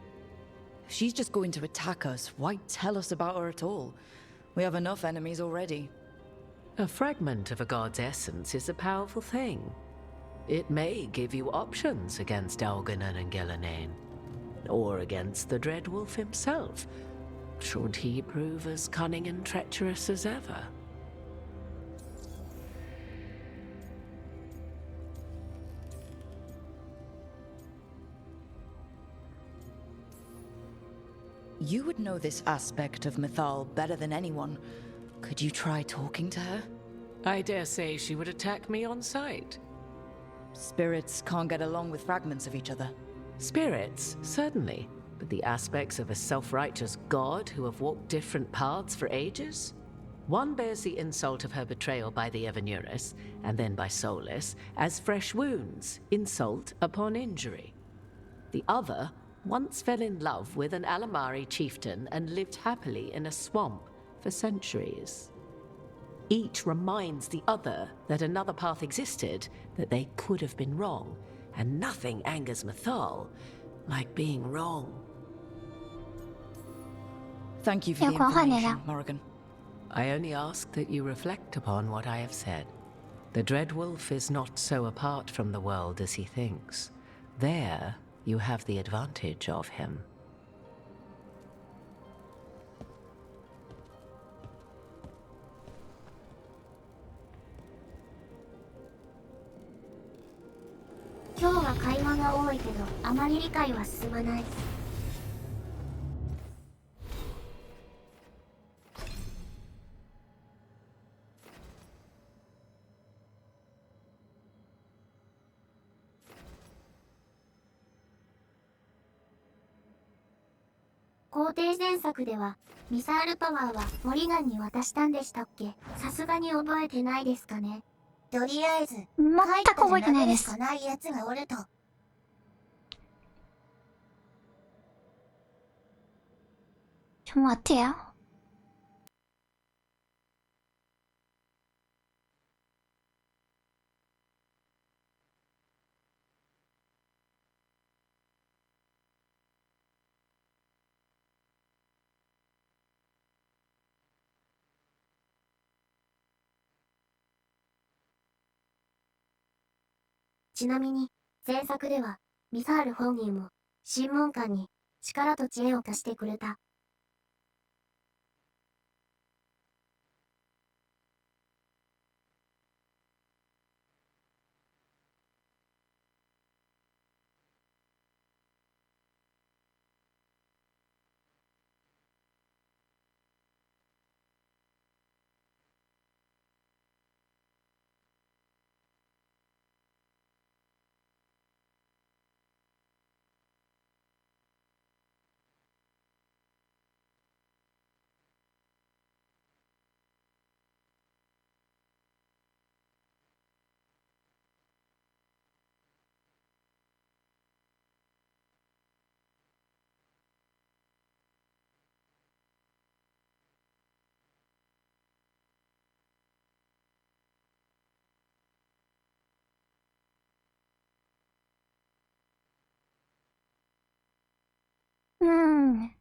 If she's just going to attack us, why tell us about her at all? We have enough enemies already. A fragment of a god's essence is a powerful thing. It may give you options against Elganon and Gillenane, or against the Dreadwolf himself, should he prove as cunning and treacherous as ever. You would know this aspect of Mathal better than anyone. Could you try talking to her? I dare say she would attack me on sight. Spirits can't get along with fragments of each other. Spirits, certainly. But the aspects of a self-righteous god who have walked different paths for ages? One bears the insult of her betrayal by the Evanurus, and then by Solus, as fresh wounds, insult upon injury. The other once fell in love with an Alamari chieftain and lived happily in a swamp for centuries. Each reminds the other that another path existed, that they could have been wrong, and nothing angers Mathal like being wrong. Thank you for the information, Morrigan. I only ask that you reflect upon what I have said. The Dread Wolf is not so apart from the world as he thinks. There, you have the advantage of him.今日は会話が多いけど、あまり理解は進まない。皇帝前作ではミサールパワーはモリガンに渡したんでしたっけ？さすがに覚えてないですかね。とりあえず全く覚えてないです。しかないやつがおると。ちょっと待ってよ。ちなみに前作ではミサール本人も審問官に力と知恵を貸してくれた。うん。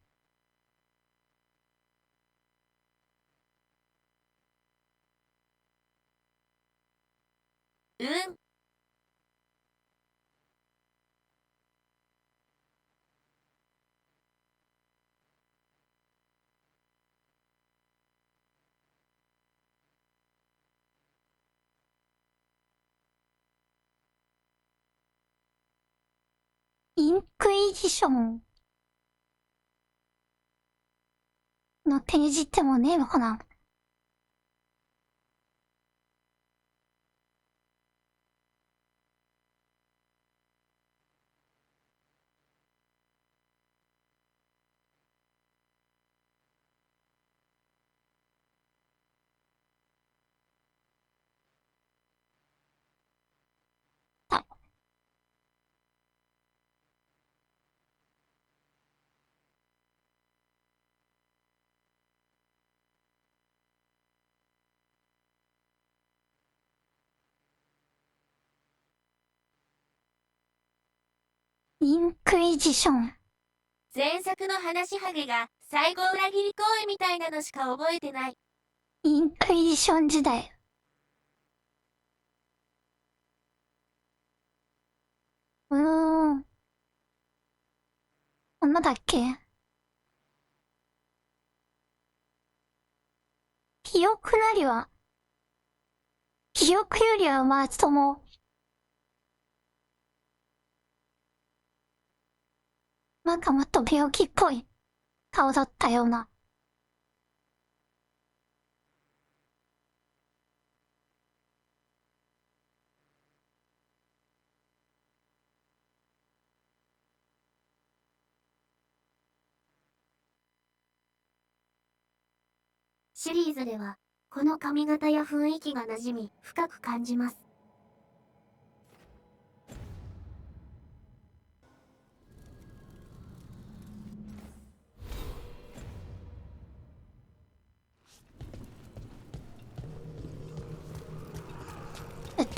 インクイジションのページってもうねえのかな。インクイジション。前作の話ハゲが最後裏切り行為みたいなのしか覚えてない。インクイジション時代。こんなだっけ？記憶よりはまあともなんかもっと病気っぽい顔だったような。シリーズではこの髪型や雰囲気が馴染み深く感じます。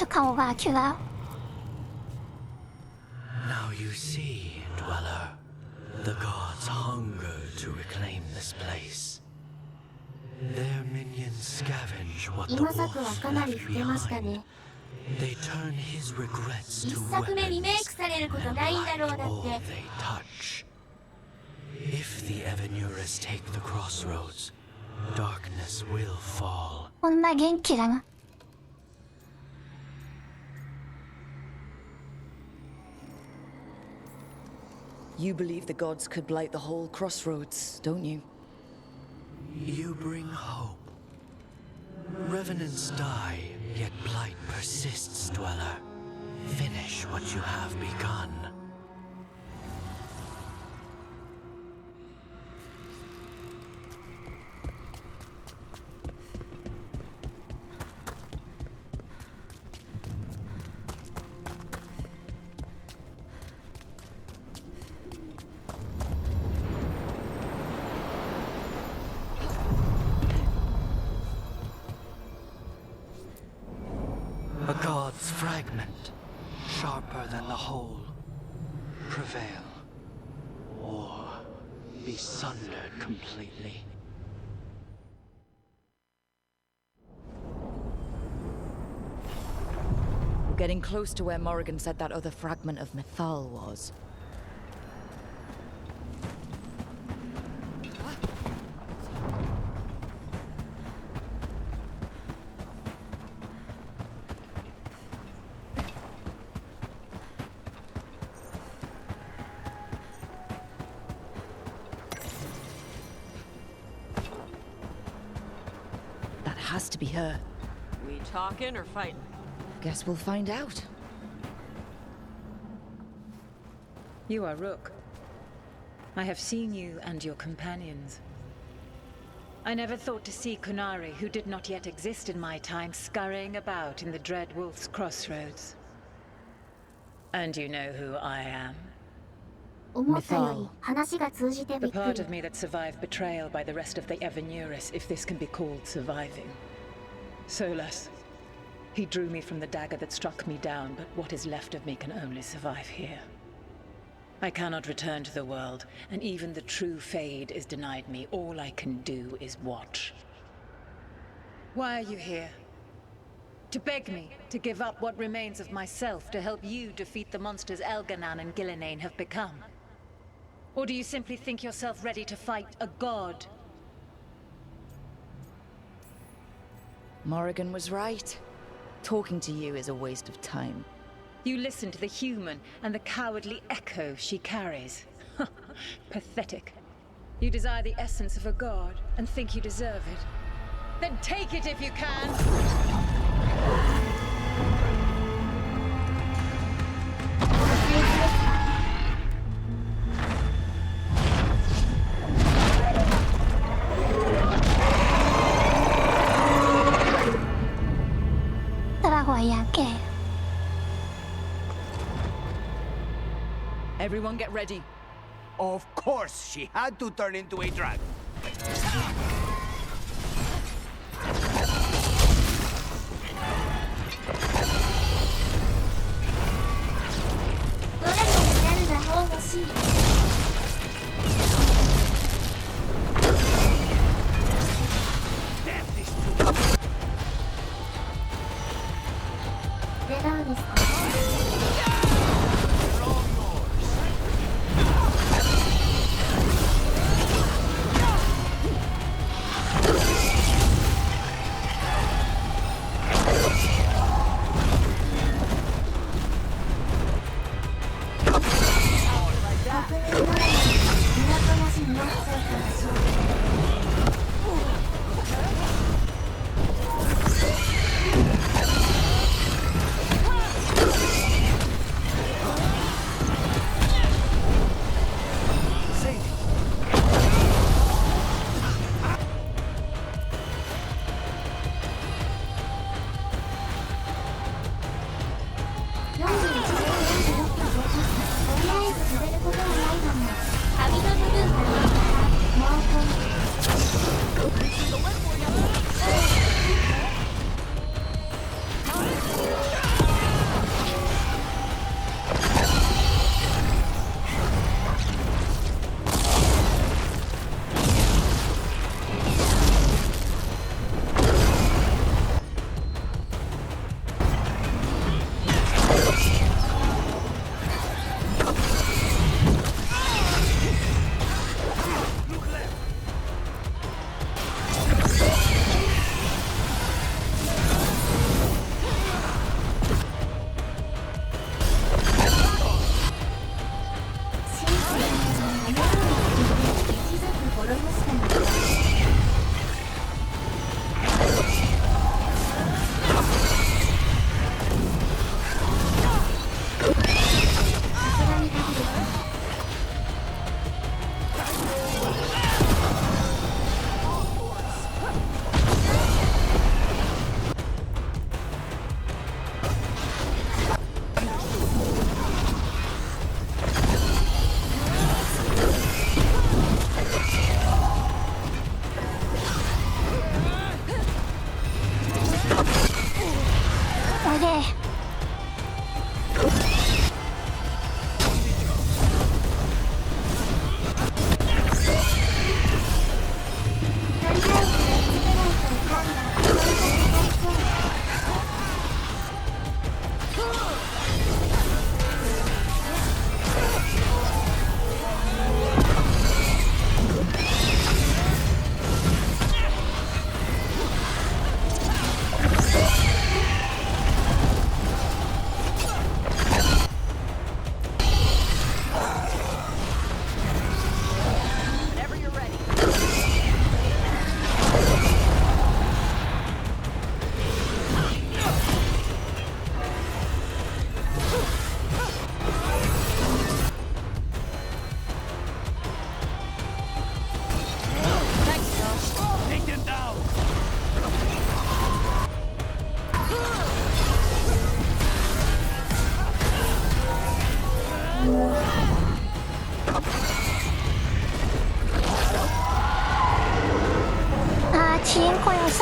顔が違う。Now you see, Dweller, the gods hunger to reclaim this place. Their minions scavenge what the 今作は wolves かなり left 老けました behind. ね。 They turn his regrets 一 to 作目リメイ weapons クされることないんだろうだ and っ all て。 they touch. If the Evanuras take the crossroads, darkness will fall. こんな元気だな。You believe the gods could blight the whole crossroads, don't you? You bring hope. Revenants die, yet blight persists, Dweller. Finish what you have begun. A god's fragment, sharper than the whole. Prevail, or be sundered completely. We're getting close to where Morrigan said that other fragment of Mythal was. That has to be her. We talking or fighting? Guess we'll find out. You are Rook. I have seen you and your companions. I never thought to see Kunari, who did not yet exist in my time, scurrying about in the Dread Wolf's crossroads. And you know who I am. 思ったより話が通じてび The っく part り of。me that survived betrayal by the rest of the Evanuris, if this can be called surviving. Solas. He drew me from the dagger that struck me down, but what is left of me can only survive here. I cannot return to the world, and even the true Fade is denied me. All I can do is watch. Why are you here? To beg me to give up what remains of myself to help you defeat the monsters Elganan and Gillinane have become? Or do you simply think yourself ready to fight a god? Morrigan was right. Talking to you is a waste of time. You listen to the human and the cowardly echo she carries. Pathetic. You desire the essence of a god and think you deserve it. Then take it if you can! ドラゴンやんけ。 Everyone get ready. Of course, she had to turn into a dragon. ドラゴンになる魔法欲しい。レダーですか？ Sadie!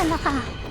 るのか。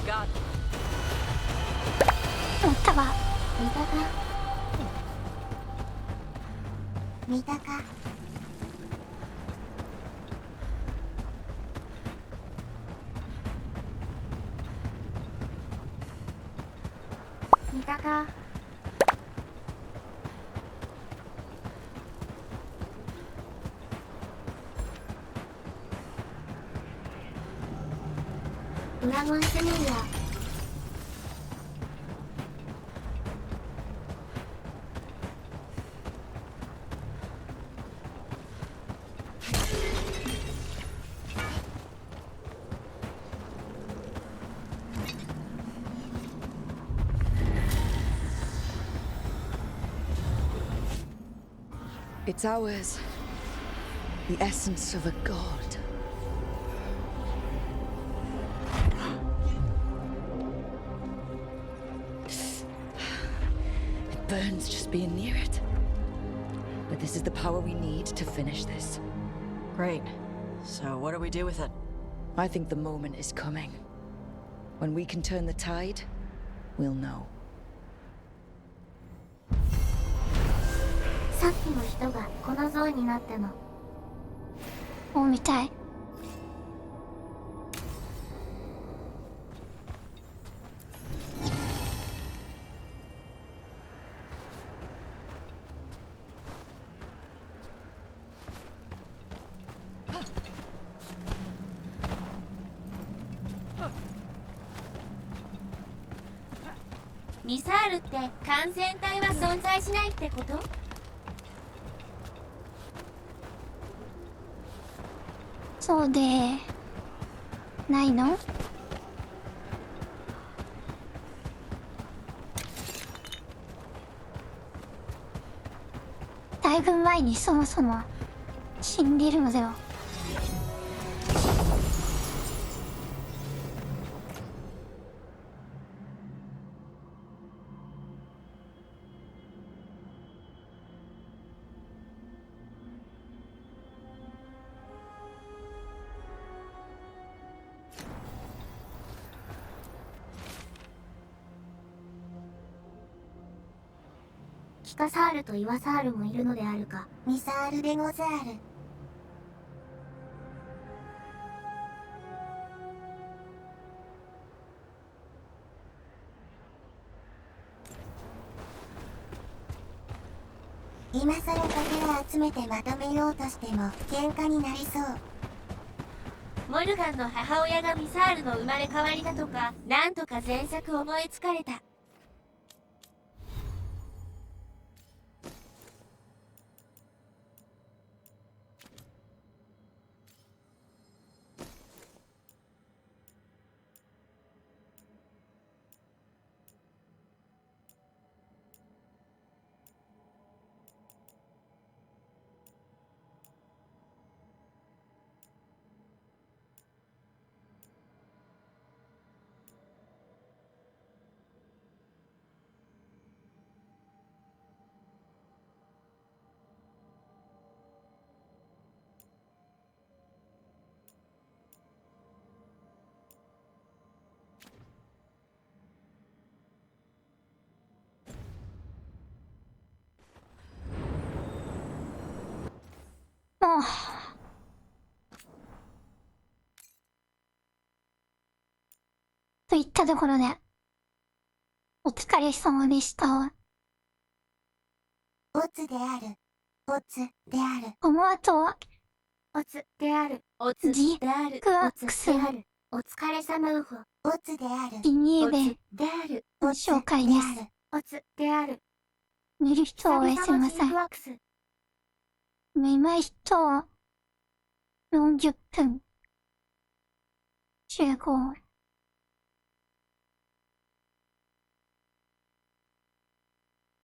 got. 持ったわ。見たか見たか見たかドラゴンスレイヤーIt's ours. The essence of a god. It burns just being near it. But this is the power we need to finish this. Great. So what do we do with it? I think the moment is coming. When we can turn the tide, we'll know. さっきの人がこの像になったの。もう見たい。ミサールって艦船隊は存在しないってこと？そうでないの？だいぶ前にそもそも死んでるのだよ。キカサールとイワサールもいるのであるか。ミサールでござる。今さらかけら集めてまとめようとしても喧嘩になりそう。モルガンの母親がミサールの生まれ変わりだとか、なんとか前作思いつかれた。もうといったところでお疲れ様でした。オツである。オツである。この後はオツである。オツである。クワックスである。お疲れ様ウホ。オツである。ビニーベである。の紹介です。オツである。見る人をおやすみなさい。見ない人を40分集合。